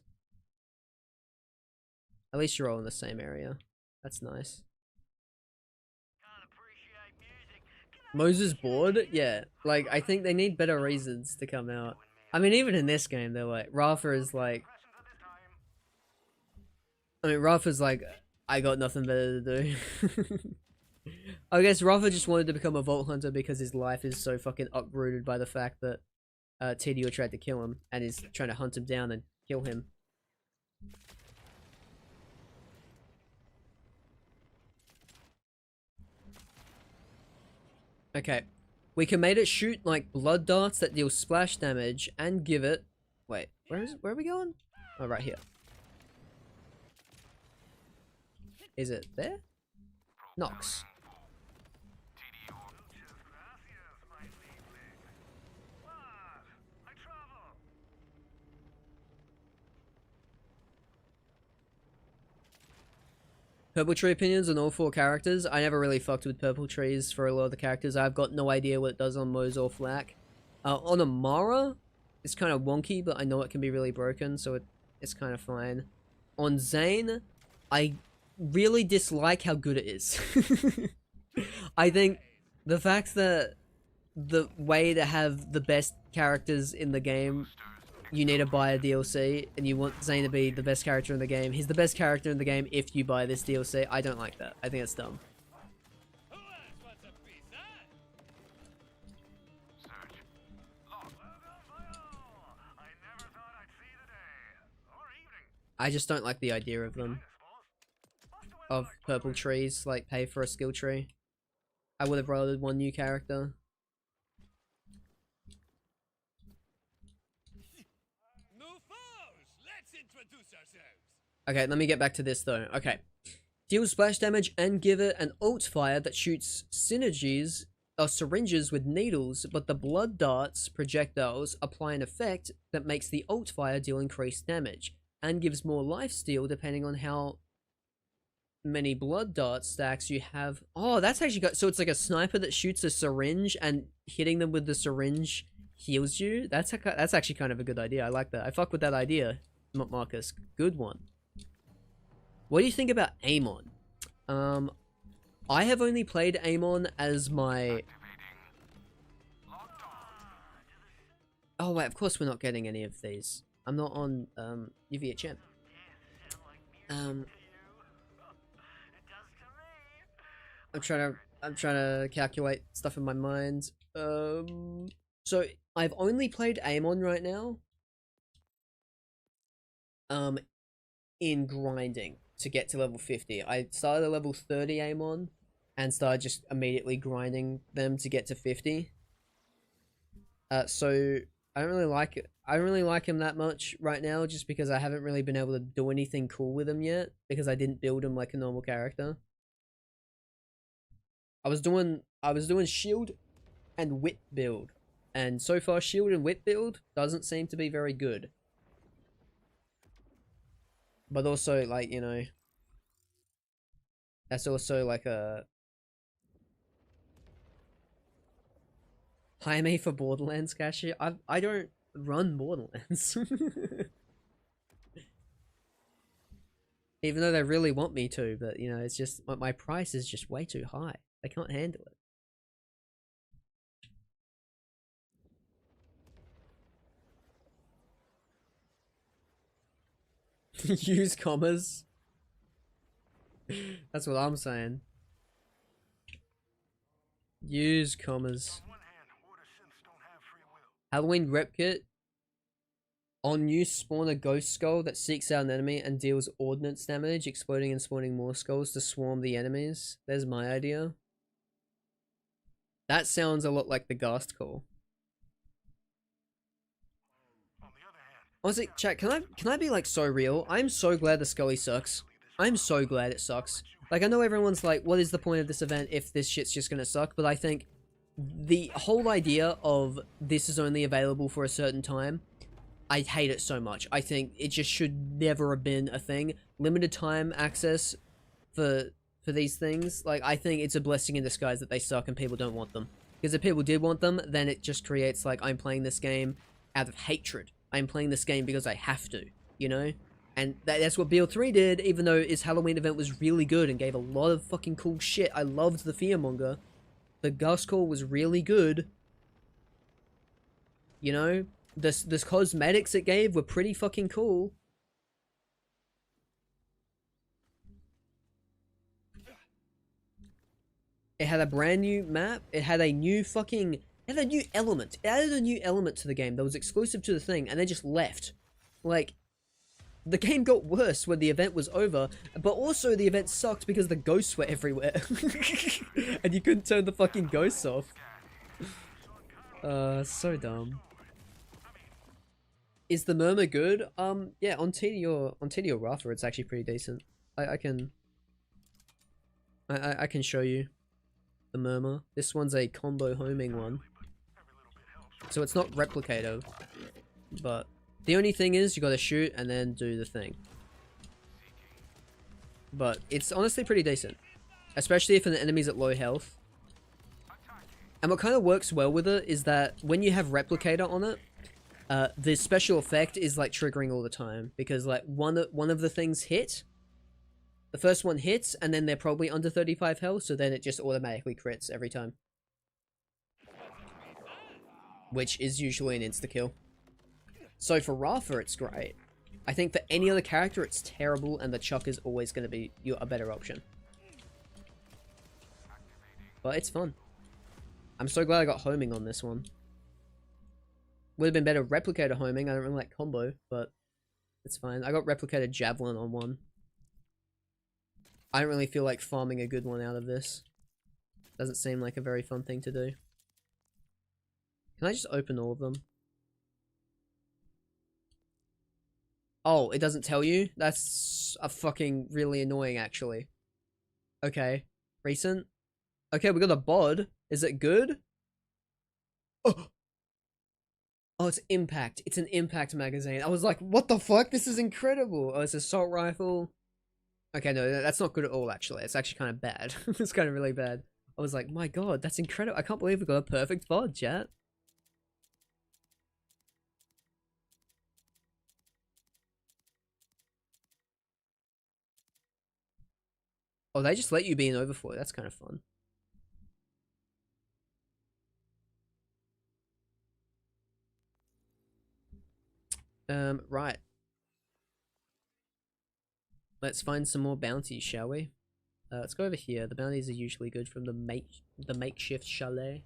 At least you're all in the same area. That's nice. Moses bored? Yeah, like, I think they need better reasons to come out. I mean, even in this game, they're like, Rafa is like... I mean, Rafa's like, I got nothing better to do. I guess Rafa just wanted to become a Vault Hunter because his life is so fucking uprooted by the fact that TDO tried to kill him, and is trying to hunt him down and kill him. Okay, we can make it shoot like blood darts that deal splash damage and give it... Wait, where are we going? Oh, right here. Is it there? Nox. Purple Tree opinions on all 4 characters. I never really fucked with Purple Trees for a lot of the characters. I've got no idea what it does on Mose or Flack. On Amara, it's kind of wonky, but I know it can be really broken, so it's kind of fine. On Zane, I really dislike how good it is. I think the fact that the way to have the best characters in the game, you need to buy a DLC, and you want Zane to be the best character in the game. He's the best character in the game if you buy this DLC. I don't like that. I think it's dumb. Who else wants a piece, huh? Search. I never thought I'd see the day. Or evening. I just don't like the idea of them. Of Purple Trees, like, pay for a skill tree. I would have rather one new character. Introduce ourselves. Okay, let me get back to this though. Okay. Deal splash damage and give it an ult fire that shoots syringes with needles, but the blood darts projectiles apply an effect that makes the ult fire deal increased damage, and gives more lifesteal depending on how many blood dart stacks, you have... Oh, that's actually got... So it's like a sniper that shoots a syringe and hitting them with the syringe heals you? That's actually kind of a good idea. I like that. I fuck with that idea, Marcus. Good one. What do you think about Amon? I have only played Amon as my... Oh, wait, of course we're not getting any of these. I'm not on, UVHM. I'm trying to calculate stuff in my mind. So I've only played Amon right now. In grinding to get to level 50. I started at level 30 Amon and started just immediately grinding them to get to 50. So I don't really like it. I don't really like him that much right now just because I haven't really been able to do anything cool with him yet because I didn't build him like a normal character. I was doing shield and whip build, and so far shield and whip build doesn't seem to be very good. But also, like, you know, that's also like a Jaime for Borderlands cashier. I don't run Borderlands. Even though they really want me to, but you know, it's just my price is just way too high. I can't handle it. Use commas. That's what I'm saying. Use commas. Halloween rep kit. On you, spawn a ghost skull that seeks out an enemy and deals ordnance damage, exploding and spawning more skulls to swarm the enemies. There's my idea. That sounds a lot like the Ghast Call. Honestly, chat, can I be like so real? I'm so glad the Scully sucks. I'm so glad it sucks. Like, I know everyone's like, what is the point of this event if this shit's just gonna suck? But I think the whole idea of this is only available for a certain time, I hate it so much. I think it just should never have been a thing. Limited time access for these things, like, I think it's a blessing in disguise that they suck and people don't want them. Because if people did want them, then it just creates, like, I'm playing this game out of hatred. I'm playing this game because I have to, you know? And that's what BL3 did, even though its Halloween event was really good and gave a lot of fucking cool shit. I loved the Fearmonger. The Ghast Call was really good. You know? This cosmetics it gave were pretty fucking cool. It had a brand new map. It had a new fucking... It had a new element. It added a new element to the game that was exclusive to the thing, and then just left. Like, the game got worse when the event was over, but also the event sucked because the ghosts were everywhere. And you couldn't turn the fucking ghosts off. So dumb. Is the murmur good? Yeah, on TD or Rafa, it's actually pretty decent. I can show you the murmur. This one's a combo homing one, so it's not replicative, but the only thing is you gotta shoot and then do the thing. But it's honestly pretty decent, especially if an enemy's at low health. And what kind of works well with it is that when you have replicator on it, the special effect is like triggering all the time, because like one of the things hit, the first one hits, and then they're probably under 35 health, so then it just automatically crits every time, which is usually an insta-kill. So for Rafa, it's great. I think for any other character, it's terrible, and the Chuck is always going to be a better option. But it's fun. I'm so glad I got homing on this one. Would have been better replicator homing. I don't really like combo, but it's fine. I got replicated javelin on one. I don't really feel like farming a good one out of this. Doesn't seem like a very fun thing to do. Can I just open all of them? Oh, it doesn't tell you? That's a fucking really annoying, actually. Okay. Recent? Okay, we got a bod. Is it good? Oh! Oh, it's Impact. It's an Impact magazine. I was like, what the fuck? This is incredible. Oh, it's assault rifle. Okay, no, that's not good at all, actually. It's actually kind of bad. It's kind of really bad. I was like, my god, that's incredible. I can't believe we got a perfect VOD, chat. Oh, they just let you be an overflow. That's kind of fun. Right. Let's find some more bounties, shall we? Let's go over here. The bounties are usually good from the makeshift chalet.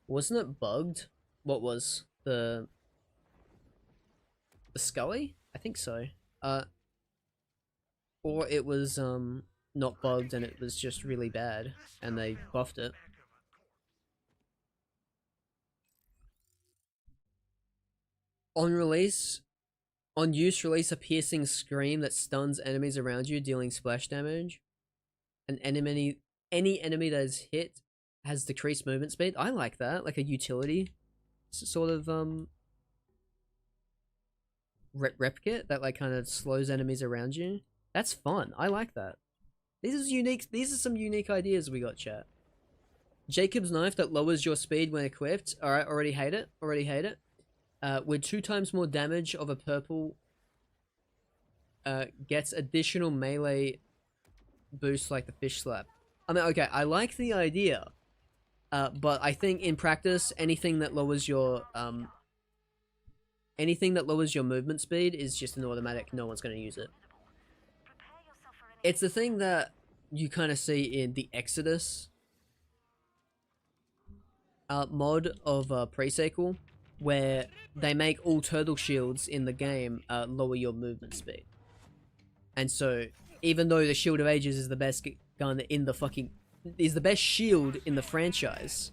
Wasn't it bugged? What was the Scully? I think so. Or it was not bugged and it was just really bad and they buffed it. On release, on use, release a piercing scream that stuns enemies around you, dealing splash damage. Any enemy that is hit has decreased movement speed. I like that, like a utility sort of rep kit that like kind of slows enemies around you. That's fun. I like that. These are some unique ideas we got, chat. Jacob's knife that lowers your speed when equipped. Alright, already hate it. Already hate it. With 2 times more damage of a purple, gets additional melee boost like the fish slap. I mean, okay, I like the idea, but I think in practice, anything that lowers your movement speed is just an automatic. No one's going to use it. It's the thing that you kind of see in the Exodus mod of pre-sequel, where they make all turtle shields in the game lower your movement speed. And so, even though the Shield of Ages is the best gun in the fucking... is the best shield in the franchise,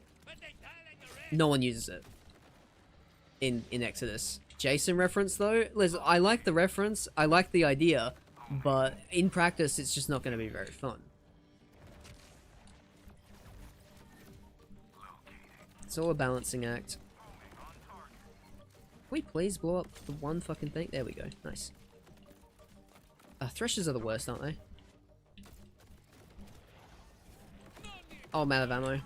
no one uses it in Exodus. Jason reference, though? Listen, I like the reference, I like the idea, but in practice, it's just not going to be very fun. It's all a balancing act. Can we please blow up the one fucking thing? There we go. Nice. Threshers are the worst, aren't they? Oh, I'm out of ammo.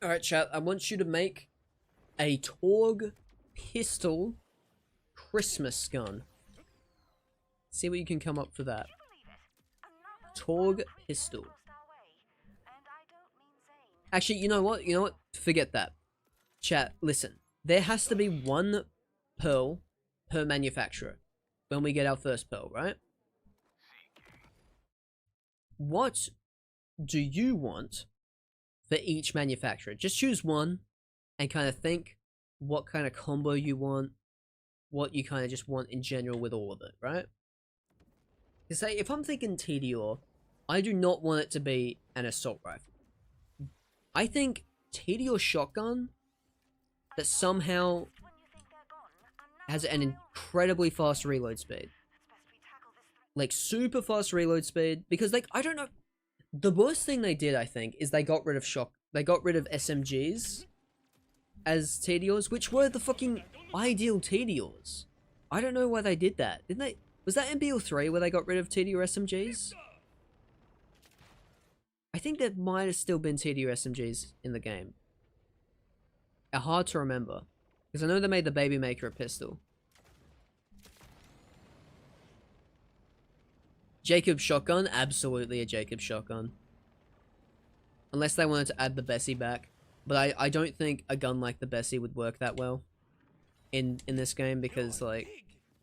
Alright, chat, I want you to make a Torg pistol Christmas gun. See what you can come up for that. Torg pistol. Actually, you know what? You know what? Forget that. Chat, listen. There has to be 1 pearl per manufacturer when we get our first pearl, right? What do you want for each manufacturer? Just choose one and kind of think what kind of combo you want, what you kind of just want in general with all of it, right? To say, if I'm thinking TDR, I do not want it to be an assault rifle. I think TDR shotgun that somehow has an incredibly fast reload speed. Like, super fast reload speed, because, like, I don't know. The worst thing they did, I think, is they got rid of SMGs as TDRs, which were the fucking ideal TDRs. I don't know why they did that. Didn't they? Was that MBL3 where they got rid of TDR SMGs? I think there might have still been TDR SMGs in the game. Hard to remember. Because I know they made the Baby Maker a pistol. Jacob shotgun? Absolutely a Jacob shotgun. Unless they wanted to add the Bessie back. But I don't think a gun like the Bessie would work that well in this game, because like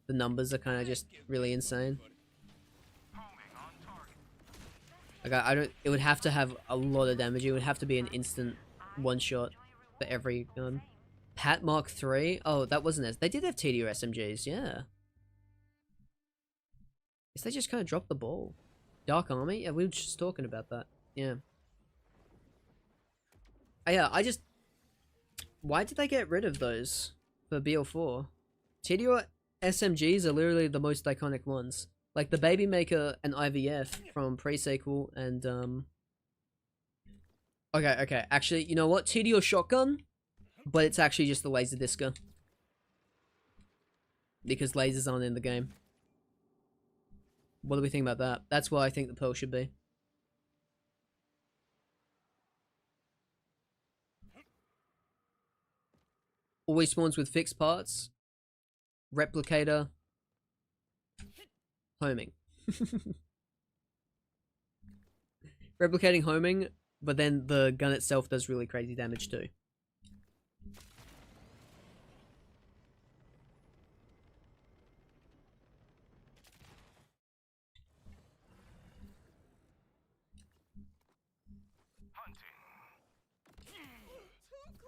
the numbers are kind of just really insane. Like I don't. It would have to have a lot of damage. It would have to be an instant one shot for every gun. Pat Mark III? Oh, that wasn't it. They did have TDR SMGs, yeah. Guess they just kind of dropped the ball. Dark Army? Yeah, we were just talking about that. Yeah. Oh, yeah, why did they get rid of those for BL4? TDO SMGs are literally the most iconic ones. Like the Baby Maker and IVF from pre-sequel and Okay, actually, you know what? TDO Shotgun, but it's actually just the laser disca. Because lasers aren't in the game. What do we think about that? That's what I think the Pearl should be. Always spawns with fixed parts. Replicator. Homing. Replicating homing, but then the gun itself does really crazy damage too.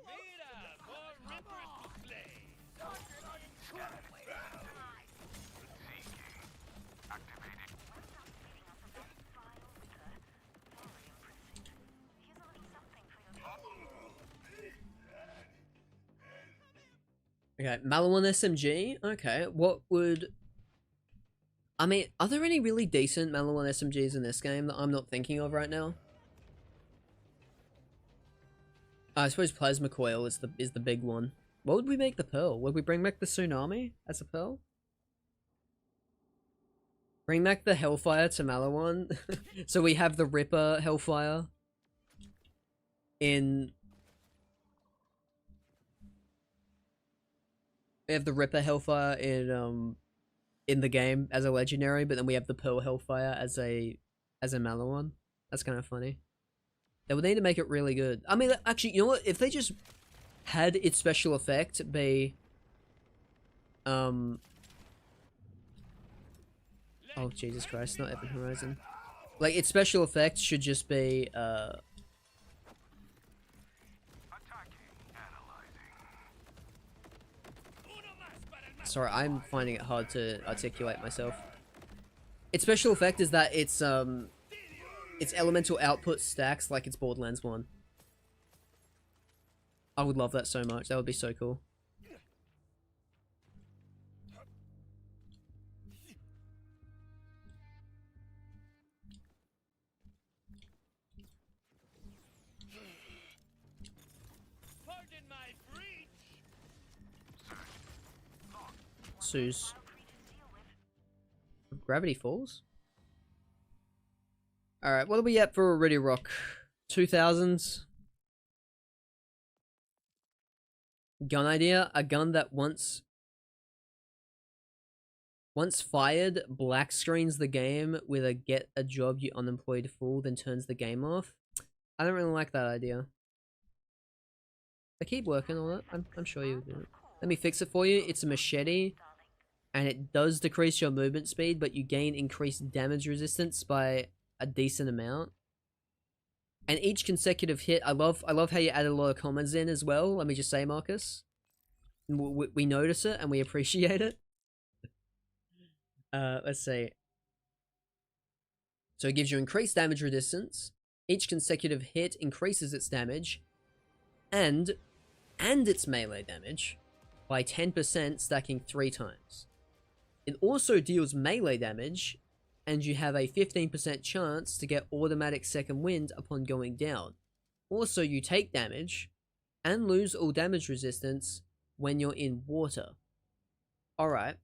Mira, more rippers to slay. Okay, Malawan SMG. Okay, what would... I mean, are there any really decent Malawan SMGs in this game that I'm not thinking of right now? I suppose Plasma Coil is the big one. What would we make the Pearl? Would we bring back the Tsunami as a Pearl? Bring back the Hellfire to Malawan. So we have the Ripper Hellfire in... We have the Ripper Hellfire in the game as a legendary, but then we have the Pearl Hellfire as a Malawan. That's kind of funny. They would need to make it really good. I mean, actually, you know what? If they just had its special effect be... Oh, Jesus Christ, not Evan Horizon. Like, its special effect should just be, Sorry, I'm finding it hard to articulate myself. Its special effect is that its elemental output stacks like it's Borderlands 1. I would love that so much. That would be so cool. Pardon my breach. Suze. Gravity Falls? Alright, what are we at for a Ready Rock? 2000s? Gun idea? A gun that once fired, black screens the game with a get a job you unemployed fool, then turns the game off. I don't really like that idea. But keep working on it. I'm sure you'll do it. Let me fix it for you. It's a machete, and it does decrease your movement speed, but you gain increased damage resistance by a decent amount. And each consecutive hit, I love how you added a lot of comments in as well. Let me just say, Marcus, we notice it and we appreciate it. Let's see. So it gives you increased damage resistance. Each consecutive hit increases its damage, and its melee damage by 10%, stacking 3 times. It also deals melee damage, and you have a 15% chance to get automatic second wind upon going down. Also, you take damage and lose all damage resistance when you're in water. Alright,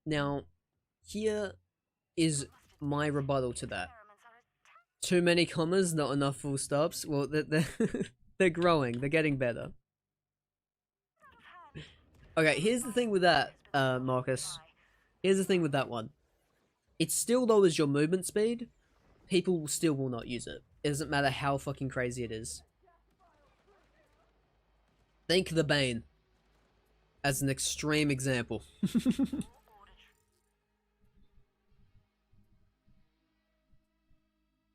now here is my rebuttal to that. Too many commas, not enough full stops. Well, they're growing, they're getting better. Okay, here's the thing with that, Marcus. Here's the thing with that one. It still lowers your movement speed. People still will not use it. It doesn't matter how fucking crazy it is. Think the Bane as an extreme example.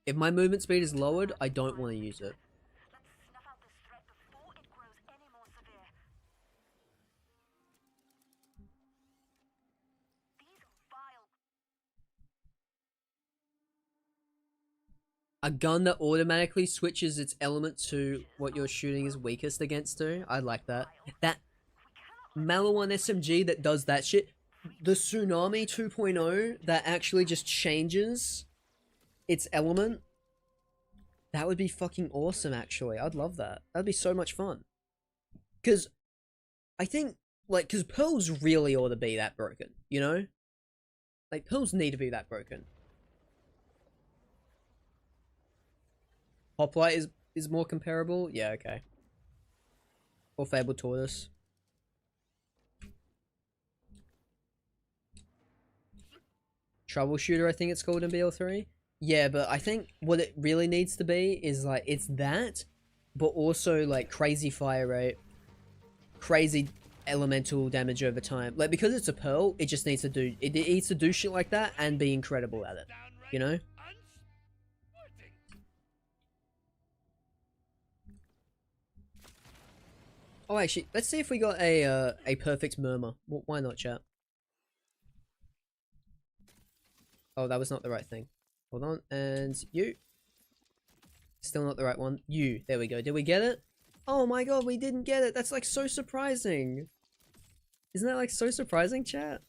If my movement speed is lowered, I don't want to use it. A gun that automatically switches its element to what you're shooting is weakest against to. I like that. Malawan SMG that does that shit. The Tsunami 2.0 that actually just changes its element. That would be fucking awesome, actually. I'd love that. That'd be so much fun. Because I think, like, because pearls really ought to be that broken, you know? Like, pearls need to be that broken. Hoplite is more comparable? Yeah, okay. Or Fabled Tortoise. Troubleshooter, I think it's called in BL3. Yeah, but I think what it really needs to be is, like, it's that, but also, like, crazy fire rate, crazy elemental damage over time. Like, because it's a pearl, it just needs to do, it needs to do shit like that and be incredible at it, you know? Oh, actually, let's see if we got a perfect murmur. Why not, chat? Oh, that was not the right thing. Hold on, and you. Still not the right one. You. There we go. Did we get it? Oh my god, we didn't get it. That's like so surprising. Isn't that like so surprising, chat?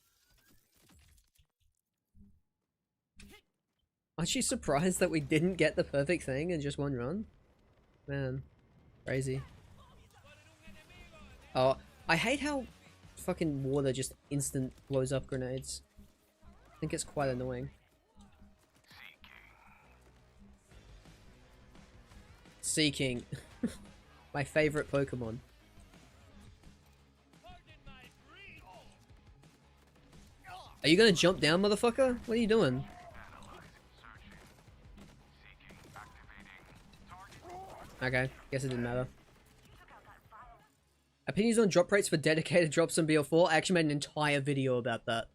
Aren't you surprised that we didn't get the perfect thing in just one run? Man, crazy. Oh, I hate how fucking water just instant blows up grenades. I think it's quite annoying. Seeking. My favorite Pokemon. Are you gonna jump down, motherfucker? What are you doing? Okay, guess it didn't matter. Opinions on drop rates for dedicated drops in BL4. I actually made an entire video about that.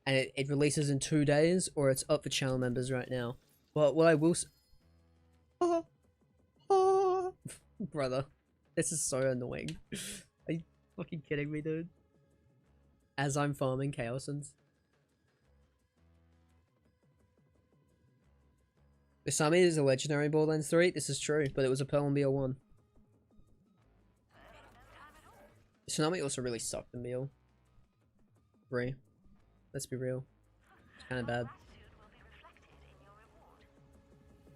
And it releases in 2 days, or it's up for channel members right now. But what I will brother, this is so annoying. Are you fucking kidding me, dude? As I'm farming Chaosins. Usami is a legendary in Borderlands 3. This is true, but it was a Pearl in BL1. Tsunami also really sucked in BL. 3. Let's be real. It's kind of bad.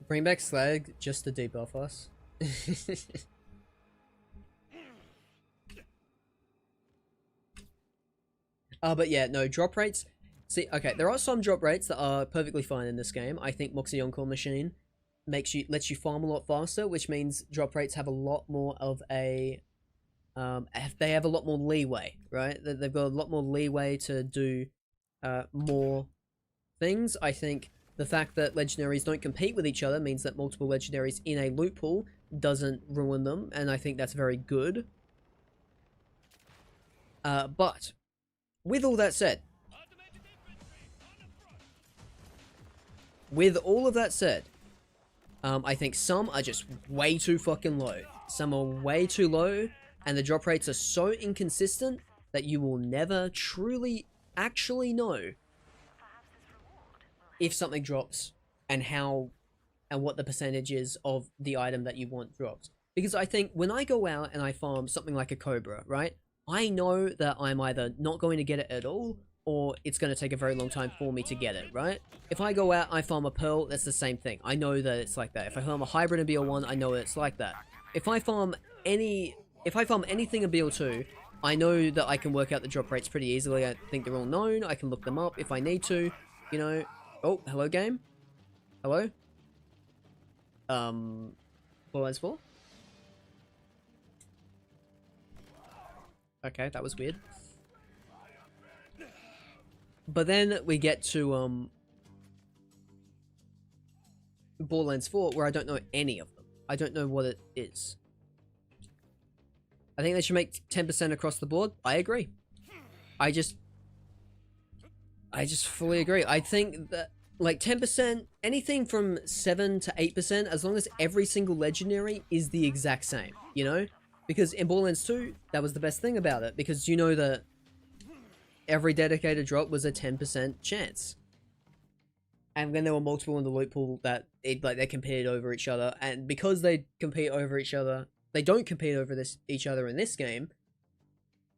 Bring back Slag just to debuff us. But yeah, no, drop rates. See, okay, there are some drop rates that are perfectly fine in this game. I think Moxie Encore Machine lets you farm a lot faster, which means drop rates have a lot more of a they have a lot more leeway, right? They've got a lot more leeway to do more things. I think the fact that legendaries don't compete with each other means that multiple legendaries in a loot pool doesn't ruin them, and I think that's very good. But with all that said, I think some are just way too fucking low. Some are way too low, and the drop rates are so inconsistent that you will never truly actually know if something drops and how and what the percentage is of the item that you want dropped. Because I think when I go out and I farm something like a Cobra, right? I know that I'm either not going to get it at all, or it's going to take a very long time for me to get it, right? If I go out, I farm a Pearl, that's the same thing. I know that it's like that. If I farm a Hybrid in BL1, I know it's like that. If I farm anything in BL2, I know that I can work out the drop rates pretty easily. I think they're all known. I can look them up if I need to, you know. Oh, hello game? Hello? Borderlands 4? Okay, that was weird. But then we get to, Borderlands 4, where I don't know any of them. I don't know what it is. I think they should make 10% across the board. I agree. I just fully agree. I think that, like, 10%, anything from 7 to 8%, as long as every single legendary is the exact same, you know? Because in Borderlands 2, that was the best thing about it, because you know that every dedicated drop was a 10% chance. And when there were multiple in the loot pool that they competed over each other, and because they compete over each other, they don't compete over each other in this game,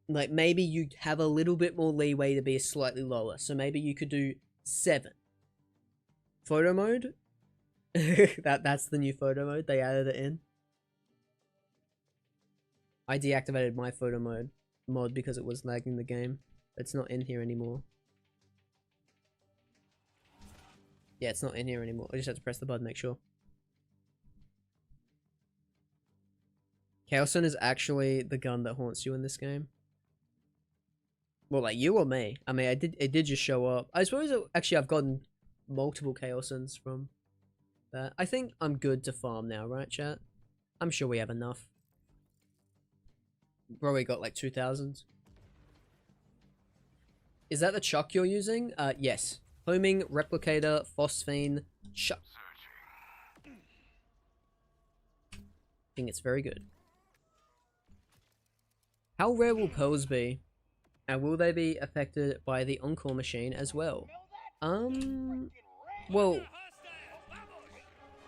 like maybe you have a little bit more leeway to be slightly lower. So maybe you could do 7. Photo mode? That's the new photo mode. They added it in. I deactivated my photo mod because it was lagging the game. It's not in here anymore. Yeah, it's not in here anymore. I just have to press the button, make sure. Chaos Zone is actually the gun that haunts you in this game. Well, like you or me. I mean, it did just show up. I suppose actually I've gotten multiple Chaos Zones from that. I think I'm good to farm now, right, chat? I'm sure we have enough. Bro, we got like 2,000. Is that the chuck you're using? Yes. Homing, replicator, phosphine, chuck. I think it's very good. How rare will pearls be? And will they be affected by the encore machine as well? Well,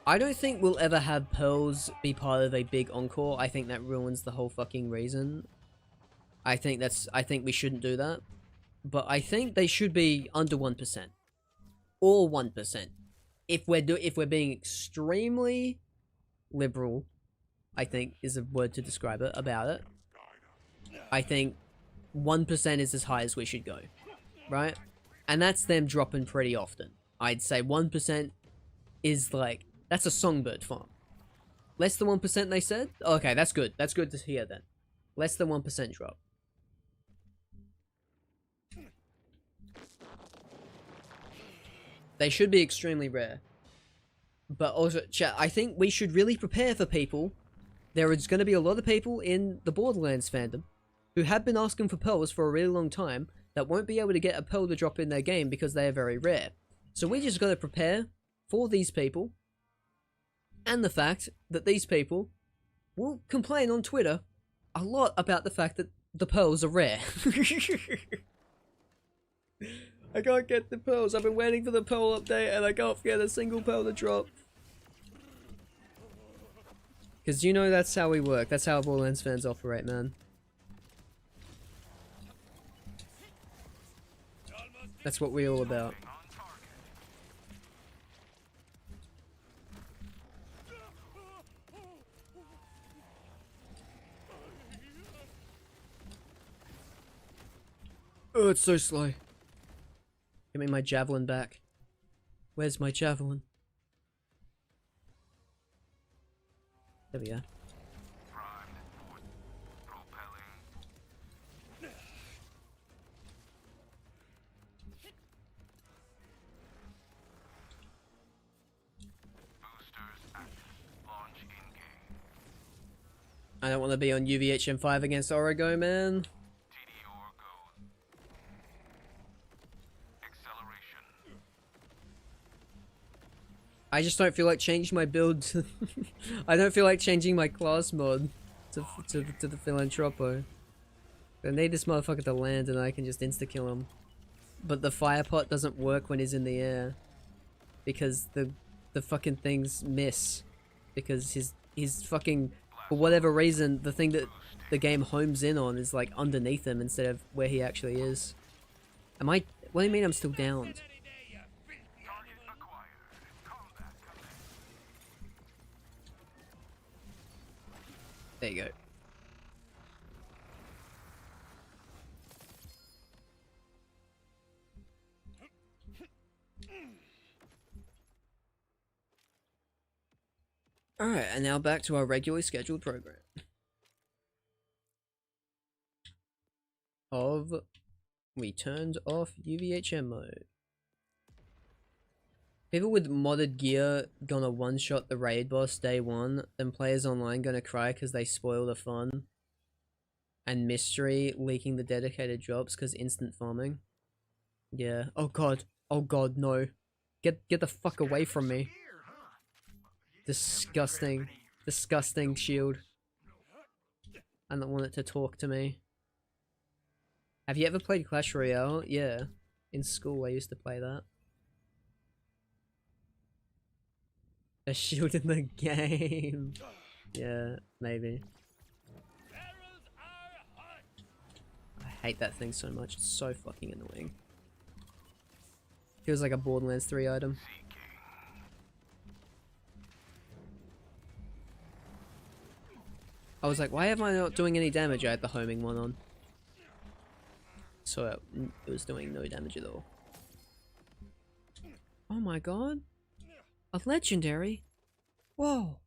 I don't think we'll ever have pearls be part of a big encore. I think that ruins the whole fucking reason. I think we shouldn't do that. But I think they should be under 1%. Or 1%. If we're being extremely liberal, I think is a word to describe it about it. I think 1% is as high as we should go. Right? And that's them dropping pretty often. I'd say 1% is like, that's a songbird farm. Less than 1% they said? Okay, that's good. That's good to hear then. Less than 1% drop. They should be extremely rare. But also, chat, I think we should really prepare for people. There is going to be a lot of people in the Borderlands fandom who have been asking for pearls for a really long time that won't be able to get a pearl to drop in their game because they are very rare. So we just got to prepare for these people and the fact that these people will complain on Twitter a lot about the fact that the pearls are rare. I can't get the pearls. I've been waiting for the pearl update and I can't get a single pearl to drop. Because you know that's how we work. That's how Borderlands fans operate, man. That's what we're all about. Oh, it's so slow. Give me my javelin back. Where's my javelin? There we are. I don't want to be on UVHM5 against Origo, man. I just don't feel like changing my build to I don't feel like changing my class mod to the Philanthropo. I need this motherfucker to land and I can just insta-kill him. But the fire pot doesn't work when he's in the air. Because the fucking things miss. Because his fucking, for whatever reason, the thing that the game homes in on is like underneath him instead of where he actually is. Am I, what do you mean I'm still downed? There you go. Alright, and now back to our regularly scheduled program. We turned off UVHM mode. People with modded gear gonna one-shot the raid boss day 1, then players online gonna cry because they spoil the fun. And mystery leaking the dedicated drops because instant farming. Yeah. Oh god. Oh god, no. Get the fuck away from me. Disgusting. Disgusting shield. I don't want it to talk to me. Have you ever played Clash Royale? Yeah. In school I used to play that. A shield in the game. Yeah, maybe. hate that thing so much. It's so fucking annoying. Feels like a Borderlands 3 item. I was like, why am I not doing any damage? I had the homing one on. So it was doing no damage at all. Oh my god. A legendary? Whoa.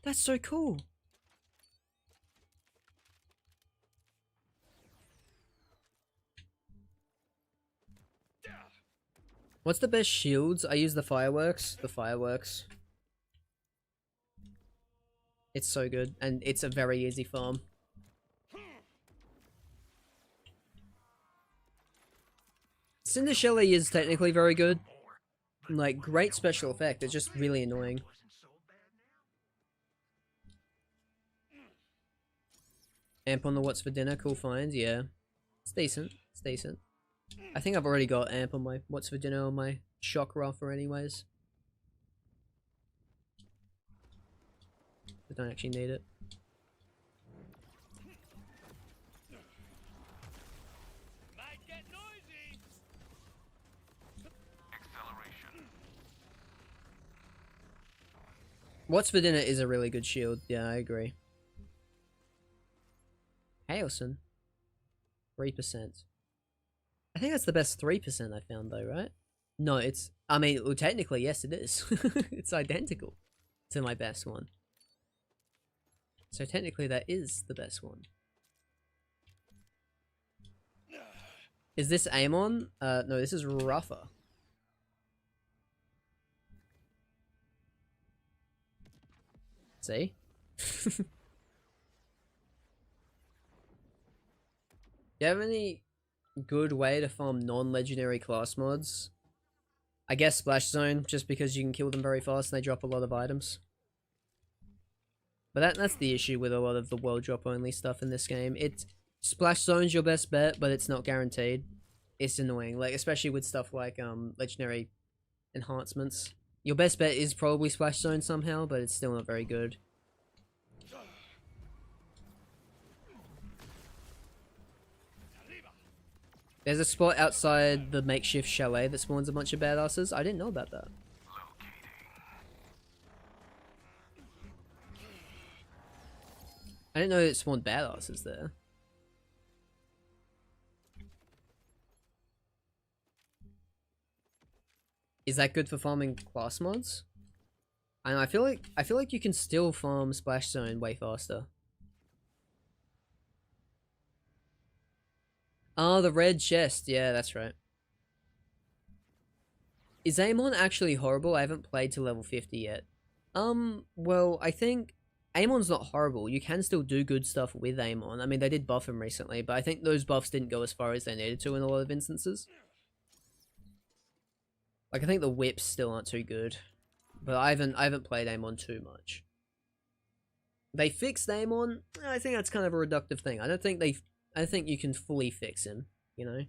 That's so cool. What's the best shields? I use the fireworks. The fireworks. It's so good, and it's a very easy farm. Cinder Shelly is technically very good. Like, great special effect, it's just really annoying. Amp on the what's for dinner, cool finds, yeah. It's decent, it's decent. I think I've already got amp on my what's for dinner on my shock rifle anyways. I don't actually need it. Might get noisy. Acceleration. What's for dinner is a really good shield, yeah, I agree. Hailson. 3%. I think that's the best 3% I found though, right? No, it's... I mean, well, technically, yes it is. It's identical to my best one. So technically that is the best one. Is this Amon? No, this is Rougher. See? Do you have any good way to farm non-legendary class mods? I guess Splash Zone, just because you can kill them very fast and they drop a lot of items. But that's the issue with a lot of the world drop only stuff in this game. Splash Zone's your best bet, but it's not guaranteed. It's annoying, like especially with stuff like legendary enhancements. Your best bet is probably Splash Zone somehow, but it's still not very good. There's a spot outside the makeshift chalet that spawns a bunch of badasses. I didn't know about that. I didn't know it spawned badasses there. Is that good for farming class mods? I know, I feel like you can still farm Splash Zone way faster. Oh, the red chest. Yeah, that's right. Is Amon actually horrible? I haven't played to level 50 yet. Well, I think Amon's not horrible. You can still do good stuff with Amon. I mean, they did buff him recently, but I think those buffs didn't go as far as they needed to in a lot of instances. Like, I think the whips still aren't too good. But I haven't played Amon too much. They fixed Amon. I think that's kind of a reductive thing. I don't think you can fully fix him, you know?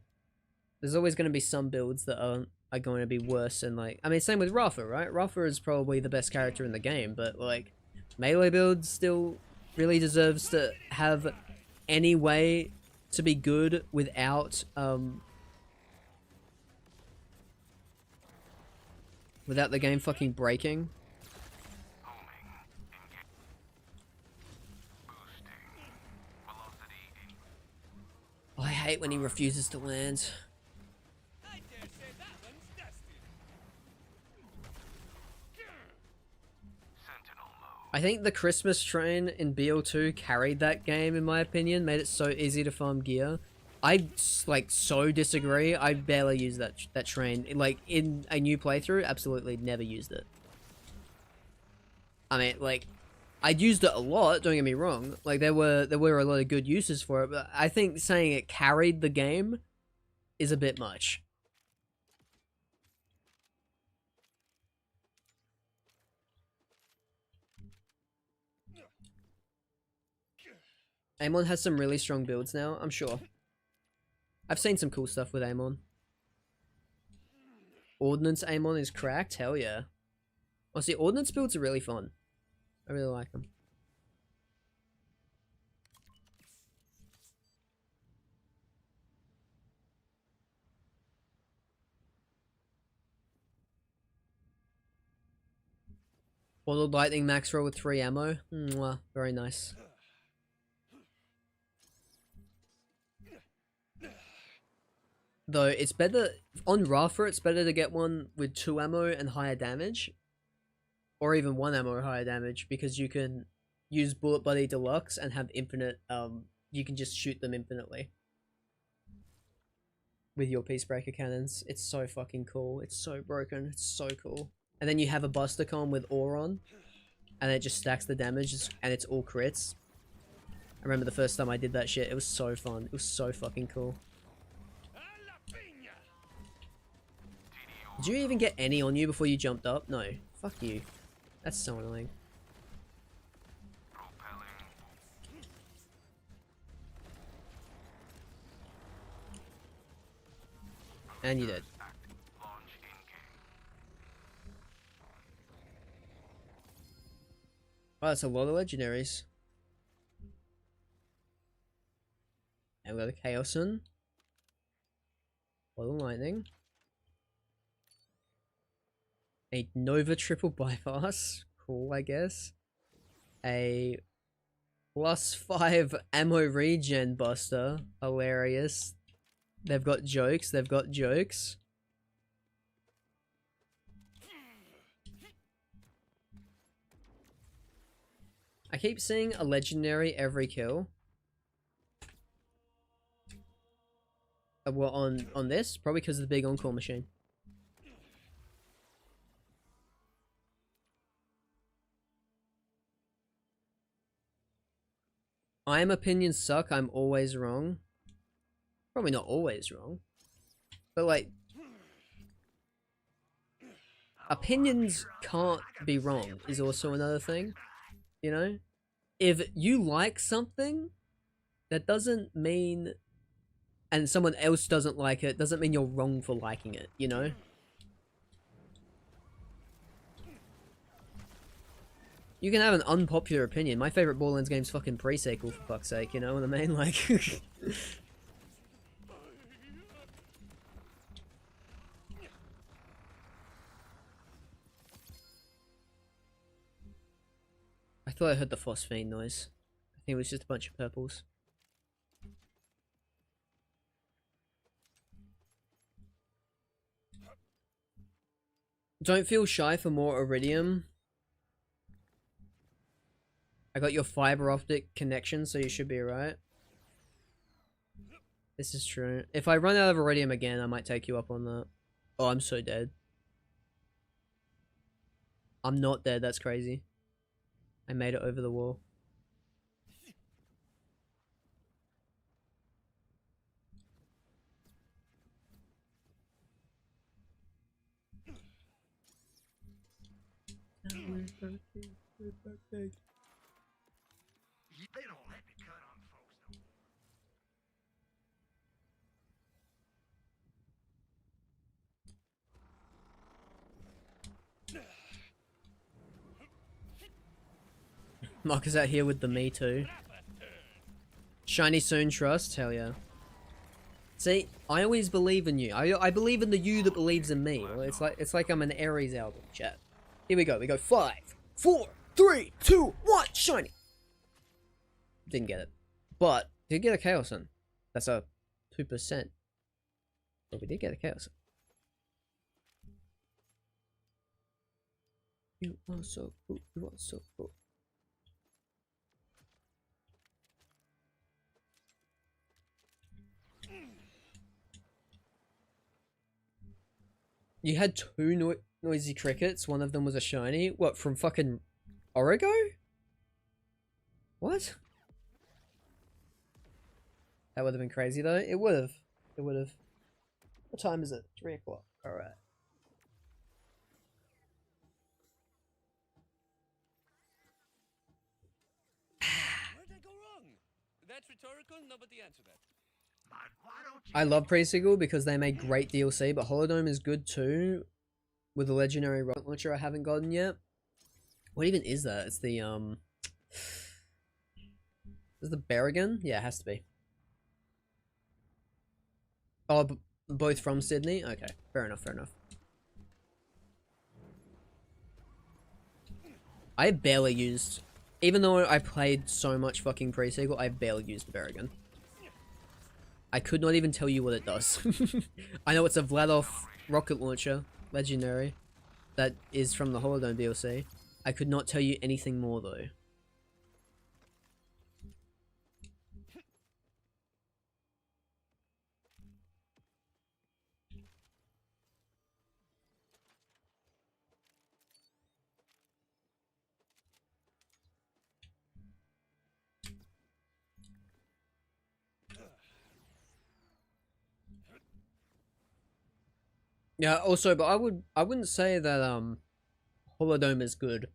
There's always going to be some builds that are going to be worse and like... I mean, same with Rafa, right? Rafa is probably the best character in the game, but like... Melee build still really deserves to have any way to be good without, without the game fucking breaking. Oh, I hate when he refuses to land. I dare say that one's dusty. I think the Christmas train in BL2 carried that game, in my opinion, made it so easy to farm gear. I, like, so disagree. I barely use that train. Like, in a new playthrough, absolutely never used it. I mean, like, I'd used it a lot, don't get me wrong. Like, there were a lot of good uses for it, but I think saying it carried the game is a bit much. Amon has some really strong builds now, I'm sure. I've seen some cool stuff with Amon. Ordnance Amon is cracked? Hell yeah. Honestly, Ordnance builds are really fun. I really like them. Auto lightning max throw with 3 ammo. Mwah, very nice. Though it's better on Rafa, it's better to get one with 2 ammo and higher damage, or even 1 ammo or higher damage, because you can use Bullet Buddy Deluxe and have infinite. You can just shoot them infinitely with your Peacebreaker cannons. It's so fucking cool. It's so broken. It's so cool. And then you have a Buster Con with Auron, and it just stacks the damage, and it's all crits. I remember the first time I did that shit. It was so fun. It was so fucking cool. Did you even get any on you before you jumped up? No. Fuck you. That's so annoying. And you did. Oh, that's a lot of legendaries. And we got a Chaosun. Bottle Lightning. A Nova triple bypass. Cool, I guess. A +5 ammo regen buster. Hilarious. They've got jokes. They've got jokes. I keep seeing a legendary every kill. Well, on this, probably because of the big on-call machine. Opinions suck. I'm always wrong. Probably not always wrong, but like, opinions can't be wrong is also another thing. You know, if you like something, that doesn't mean, and someone else doesn't like it, doesn't mean you're wrong for liking it, you know? You can have an unpopular opinion. My favorite Borderlands game's fucking pre-sequel, for fuck's sake, you know what I mean? Like, I thought I heard the phosphine noise. I think it was just a bunch of purples. Don't feel shy for more iridium. I got your fiber optic connection, so you should be alright. This is true. If I run out of iridium again, I might take you up on that. Oh, I'm so dead. I'm not dead, that's crazy. I made it over the wall. They don't let me cut on folks, Mark is out here with the me too. Shiny soon trust, hell yeah. See, I always believe in you. I believe in the you that believes in me. Well, it's like I'm an Aries album, chat. Here we go. We go 5, 4, 3, 2, 1, shiny. Didn't get it, but did get a Chaosun. That's a 2%. But we did get a Chaosun. You are so cool. You are so cool. You had 2 noisy crickets. One of them was a shiny. What, from fucking Origo? What? That would have been crazy though. It would have. It would have. What time is it? 3 o'clock. Alright. Where'd I go wrong? That's rhetorical. Nobody answer that. but why don't you... I love Pre-Sequel because they made great DLC, but Holodome is good too. With the legendary rocket launcher I haven't gotten yet. What even is that? It's the is the Berrigan? Yeah, it has to be. Oh, both from Sydney? Okay, fair enough, fair enough. I barely used, even though I played so much fucking pre-sequel, I barely used the Berrigan. I could not even tell you what it does. I know it's a Vladov rocket launcher, legendary, that is from the Holodome DLC. I could not tell you anything more though. Yeah, also, but I wouldn't say that Holodome is good.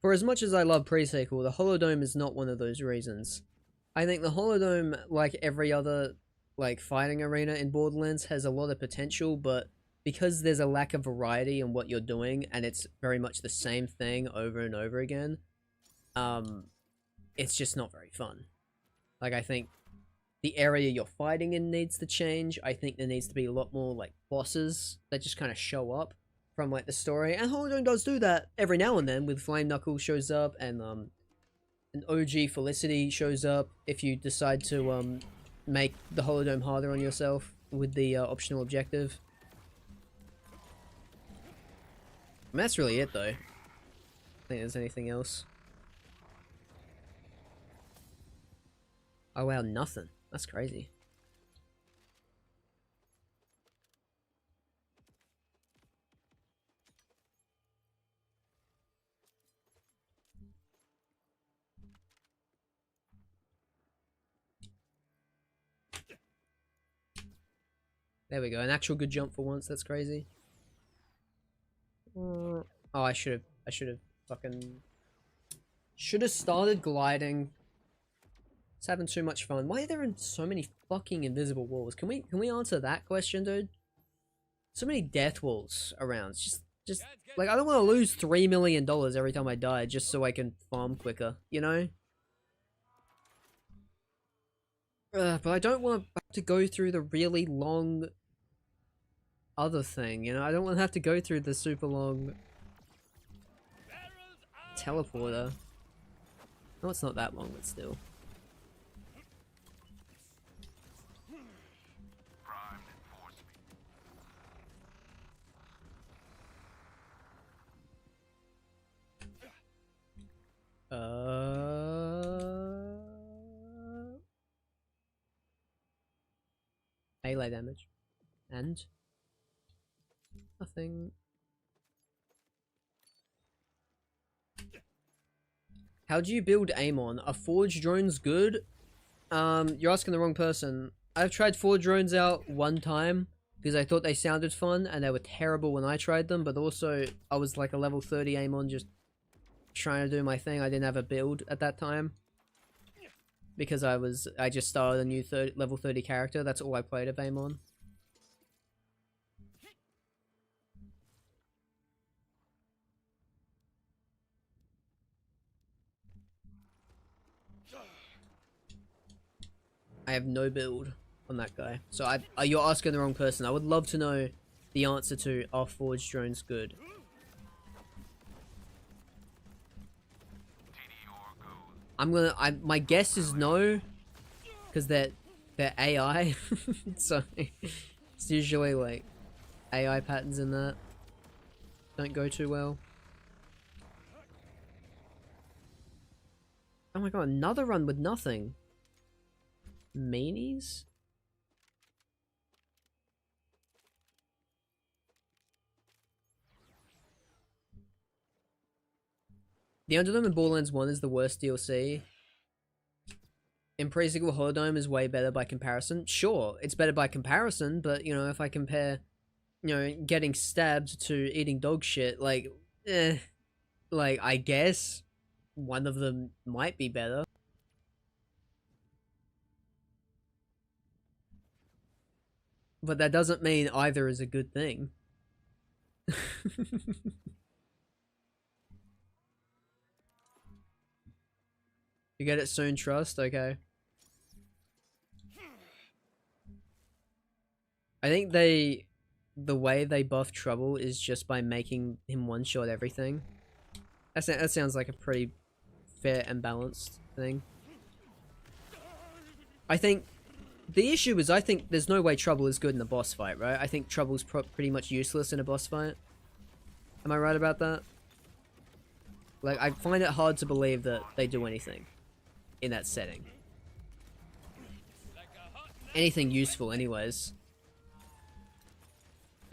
For as much as I love pre-sequel, the Holodome is not one of those reasons. I think the Holodome, like every other like fighting arena in Borderlands, has a lot of potential, but because there's a lack of variety in what you're doing and it's very much the same thing over and over again, it's just not very fun. Like, I think the area you're fighting in needs to change. I think there needs to be a lot more like bosses that just kind of show up from like the story, and Holodome does do that every now and then with Flame Knuckle shows up, and an OG Felicity shows up if you decide to make the Holodome harder on yourself with the optional objective. And that's really it though. I think there's anything else. Oh wow, nothing. That's crazy. There we go. An actual good jump for once. That's crazy. Oh, I should have fucking should have started gliding. It's having too much fun. Why are there so many fucking invisible walls? Can we answer that question, dude? So many death walls around. It's just like, I don't want to lose $3 million every time I die just so I can farm quicker, you know? But I don't want to have to go through the really long other thing, you know? I don't want to have to go through the super long teleporter. No, it's not that long, but still. Melee damage. And nothing. How do you build Amon? A forge drone's good? You're asking the wrong person. I've tried forge drones out one time because I thought they sounded fun, and they were terrible when I tried them, but also I was like a level 30 Amon just trying to do my thing. I didn't have a build at that time because I just started a new level 30 character. That's all I played of Amon. I have no build on that guy. So you're asking the wrong person. I would love to know the answer to, are forge drones good? My guess is no, because they're AI. So it's usually like AI patterns in that don't go too well. Oh my god, another run with nothing. Meanies? The Underdome in Borderlands 1 is the worst DLC. In pre-sequel, Holodome is way better by comparison. Sure, it's better by comparison, but, you know, if I compare, you know, getting stabbed to eating dog shit, like, like, I guess one of them might be better. But that doesn't mean either is a good thing. You get it soon, trust? Okay. I think the way they buff Trouble is just by making him one-shot everything. That sounds like a pretty fair and balanced thing. I think the issue is I think there's no way Trouble is good in a boss fight, right? I think Trouble's pretty much useless in a boss fight. Am I right about that? Like, I find it hard to believe that they do anything in that setting. Anything useful anyways.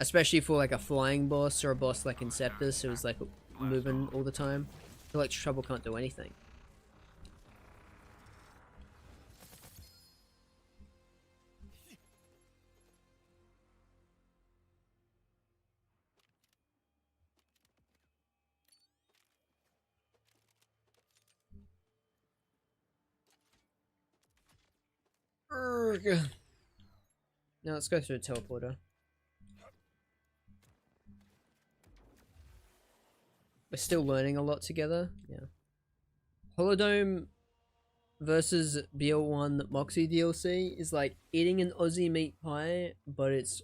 Especially for like a flying boss or a boss like Inceptus who's like moving all the time. I feel like Trouble can't do anything. Urgh. Now let's go through the teleporter. We're still learning a lot together. Yeah. Holodome versus BL1 Moxie DLC is like eating an Aussie meat pie, but it's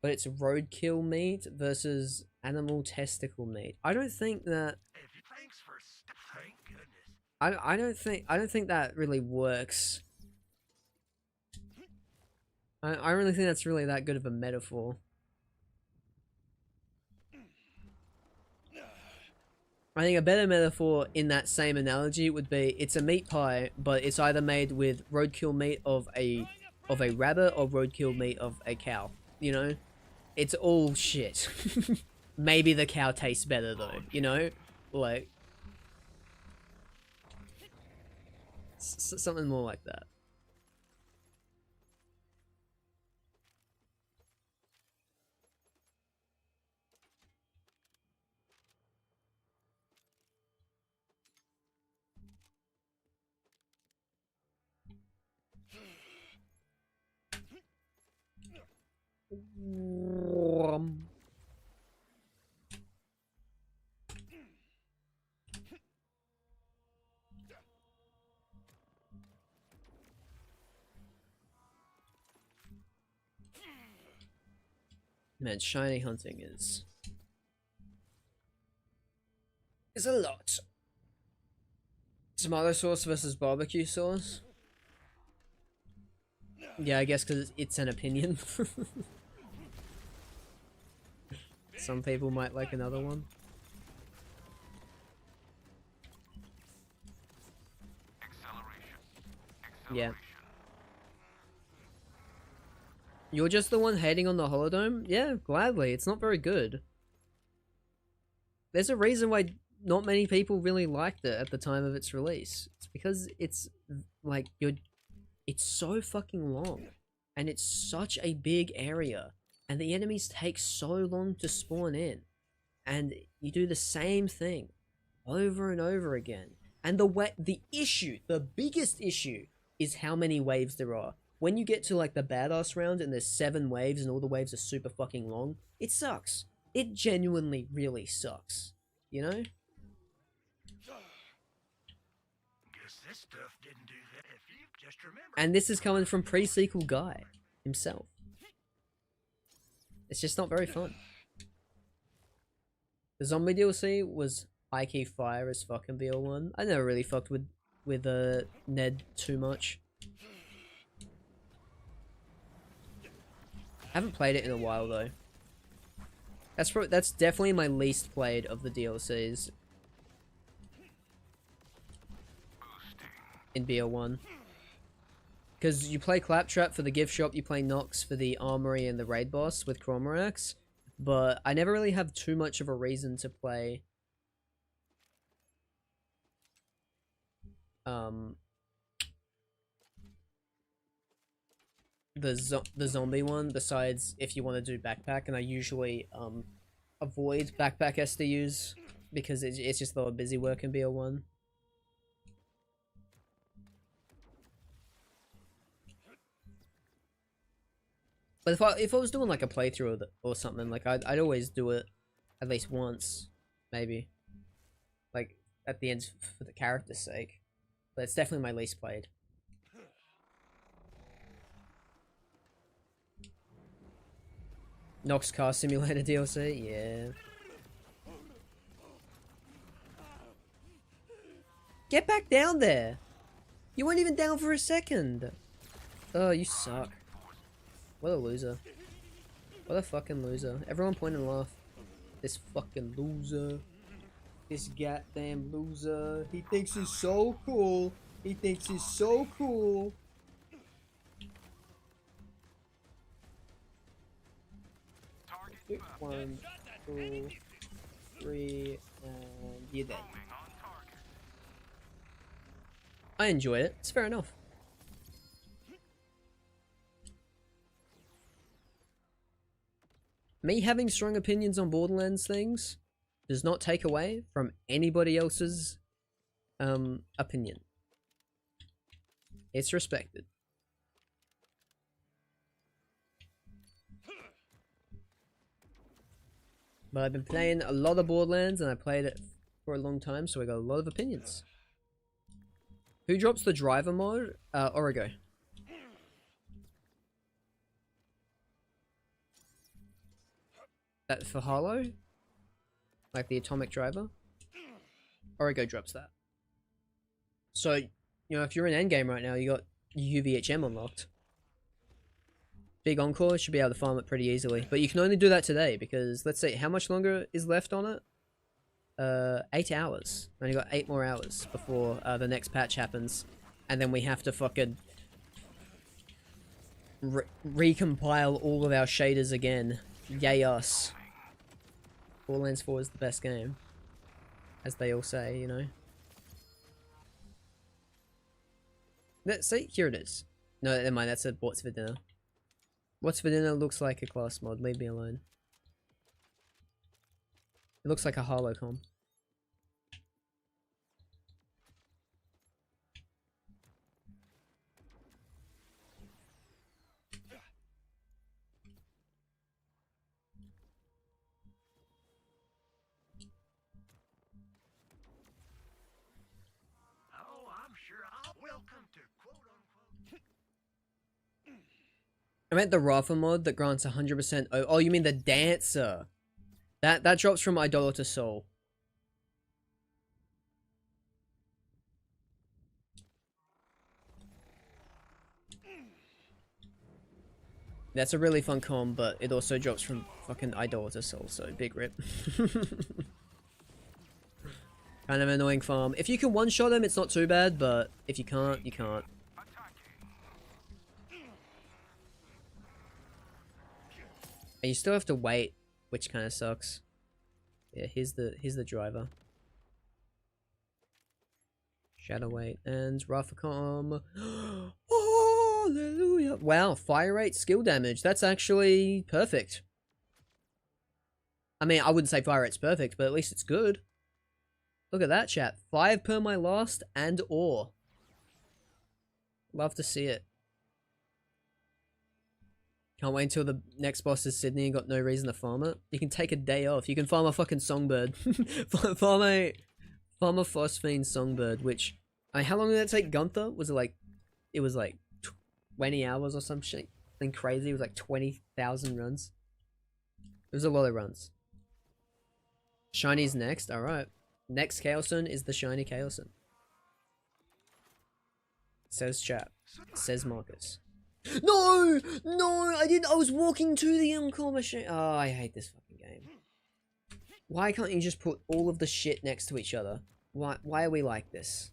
roadkill meat versus animal testicle meat. I don't think that. Thanks for thank goodness. I don't think that really works. I don't really think that's really that good of a metaphor. I think a better metaphor in that same analogy would be it's a meat pie, but it's either made with roadkill meat of a rabbit or roadkill meat of a cow. You know, it's all shit. Maybe the cow tastes better though. You know, like something more like that. Man, shiny hunting is a lot. Tomato sauce versus barbecue sauce. Yeah, I guess because it's an opinion. Some people might like another one. Yeah. You're just the one hating on the Holodome? Yeah, gladly. It's not very good. There's a reason why not many people really liked it at the time of its release. It's because it's like it's so fucking long and it's such a big area and the enemies take so long to spawn in and you do the same thing over and over again. And the biggest issue is how many waves there are. When you get to like the badass round and there's 7 waves and all the waves are super fucking long, it sucks. It genuinely really sucks. You know? Guess this stuff didn't do that. If you just remember. And this is coming from pre-sequel guy himself. It's just not very fun. The zombie DLC was high-key fire as fucking BL1. I never really fucked with Ned too much. I haven't played it in a while though. That's definitely my least played of the DLCs in BL1. Because you play Claptrap for the gift shop, you play Nox for the armory and the raid boss with Chromorax, but I never really have too much of a reason to play the zombie one, besides if you want to do backpack, and I usually avoid backpack SDUs because it's just a lot of busy work in BL1. But if I was doing like a playthrough or something, like I'd always do it at least once, maybe, like at the end for the character's sake. But it's definitely my least played. Nox Car Simulator DLC, yeah. Get back down there! You weren't even down for a second! Oh, you suck. What a loser. What a fucking loser. Everyone point and laugh. This fucking loser. This goddamn loser. He thinks he's so cool. He thinks he's so cool. Pick 1, 2, 3, and you're dead. I enjoyed it. It's fair enough. Me having strong opinions on Borderlands things does not take away from anybody else's opinion. It's respected. But I've been playing a lot of Borderlands and I played it for a long time, so I got a lot of opinions. Who drops the driver mod? Origo. That for Harlow? Like the atomic driver? Origo drops that. So, you know, if you're in Endgame right now, you got UVHM unlocked. Big Encore should be able to farm it pretty easily. But you can only do that today because, let's see, how much longer is left on it? 8 hours. Only got 8 more hours before the next patch happens. And then we have to fucking recompile all of our shaders again. Yay us. Borderlands 4 is the best game. As they all say, you know. Let's see, here it is. No, never mind, that's a What's for Dinner. What's for Dinner looks like a class mod, leave me alone. It looks like a holocom. Oh, I'm sure I'll welcome to quote-unquote. I meant the Rafa mod that grants 100%. Oh, you mean the Dancer? That drops from Idol to Soul. That's a really fun com, but it also drops from fucking Idol to Soul, so big rip. Kind of annoying farm. If you can one-shot him, it's not too bad, but if you can't, you can't. And you still have to wait, which kind of sucks. Yeah, here's the driver. Shadow Weight and Rafacom. Hallelujah! Wow, fire rate, skill damage. That's actually perfect. I mean, I wouldn't say fire rate's perfect, but at least it's good. Look at that, chat. 5 per my last and ore. Love to see it. Can't wait until the next boss is Sydney and got no reason to farm it. You can take a day off. You can farm a fucking songbird. farm a phosphine songbird, which... how long did that take Gunther? Was it like... It was like 20 hours or some shit. Something crazy. It was like 20,000 runs. It was a lot of runs. Shiny's next. Alright. Next Chaosun is the Shiny Chaosun. Says chat. Says Marcus. No! No! I didn't. I was walking to the Encore machine. Oh, I hate this fucking game. Why can't you just put all of the shit next to each other? Why are we like this?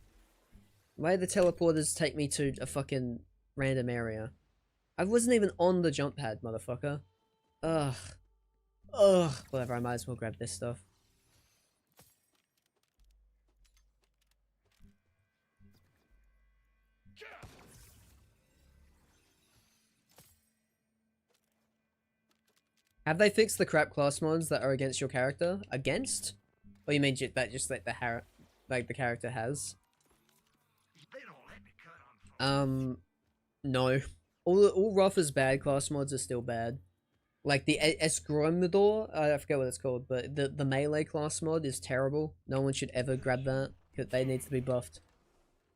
Why did the teleporters take me to a fucking random area? I wasn't even on the jump pad, motherfucker. Ugh. Ugh. Whatever, I might as well grab this stuff. Have they fixed the crap class mods that are against your character? Against? Or you mean that just like the character has? They don't let me cut on. No. All Rafa's bad class mods are still bad. Like the Esgromador, I forget what it's called, but the melee class mod is terrible. No one should ever grab that, because they need to be buffed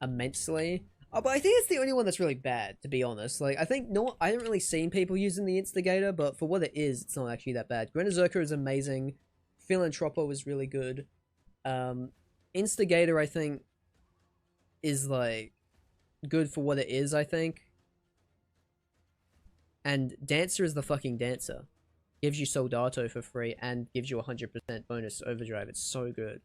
immensely. Oh, but I think it's the only one that's really bad, to be honest. Like, I think, I haven't really seen people using the Instigator, but for what it is, it's not actually that bad. Grenazerka is amazing. Philanthropo is really good. Instigator, I think, is like good for what it is, I think. And Dancer is the fucking Dancer. Gives you Soldato for free and gives you 100% bonus overdrive. It's so good.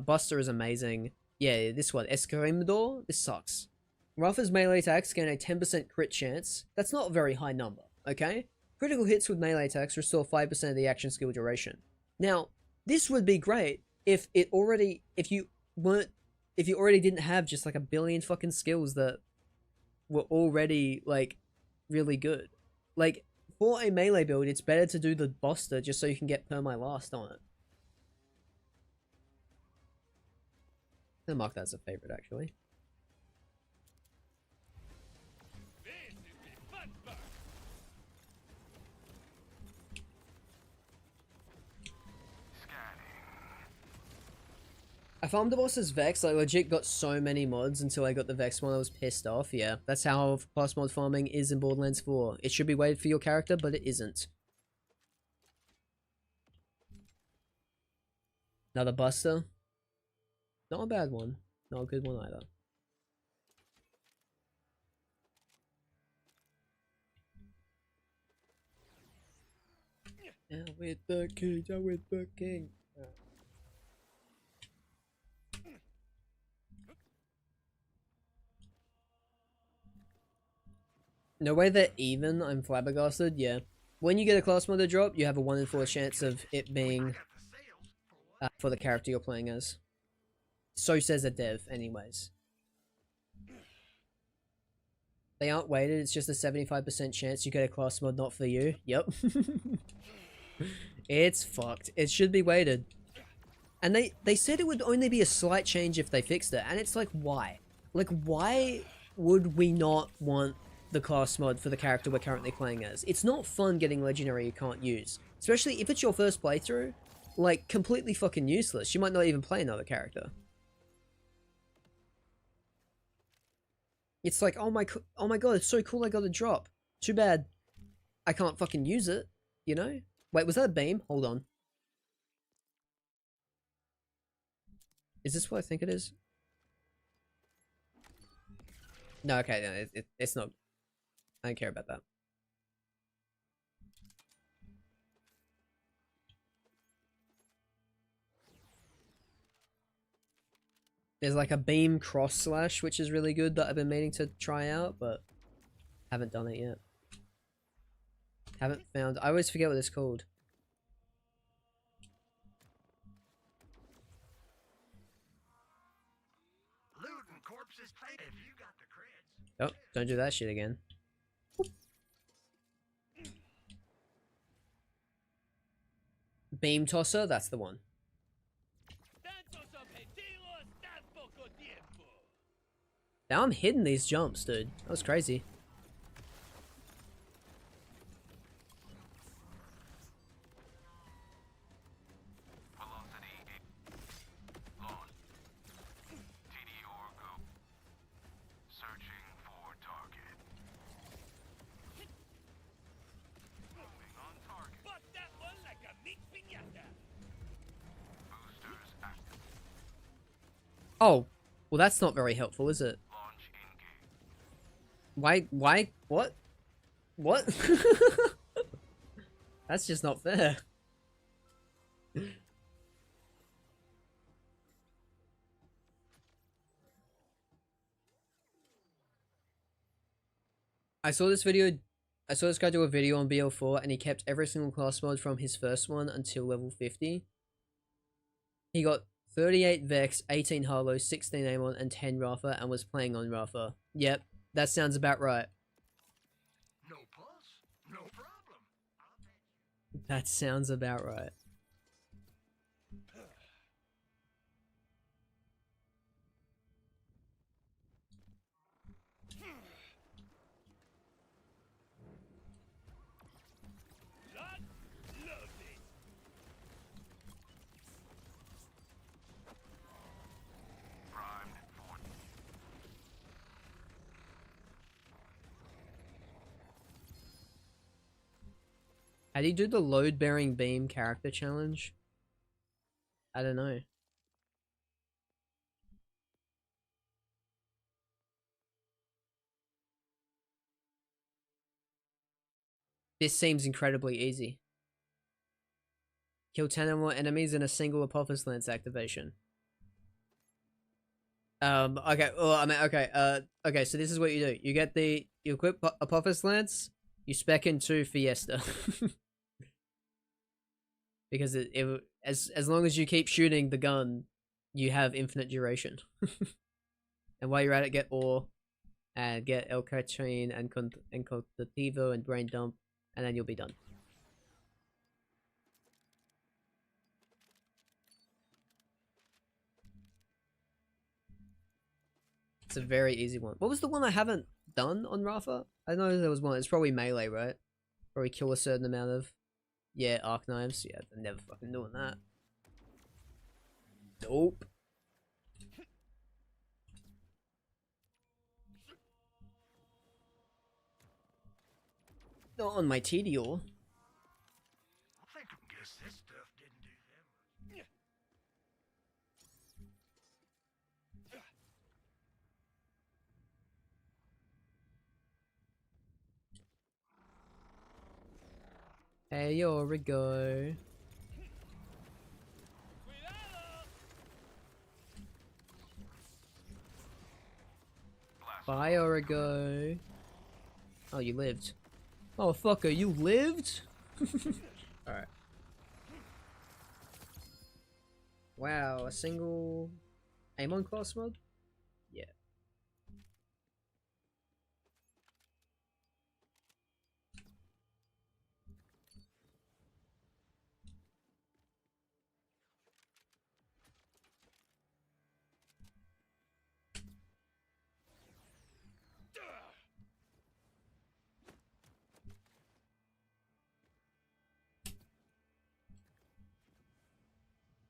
Buster is amazing. Yeah, this one, Escarimdor, this sucks. Rafa's melee attacks gain a 10% crit chance. That's not a very high number, okay? Critical hits with melee attacks restore 5% of the action skill duration. Now, this would be great if you already didn't have just like a billion fucking skills that were already like really good. Like, for a melee build, it's better to do the Buster just so you can get perma-last on it. I'm gonna mark that as a favorite, actually. This is the fun part. I farmed the boss's Vex, I legit got so many mods until I got the Vex one. I was pissed off. Yeah, that's how class mod farming is in Borderlands 4. It should be weighted for your character, but it isn't. Another Buster. Not a bad one. Not a good one either. Yeah, with the king, I'm with the king. No way they're even, I'm flabbergasted, yeah. When you get a class mod drop, you have a 1 in 4 chance of it being for the character you're playing as. So says a dev, anyways. They aren't weighted, it's just a 75% chance you get a class mod not for you. Yep. It's fucked. It should be weighted. And they said it would only be a slight change if they fixed it, and it's like, why? Like, why would we not want the class mod for the character we're currently playing as? It's not fun getting legendary you can't use. Especially if it's your first playthrough, like, completely fucking useless. You might not even play another character. It's like, oh my god, it's so cool I got a drop. Too bad I can't fucking use it, you know? Wait, was that a beam? Hold on. Is this what I think it is? No, okay, no, it's not. I don't care about that. There's like a beam cross slash, which is really good that I've been meaning to try out, but haven't done it yet. Haven't found. I always forget what it's called. Looting corpses, if you got the creds. Oh, don't do that shit again. Beam tosser, that's the one. Now I'm hitting these jumps, dude. That was crazy. Oh, well that's not very helpful, is it? Why, what? What? That's just not fair. I saw this guy do a video on BL4 and he kept every single class mod from his first one until level 50. He got 38 Vex, 18 Harlow, 16 Amon, and 10 Rafa and was playing on Rafa. Yep, that sounds about right. No pulse, no problem. That sounds about right. How do you do the load-bearing beam character challenge? I don't know. This seems incredibly easy. Kill 10 or more enemies in a single Apophis Lance activation. Okay, well, I mean, okay, so this is what you do. You equip Apophis Lance, you spec into Fiesta. Because as long as you keep shooting the gun, you have infinite duration. And while you're at it, get Ore, and get El Catrine, and Contativo, and Brain Dump, and then you'll be done. It's a very easy one. What was the one I haven't done on Rafa? I know there was one. It's probably melee, right? Probably kill a certain amount of... Yeah, arc knives. Yeah, I'm never fucking doing that. Nope. Not on my Tedior. I think I guess this stuff didn't do that much. Hey, Origo. Bye, Origo. Oh, you lived. Oh, fucker, you lived? Alright. Wow, a single aim on class mod? Yeah.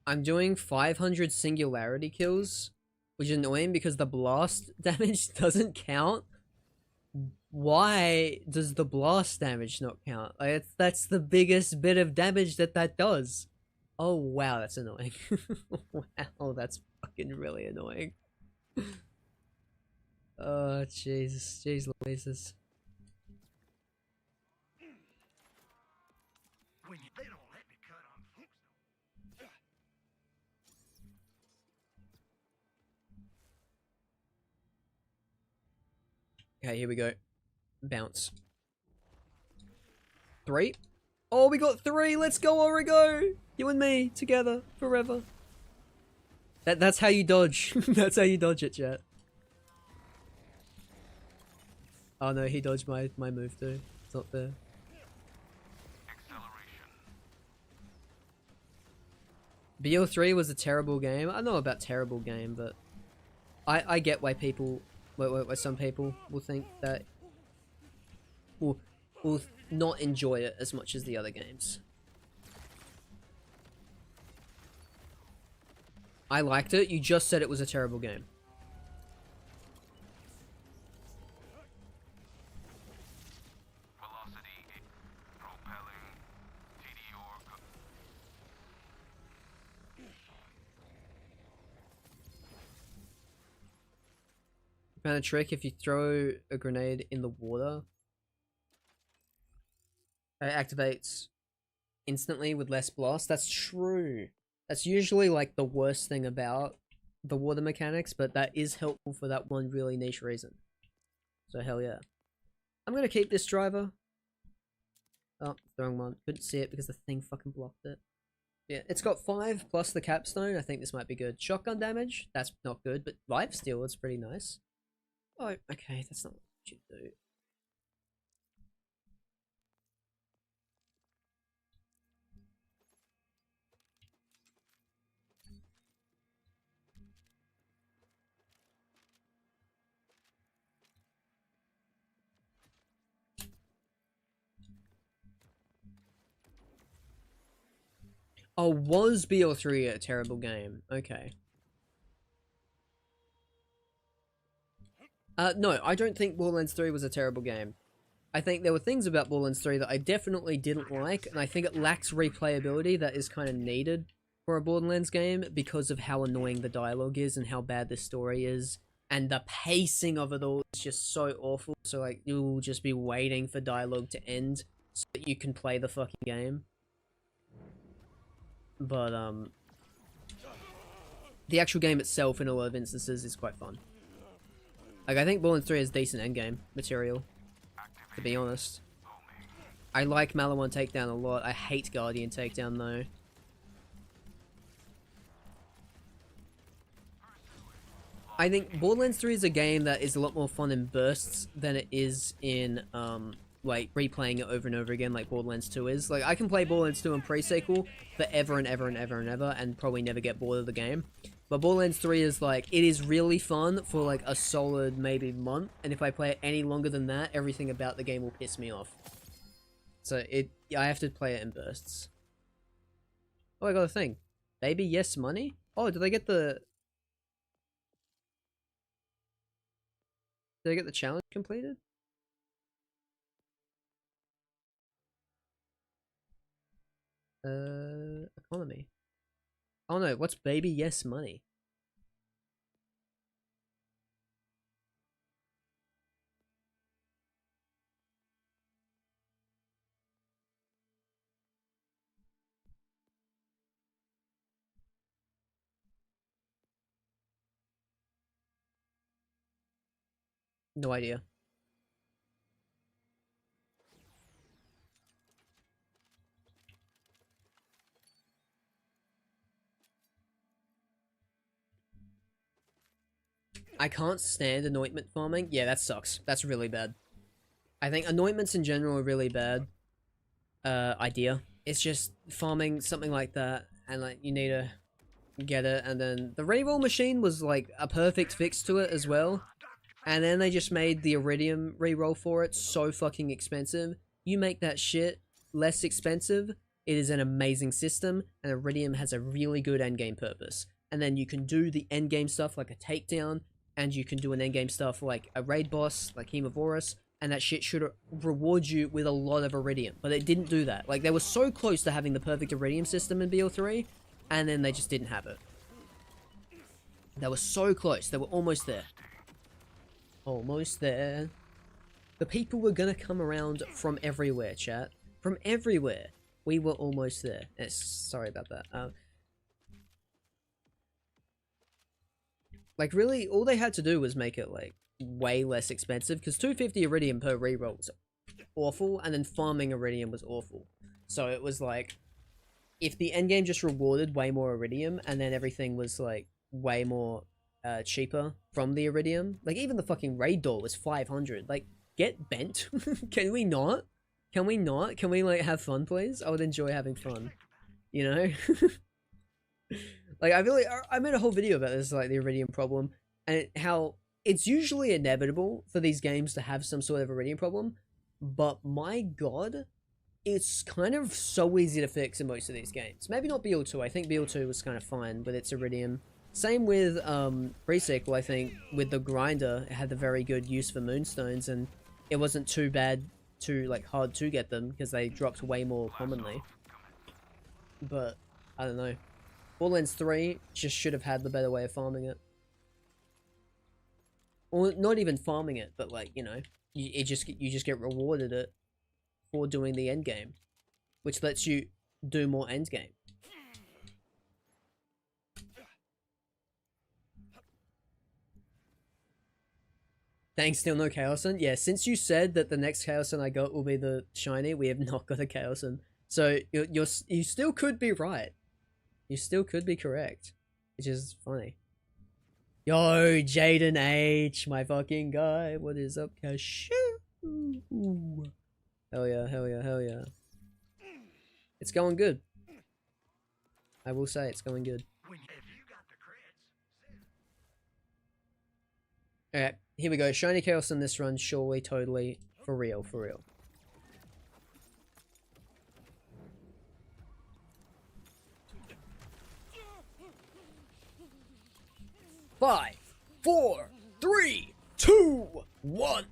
I'm doing 500 singularity kills, which is annoying because the blast damage doesn't count. Why does the blast damage not count? Like, that's the biggest bit of damage that does. Oh, wow, that's annoying. Wow, that's fucking really annoying. Oh, Jesus. Jeez Louises. They don't let me cut on folks, though. Okay, here we go. Bounce. 3? Oh, we got 3! Let's go, Origo! You and me, together, forever. That's how you dodge. That's how you dodge it, chat. Oh no, he dodged my move too. It's not fair. BO3 was a terrible game. I know about terrible game, but I get why people, why some people will think that will not enjoy it as much as the other games. I liked it. You just said it was a terrible game. Found a trick: if you throw a grenade in the water, it activates instantly with less blast. That's true. That's usually like the worst thing about the water mechanics, but that is helpful for that one really niche reason. So hell yeah. I'm gonna keep this driver. Oh, the wrong one. Couldn't see it because the thing fucking blocked it. Yeah, it's got 5 plus the capstone. I think this might be good. Shotgun damage, that's not good, but life steal is pretty nice. Oh, okay, that's not what you do. Oh, was BO3 a terrible game? Okay. No, I don't think Borderlands 3 was a terrible game. I think there were things about Borderlands 3 that I definitely didn't like, and I think it lacks replayability that is kind of needed for a Borderlands game because of how annoying the dialogue is and how bad the story is, and the pacing of it all is just so awful. So like, you'll just be waiting for dialogue to end so that you can play the fucking game. But the actual game itself in a lot of instances is quite fun. Like, I think Borderlands 3 is decent endgame material, to be honest. I like Malawan Takedown a lot. I hate Guardian Takedown though. I think Borderlands 3 is a game that is a lot more fun in bursts than it is in like replaying it over and over again like Borderlands 2 is. Like, I can play Borderlands 2 and pre-sequel forever and ever and ever and ever and probably never get bored of the game. But Borderlands 3 is like, it is really fun for like a solid maybe month, and if I play it any longer than that, everything about the game will piss me off. So I have to play it in bursts. Oh, I got a thing. Baby yes money? Oh, did I get the challenge completed? Economy. Oh no, what's baby yes money? No idea. I can't stand anointment farming. Yeah, that sucks. That's really bad. I think anointments in general are really bad. Idea. It's just farming something like that, and like you need to get it, and then the reroll machine was like a perfect fix to it as well. And then they just made the iridium reroll for it so fucking expensive. You make that shit less expensive, it is an amazing system, and iridium has a really good endgame purpose. And then you can do the endgame stuff like a takedown, and you can do an endgame stuff like a raid boss, like Hemovorus, and that shit should reward you with a lot of iridium. But it didn't do that. Like, they were so close to having the perfect iridium system in BO3, and then they just didn't have it. They were so close. They were almost there. Almost there. The people were gonna come around from everywhere, chat. From everywhere. We were almost there. Sorry about that. Like, really, all they had to do was make it, like, way less expensive, because 250 iridium per reroll was awful, and then farming iridium was awful. So it was like, if the endgame just rewarded way more iridium, and then everything was, like, way more cheaper from the iridium, like, even the fucking raid door was 500. Like, get bent. Can we not? Can we not? Can we, like, have fun, please? I would enjoy having fun. You know? Like, I made a whole video about this, like, the iridium problem, and how it's usually inevitable for these games to have some sort of iridium problem, but my god, it's kind of so easy to fix in most of these games. Maybe not BL2, I think BL2 was kind of fine with its iridium. Same with, Pre-Sequel, I think, with the grinder, it had a very good use for moonstones, and it wasn't too bad to, like, hard to get them, because they dropped way more commonly. But, I don't know. Borderlands 3 just should have had the better way of farming it. Or not even farming it, but like, you know, you just get rewarded it for doing the end game, which lets you do more end game. Thanks, still no Chaosin. Yeah, since you said that the next Chaosin I got will be the shiny, we have not got a Chaosin. So you still could be right. You still could be correct, which is funny. Yo, Jaden H, my fucking guy. What is up, Cashew? Hell yeah, hell yeah, hell yeah. It's going good. I will say it's going good. Alright, here we go. Shiny Chaos in this run, surely, totally. For real, for real. Five, 4, 3, 2, 1.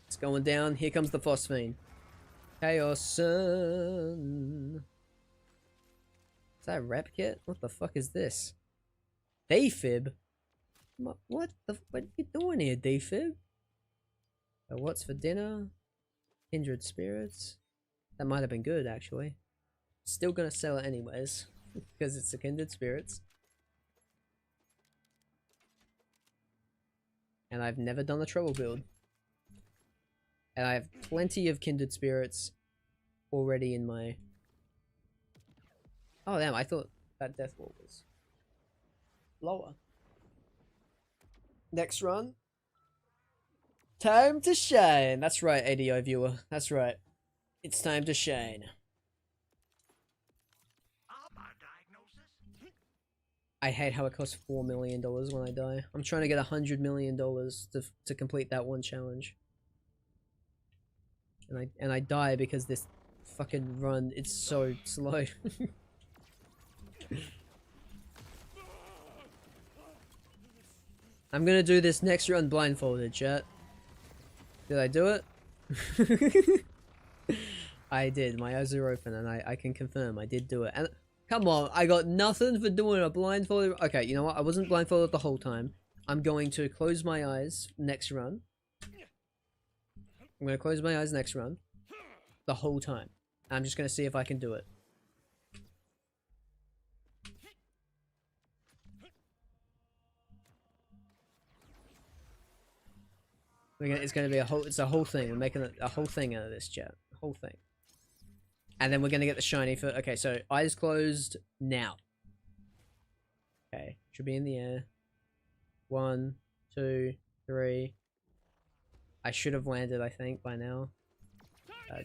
It's going down. Here comes the phosphine. Chaosin. Is that a rep kit? What the fuck is this? Dayfib? What are you doing here, Dayfib? What's for dinner? Kindred Spirits. That might have been good, actually. Still gonna sell it anyways, because it's a Kindred Spirits. And I've never done a trouble build. And I have plenty of Kindred Spirits already in my... Oh damn, I thought that death wall was lower. Next run. Time to shine. That's right, ADO viewer. That's right. It's time to shine. My diagnosis? I hate how it costs $4 million when I die. I'm trying to get $100 million to complete that one challenge. And I die because this fucking run, it's so slow. I'm gonna do this next run blindfolded, chat. Did I do it? I did. My eyes are open and I can confirm I did do it. And come on, I got nothing for doing a blindfolded. Okay, you know what? I wasn't blindfolded the whole time. I'm going to close my eyes next run. I'm gonna close my eyes next run. The whole time. I'm just gonna see if I can do it. It's gonna be it's a whole thing. We're making a whole thing out of this, chat. A whole thing. And then we're gonna get the shiny for... Okay, so eyes closed now. Okay, should be in the air. 1, 2, 3. I should have landed, I think, by now.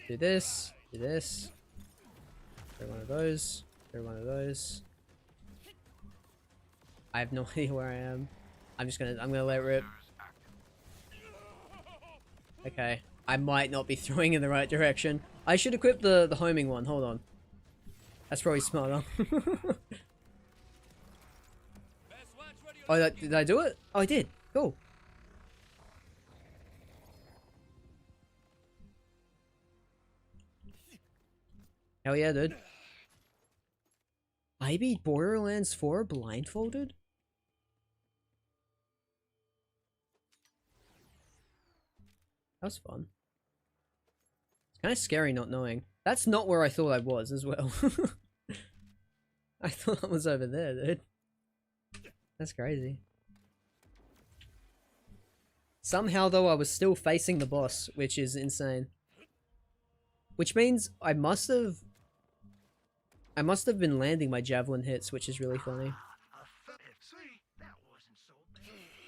Do this. Do this. Throw one of those. Throw one of those. I have no idea where I am. I'm gonna let it rip. Okay. I might not be throwing in the right direction. I should equip the homing one. Hold on. That's probably smarter. Oh, did I do it? Oh, I did. Cool. Hell yeah, dude. I beat Borderlands 4 blindfolded? That was fun. It's kind of scary not knowing. That's not where I thought I was as well. I thought I was over there, dude. That's crazy. Somehow, though, I was still facing the boss, which is insane. Which means I must have been landing my javelin hits, which is really funny.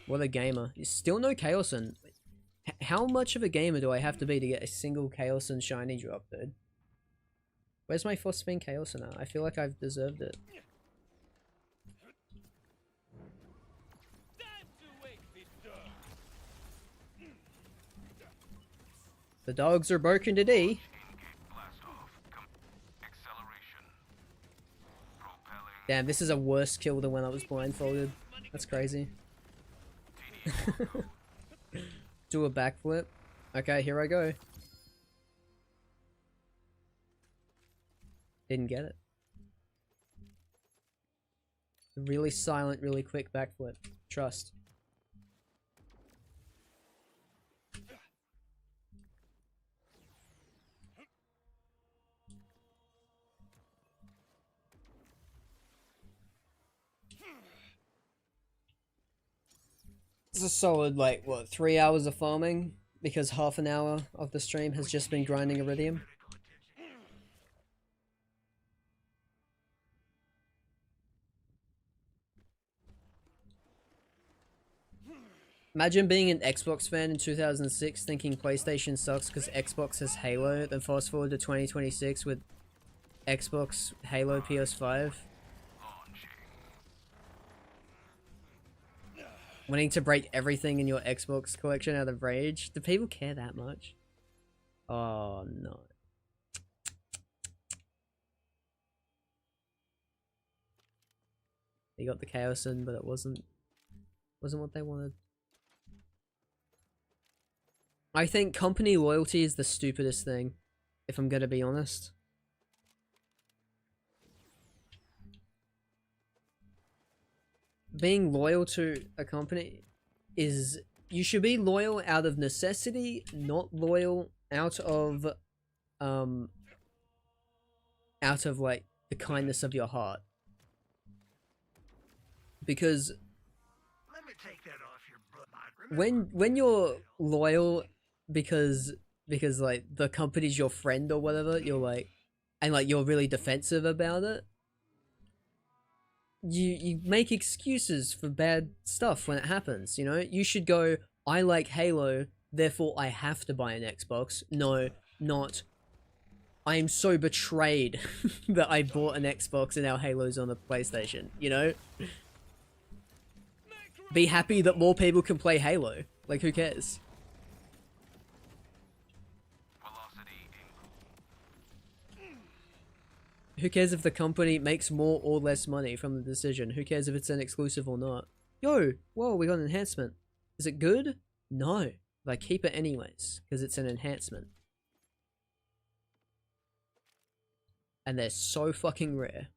What a gamer. Still no Chaosin. How much of a gamer do I have to be to get a single Chaosin shiny drop, dude? Where's my Phosphine Chaosin at? I feel like I've deserved it. The dogs are barking today. Damn, this is a worse kill than when I was blindfolded. That's crazy. Do a backflip. Okay, here I go. Didn't get it. Really silent, really quick backflip. Trust. It's a solid, like, what, 3 hours of farming? Because half an hour of the stream has just been grinding Iridium. Imagine being an Xbox fan in 2006 thinking PlayStation sucks because Xbox has Halo, then fast forward to 2026 with Xbox, Halo, PS5. Wanting to break everything in your Xbox collection out of rage? Do people care that much? Oh no. They got the Chaosin, but it wasn't what they wanted. I think company loyalty is the stupidest thing, if I'm gonna be honest. Being loyal to a company is... You should be loyal out of necessity, not loyal out of like the kindness of your heart, because Let me take that off your butt, Mike. when you're loyal because like the company's your friend or whatever, you're like, and like you're really defensive about it, you make excuses for bad stuff when it happens, you know? You should go, I like Halo, therefore I have to buy an Xbox. No, not, I am so betrayed that I bought an Xbox and now Halo's on the PlayStation, you know? Be happy that more people can play Halo. Like, who cares? Who cares if the company makes more or less money from the decision? Who cares if it's an exclusive or not? Yo, whoa, we got an enhancement. Is it good? No. But I keep it anyways, because it's an enhancement. And they're so fucking rare.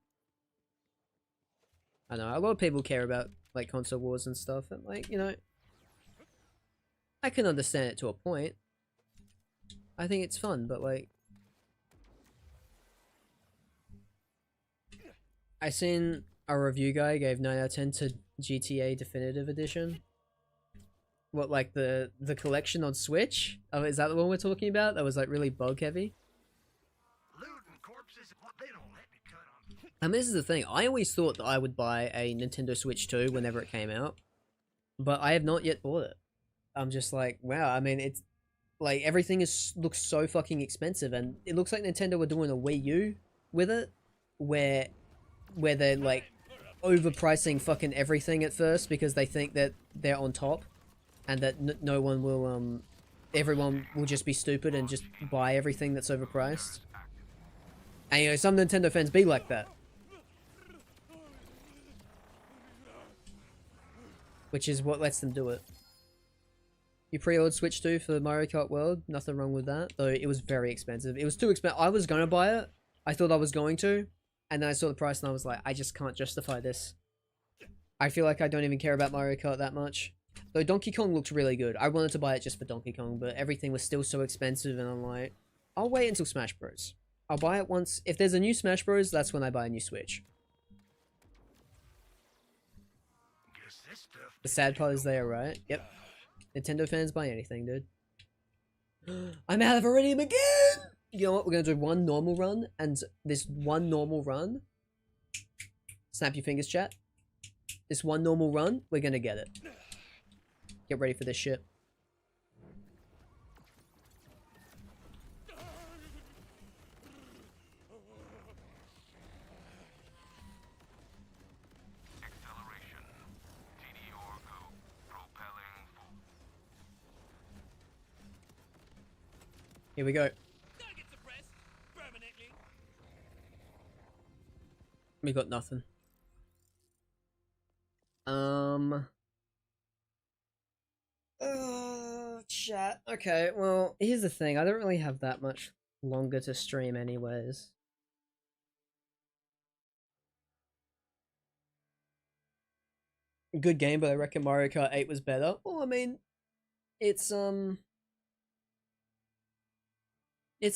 I know, a lot of people care about, like, console wars and stuff, and, like, you know, I can understand it to a point. I think it's fun, but, like, I seen a review guy gave 9 out of 10 to GTA Definitive Edition. What, like the collection on Switch? Oh, is that the one we're talking about? That was like really bug heavy? Looting corpses, what they don't let me cut on. And this is the thing, I always thought that I would buy a Nintendo Switch 2 whenever it came out, but I have not yet bought it. I'm just like, wow, I mean, it's like everything looks so fucking expensive, and it looks like Nintendo were doing a Wii U with it, where they're like overpricing fucking everything at first because they think that they're on top and that no one will everyone will just be stupid and just buy everything that's overpriced. And you know, some Nintendo fans be like that, which is what lets them do it. You pre-ordered Switch 2 for Mario Kart World, nothing wrong with that, though it was very expensive. It was too expensive. I was gonna buy it, I thought I was going to, and then I saw the price and I was like, I just can't justify this. I feel like I don't even care about Mario Kart that much. Though Donkey Kong looked really good. I wanted to buy it just for Donkey Kong, but everything was still so expensive, and I'm like, I'll wait until Smash Bros. I'll buy it once. If there's a new Smash Bros, that's when I buy a new Switch. Guess this stuff. The sad part is they are right. Yep. Nintendo fans buy anything, dude. I'm out of Iridium again! You know what? We're gonna do one normal run, and this one normal run... Snap your fingers, chat. This one normal run, we're gonna get it. Get ready for this shit. Acceleration. TD Orgo. Propelling full. Here we go. Target suppressed permanently. We got nothing. Chat. Okay, well, here's the thing. I don't really have that much longer to stream anyways. Good game, but I reckon Mario Kart 8 was better. Well, I mean, it's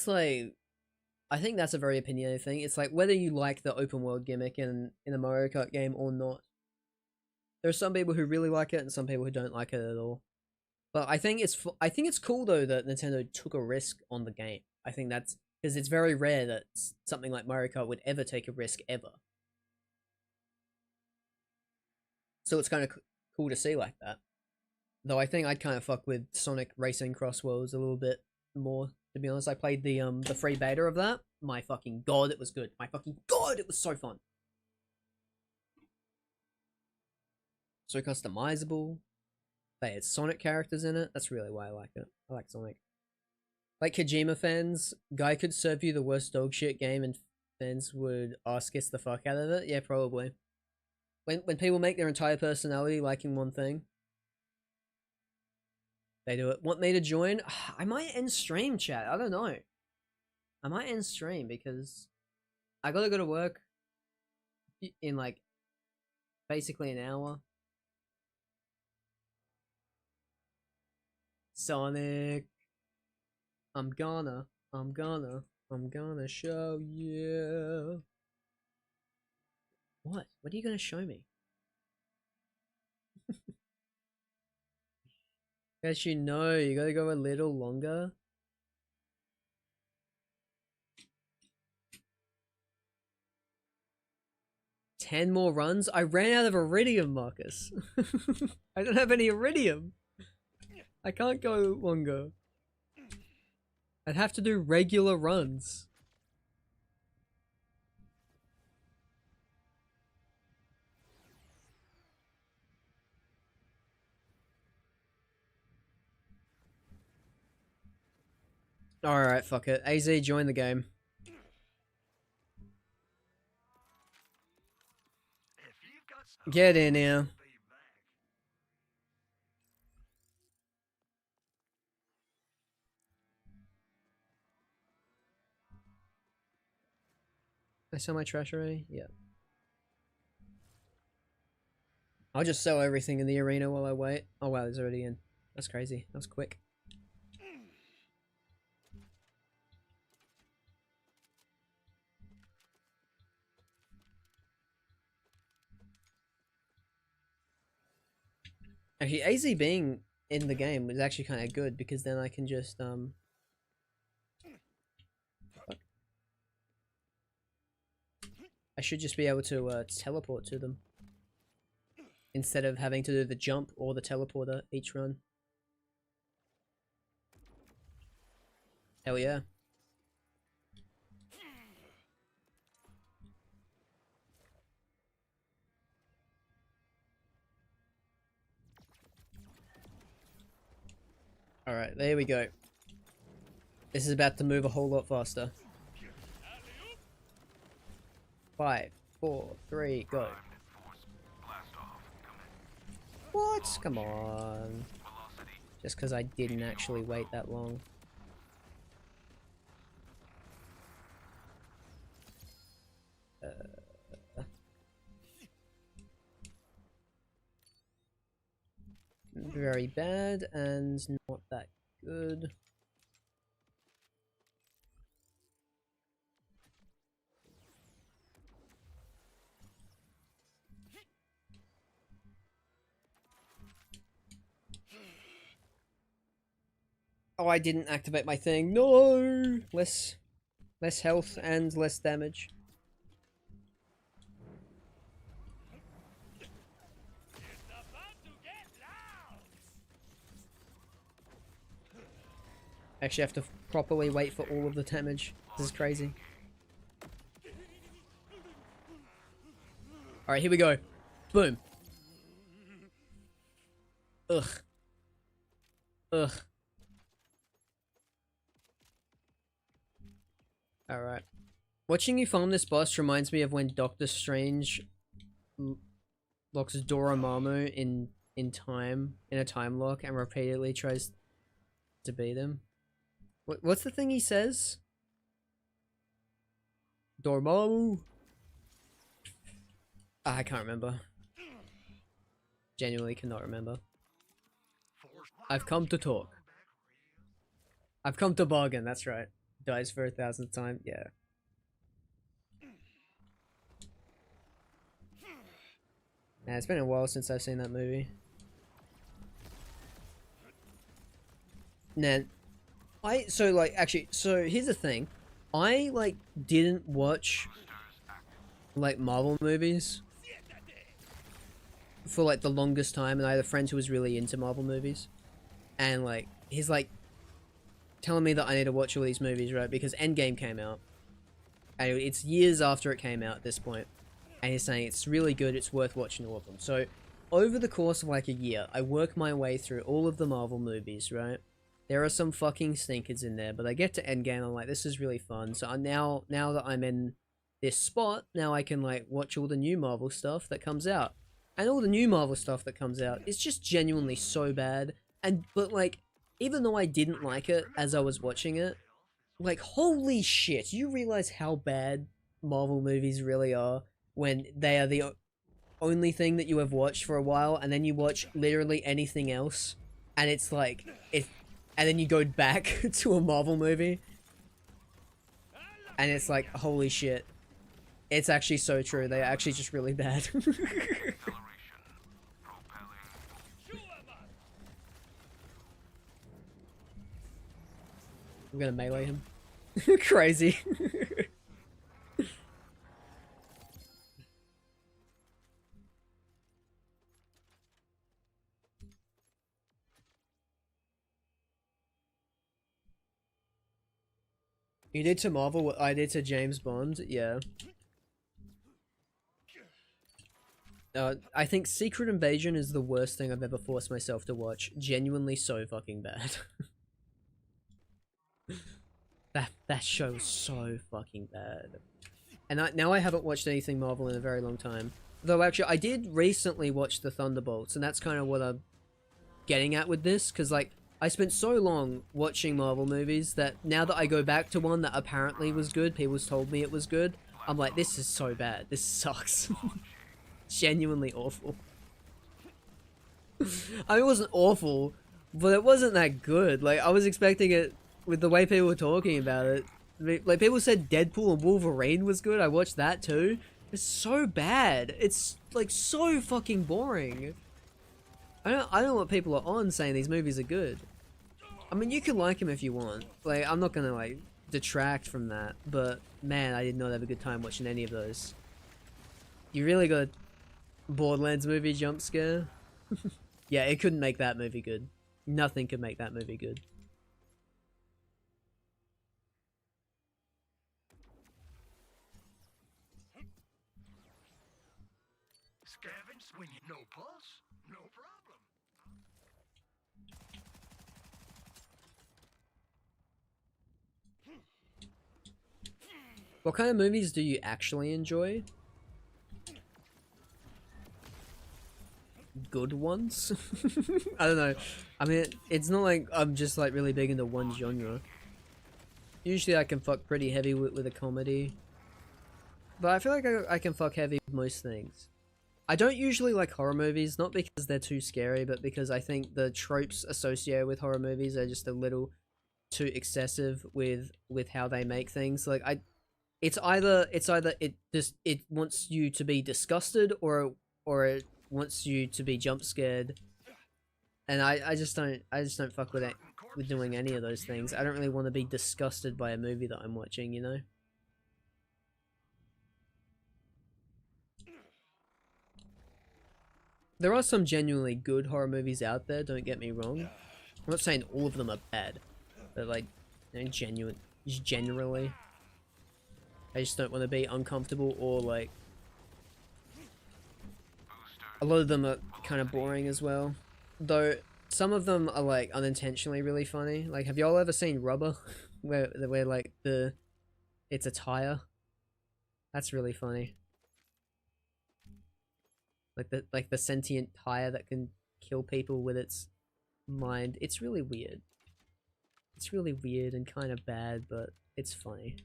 like, I think that's a very opinionated thing. It's like whether you like the open world gimmick in a Mario Kart game or not. There are some people who really like it and some people who don't like it at all. But I think it's cool though that Nintendo took a risk on the game. I think that's because it's very rare that something like Mario Kart would ever take a risk ever. So it's kind of cool to see like that. Though I think I'd kind of fuck with Sonic Racing Cross Worlds a little bit more, to be honest. I played the free beta of that. My fucking god, it was good. My fucking god, it was so fun. So customizable. They had Sonic characters in it. That's really why I like it. I like Sonic. Like Kojima fans, guy could serve you the worst dog shit game and fans would ass-kiss the fuck out of it. Yeah, probably. When people make their entire personality liking one thing, they do it. Want me to join? I might end stream, chat. I don't know. I might end stream because I gotta go to work in like basically an hour. Sonic. I'm gonna show you. What? What are you gonna show me? As you know, you gotta go a little longer. Ten more runs? I ran out of iridium, Marcus. I don't have any iridium. I can't go longer. I'd have to do regular runs. Alright, fuck it. AZ, join the game. Get in here. I sell my trash already? Yeah. I'll just sell everything in the arena while I wait. Oh wow, it's already in. That's crazy. That was quick. Actually, AZ being in the game is actually kind of good because then I can just I should just be able to teleport to them instead of having to do the jump or the teleporter each run. Hell yeah. Alright, there we go. This is about to move a whole lot faster. 5, 4, 3, go. What? Come on. Just because I didn't actually wait that long. Very bad and not that good. Oh, I didn't activate my thing. No! Less health and less damage. Actually, I have to properly wait for all of the damage. This is crazy. Alright, here we go. Boom. Ugh. Ugh. Alright. Watching you farm this boss reminds me of when Doctor Strange locks Dormammu in a time lock and repeatedly tries to beat him. What's the thing he says? Dormammu. I can't remember. Genuinely cannot remember. I've come to talk. I've come to bargain, that's right. Dies for 1,000th time, yeah. Yeah, it's been a while since I've seen that movie. Nah. So here's the thing. I, like, didn't watch, like, Marvel movies for, like, the longest time, and I had a friend who was really into Marvel movies. And, like, he's, like, telling me that I need to watch all these movies, right? Because Endgame came out. And it's years after it came out at this point. And he's saying it's really good, it's worth watching all of them. So, over the course of, like, a year, I work my way through all of the Marvel movies, right? There are some fucking stinkers in there, but I get to Endgame, I'm like, this is really fun. So now that I'm in this spot, now I can, like, watch all the new Marvel stuff that comes out. And all the new Marvel stuff that comes out is just genuinely so bad. But, like, even though I didn't like it as I was watching it, like, holy shit, you realize how bad Marvel movies really are when they are the only thing that you have watched for a while, and then you watch literally anything else, and it's like, and then you go back to a Marvel movie, and it's like, holy shit. It's actually so true. They're actually just really bad. I'm gonna melee him. Crazy. You did to Marvel what I did to James Bond? Yeah. I think Secret Invasion is the worst thing I've ever forced myself to watch. Genuinely so fucking bad. That show is so fucking bad. And now I haven't watched anything Marvel in a very long time. Though actually, I did recently watch the Thunderbolts, and that's kind of what I'm getting at with this, because like, I spent so long watching Marvel movies that now that I go back to one that apparently was good, people's told me it was good, I'm like, this is so bad. This sucks. Genuinely awful. I mean, it wasn't awful, but it wasn't that good. Like, I was expecting it with the way people were talking about it. Like, people said Deadpool and Wolverine was good. I watched that too. It's so bad. It's, like, so fucking boring. I don't know what people are on saying these movies are good. I mean, you can like them if you want. Like, I'm not gonna, like, detract from that. But, man, I did not have a good time watching any of those. You really got a Borderlands movie jump scare? Yeah, it couldn't make that movie good. Nothing could make that movie good. Scavenge when you no pulse, no problem. What kind of movies do you actually enjoy? Good ones? I don't know. I mean, it's not like I'm just like really big into one genre. Usually I can fuck pretty heavy with a comedy. But I feel like I can fuck heavy with most things. I don't usually like horror movies, not because they're too scary, but because I think the tropes associated with horror movies are just a little too excessive with how they make things. Like it's either it wants you to be disgusted or it wants you to be jump scared. And I just don't fuck with it with doing any of those things. I don't really want to be disgusted by a movie that I'm watching, you know? There are some genuinely good horror movies out there, don't get me wrong. I'm not saying all of them are bad, but like, you know, generally. I just don't want to be uncomfortable or like... A lot of them are kind of boring as well. Though, some of them are like unintentionally really funny. Like, have y'all ever seen Rubber? where like it's a tire? That's really funny. Like the sentient tire that can kill people with its mind. It's really weird. It's really weird and kind of bad, but it's funny.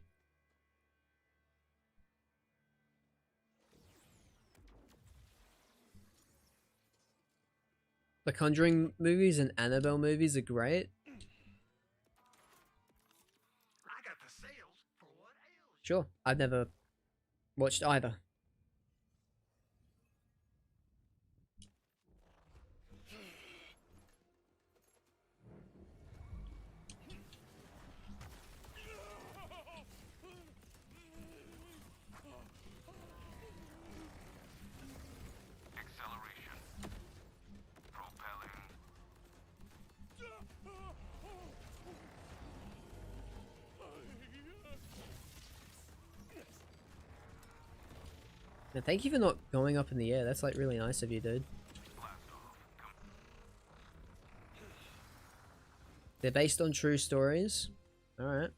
The Conjuring movies and Annabelle movies are great. I got the sales for what ails you. Sure, I've never watched either. Acceleration. Propelling. And thank you for not going up in the air. That's like really nice of you, dude. They're based on true stories. Alright.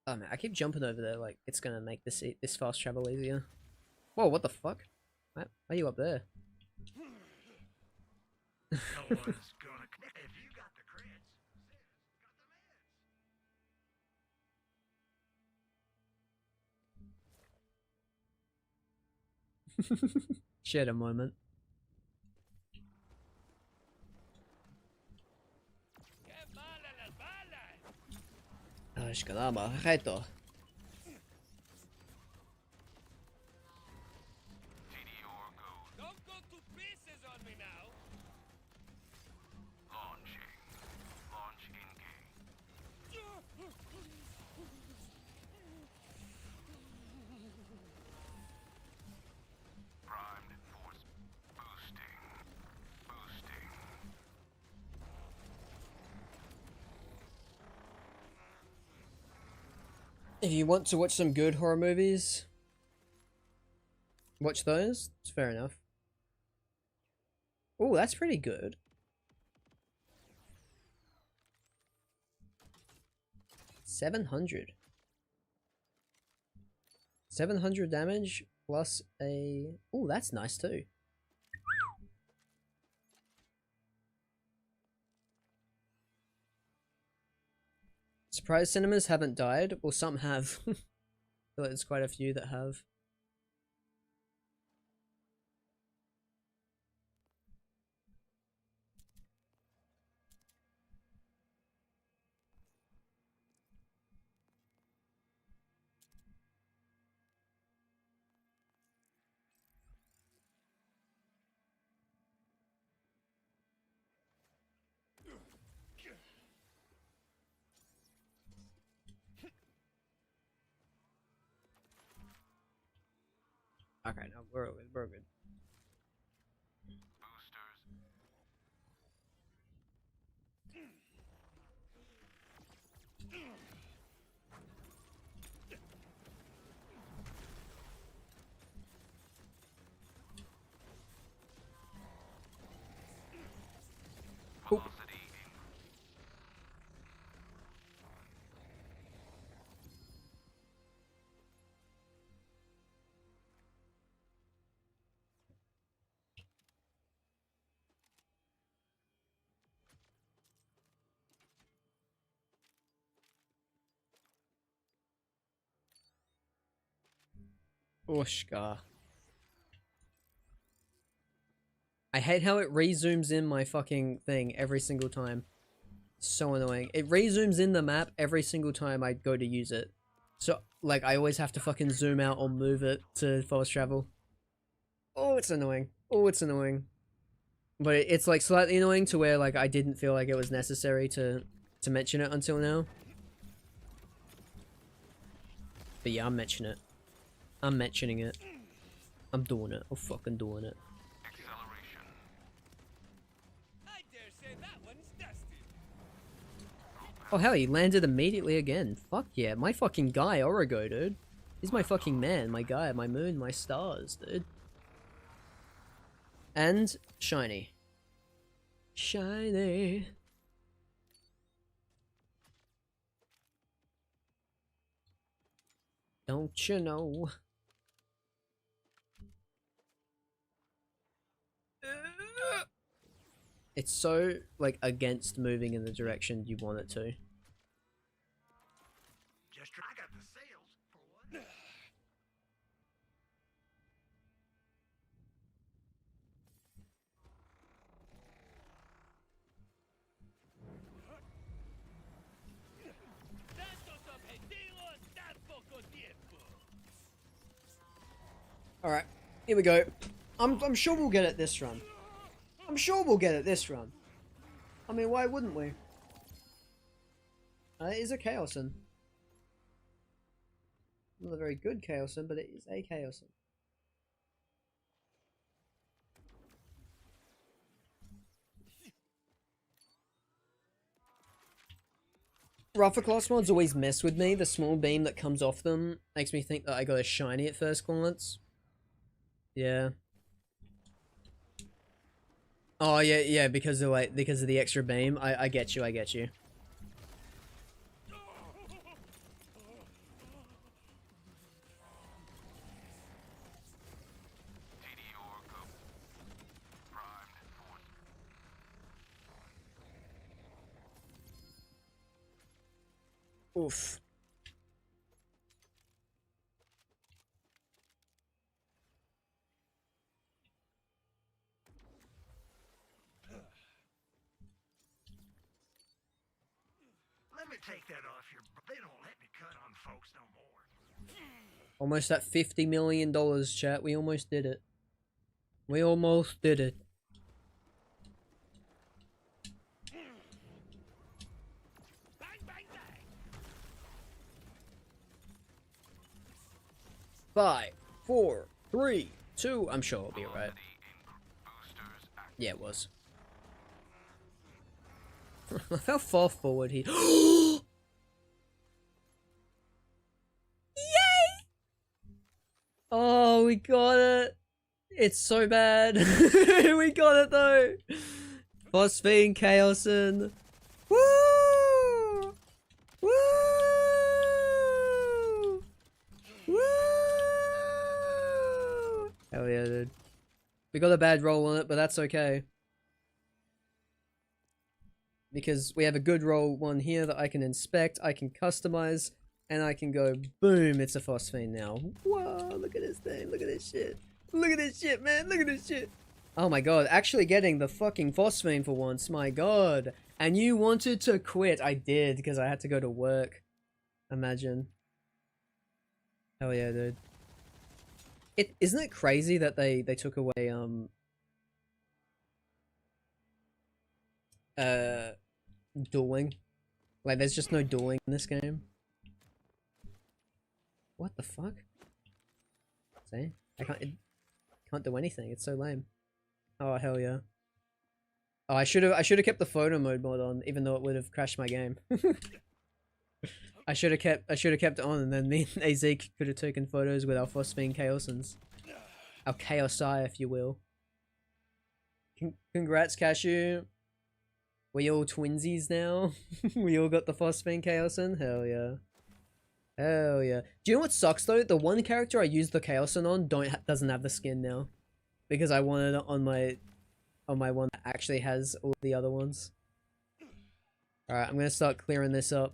Oh man, I keep jumping over there like it's gonna make this fast travel easier. Whoa, what the fuck? Why are you up there? No one's gonna connect if you got the creds. Sis got the meds. Shared a moment. ¡Qué malas las balas! Acho que dá uma reto. Don't go to pieces on me now! Launching. Launch in-game. Primed force boosting. Boosting. If you want to watch some good horror movies, watch those. It's fair enough. Oh, that's pretty good. 700. 700 damage plus a... Oh, that's nice too. Surprised cinemas haven't died. Well, some have. I feel like there's quite a few that have. Okay, no, we're good. We're good. Boosters. Velocity. Oshka. I hate how it rezooms in my fucking thing every single time. So annoying. It rezooms in the map every single time I go to use it. So, like, I always have to fucking zoom out or move it to fast travel. Oh, it's annoying. Oh, it's annoying. But it's, like, slightly annoying to where, like, I didn't feel like it was necessary to mention it until now. But yeah, I'm mentioning it. I'm mentioning it. I'm doing it. I'm fucking doing it. Acceleration. I dare say that one's dusted. Oh hell, he landed immediately again. Fuck yeah, my fucking guy, Origo, dude. He's my fucking man, my guy, my moon, my stars, dude. And shiny. Shiny. Don't you know? It's so, like, against moving in the direction you want it to. Just I got the sales for one. Tantos objetivos, tan poco tiempo. Alright, here we go. I'm sure we'll get it this run. I'm sure we'll get it this run. I mean, why wouldn't we? It is a Chaosin. Not a very good Chaosin, but it is a Chaosin. Rougher class mods always mess with me. The small beam that comes off them makes me think that I got a shiny at first glance. Yeah. Oh yeah, yeah, because of the extra beam. I get you, I get you. Oof. Let me take that off your. They don't let me cut on folks no more. Almost at $50 million, chat. We almost did it. We almost did it. Bang, bang, bang. 5, 4, 3, 2. I'm sure it'll be right. Yeah, it was. How far forward he. Yay! Oh, we got it. It's so bad. We got it though. Phosphine Chaosin. Woo! Woo! Woo! Hell yeah, dude. We got a bad roll on it, but that's okay. Because we have a good roll one here that I can inspect, I can customize, and I can go, boom, it's a phosphine now. Whoa, look at this thing, look at this shit. Look at this shit, man, look at this shit. Oh my god, actually getting the fucking phosphine for once, my god. And you wanted to quit. I did, because I had to go to work. Imagine. Hell yeah, dude. Isn't it crazy that they took away, dueling? Like, there's just no dueling in this game. What the fuck? See? I can't do anything. It's so lame. Oh hell yeah. Oh, I should have kept the photo mode mod on, even though it would have crashed my game. I should have kept it on, and then me and AZ could have taken photos with our phosphine chaosins. Our chaosi, if you will. Congrats, Cashew. We all twinsies now. We all got the phosphine chaosin. Hell yeah. Hell yeah. Do you know what sucks though? The one character I used the chaosin on doesn't have the skin now, because I wanted it on my one that actually has all the other ones. All right, I'm gonna start clearing this up.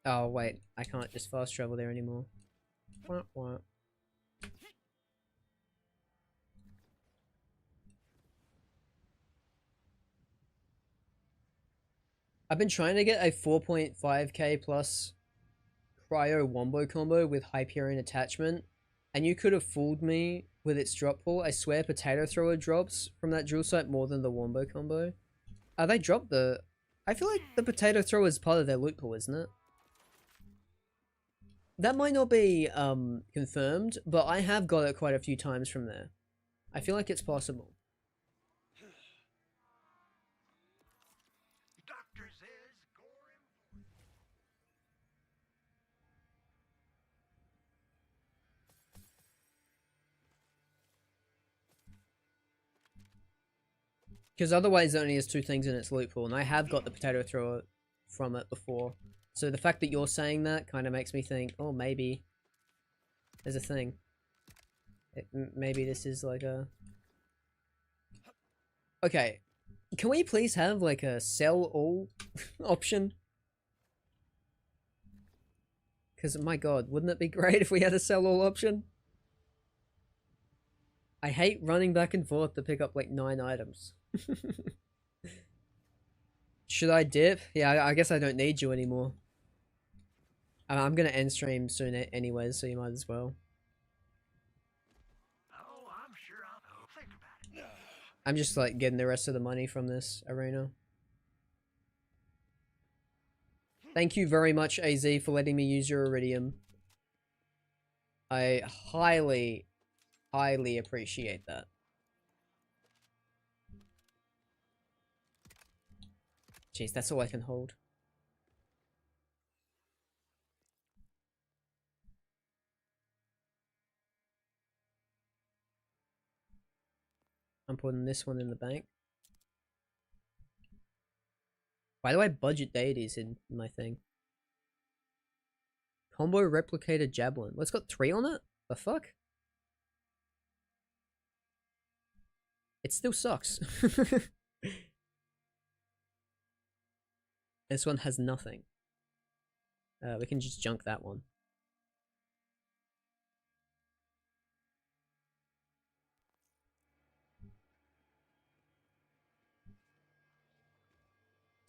Oh wait, I can't just fast travel there anymore. Wah, wah. I've been trying to get a 4.5k plus cryo wombo combo with Hyperion attachment, and you could have fooled me with its drop pool. I swear potato thrower drops from that drill site more than the wombo combo. They dropped the... I feel like the potato thrower is part of their loot pool, isn't it? That might not be confirmed, but I have got it quite a few times from there. I feel like it's possible. Doctor says gore him. Because otherwise it only has 2 things in its loot pool, and I have got the potato thrower from it before. So the fact that you're saying that kind of makes me think, oh, maybe there's a thing. Maybe this is like a... Okay, can we please have like a sell all option? Because my god, wouldn't it be great if we had a sell all option? I hate running back and forth to pick up like 9 items. Should I dip? Yeah, I guess I don't need you anymore. I'm gonna end stream soon anyways, so you might as well. Oh, I'm sure I'll think about it. I'm just like getting the rest of the money from this arena. Thank you very much, AZ, for letting me use your iridium. I highly, highly appreciate that. Jeez, that's all I can hold. I'm putting this one in the bank. Why do I budget deities in my thing? Combo replicated javelin. Well, it's got 3 on it? The fuck? It still sucks. This one has nothing. We can just junk that one.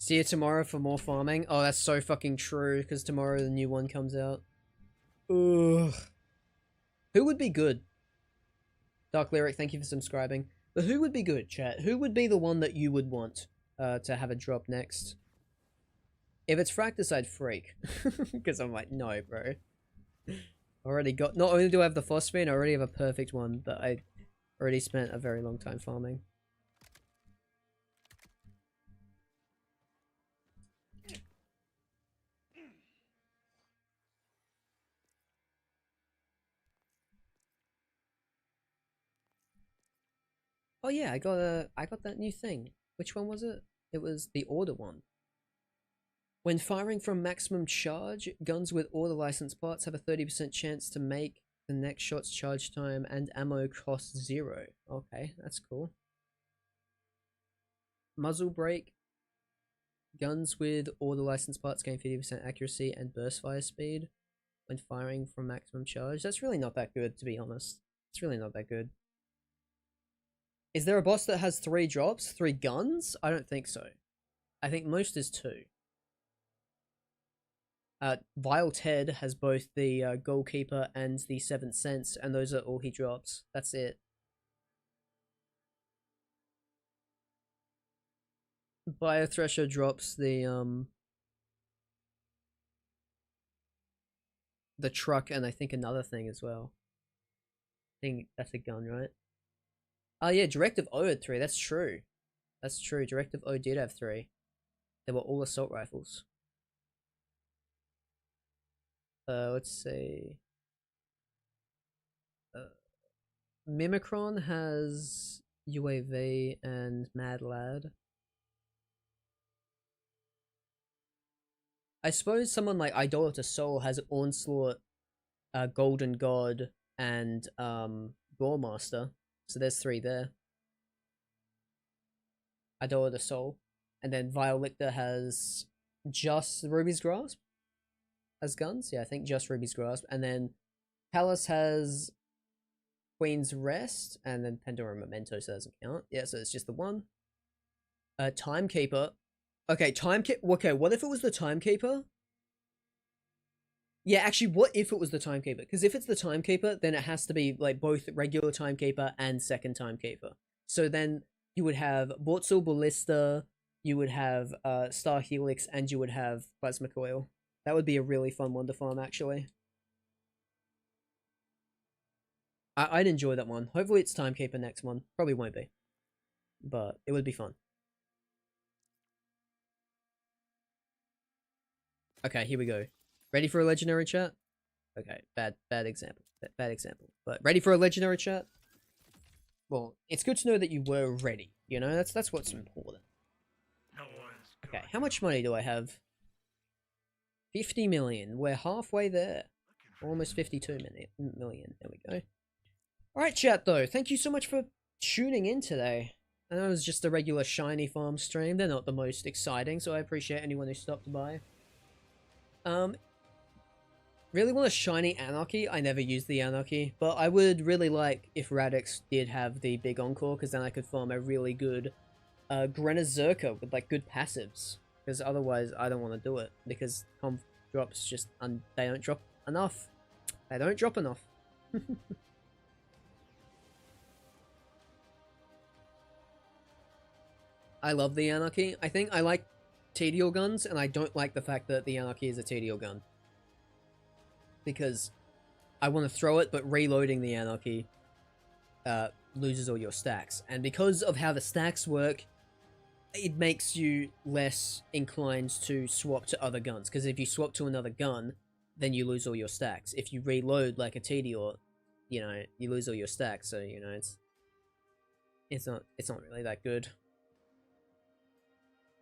See you tomorrow for more farming. Oh, that's so fucking true, because tomorrow the new one comes out. Ugh. Who would be good? Dark Lyric, thank you for subscribing. But who would be good, chat? Who would be the one that you would want to have a drop next? If it's Fracticide Freak. Because I'm like, no, bro. Already got... Not only do I have the phosphine, I already have a perfect one that I already spent a very long time farming. Oh yeah, I got that new thing. Which one was it? It was the order one. When firing from maximum charge, guns with order license parts have a 30% chance to make the next shot's charge time and ammo cost 0. Okay, that's cool. Muzzle brake. Guns with order license parts gain 50% accuracy and burst fire speed when firing from maximum charge. That's really not that good, to be honest. It's really not that good. Is there a boss that has 3 drops? 3 guns? I don't think so. I think most is 2. Vile Ted has both the Goalkeeper and the 7th Sense, and those are all he drops. That's it. Biothresher drops the truck and I think another thing as well. I think that's a gun, right? Oh yeah, Directive O had 3, that's true. That's true, Directive O did have 3. They were all assault rifles. Let's see. Mimicron has UAV and Mad Lad. I suppose someone like Idolater Soul has Onslaught, Golden God, and Goremaster. So there's 3 there. Idolater Soul. And then Violictor has just Ruby's Grasp as guns. Yeah, I think just Ruby's Grasp. And then Palace has Queen's Rest, and then Pandora Memento, so that doesn't count. Yeah, so it's just the one. Timekeeper. Okay, okay, what if it was the Timekeeper? Yeah, actually, what if it was the Timekeeper? Because if it's the Timekeeper, then it has to be like both regular Timekeeper and second Timekeeper. So then you would have Bortzel Ballista, you would have Star Helix, and you would have Plasma Coil. That would be a really fun one to farm, actually. I'd enjoy that one. Hopefully it's Timekeeper next one. Probably won't be. But it would be fun. Okay, here we go. Ready for a legendary chat? Okay, bad example. Bad example. But ready for a legendary chat? Well, it's good to know that you were ready. You know, that's what's important. Okay, how much money do I have? 50 million. We're halfway there. Almost 52 million. There we go. Alright, chat, though. Thank you so much for tuning in today. I know it was just a regular shiny farm stream. They're not the most exciting, so I appreciate anyone who stopped by. Really want a shiny Anarchy. I never used the Anarchy, but I would really like if Radix did have the big Encore, because then I could farm a really good Grenazerka with like good passives. Because otherwise, I don't want to do it, because comp drops just they don't drop enough. They don't drop enough. I love the Anarchy. I think I like TDL guns, and I don't like the fact that the Anarchy is a TDL gun. Because I want to throw it, but reloading the Anarchy loses all your stacks. And because of how the stacks work, it makes you less inclined to swap to other guns. Because if you swap to another gun, then you lose all your stacks. If you reload like a TDL, you know, you lose all your stacks. So, you know, it's not really that good.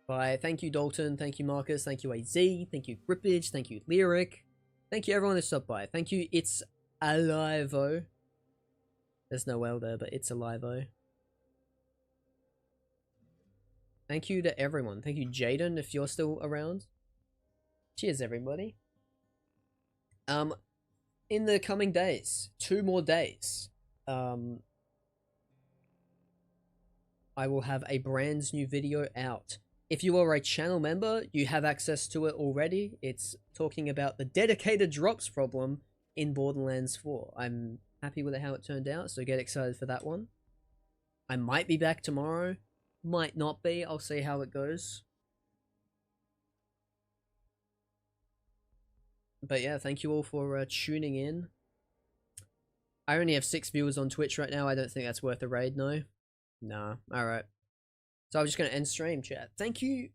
Bye. Thank you, Dalton. Thank you, Marcus. Thank you, AZ. Thank you, Grippage. Thank you, Lyric. Thank you, everyone who stopped by. Thank you, It's Alive-o. There's no L there, but It's Alive-o. Thank you to everyone. Thank you, Jaden, if you're still around. Cheers, everybody. In the coming days, 2 more days, I will have a brand new video out If you are a channel member, you have access to it already. It's talking about the dedicated drops problem in Borderlands 4. I'm happy with how it turned out, so get excited for that one. I might be back tomorrow, might not be. I'll see how it goes. But yeah, thank you all for tuning in. I only have 6 viewers on Twitch right now. I don't think that's worth a raid, no. Nah, alright. So I'm just going to end stream, chat. Thank you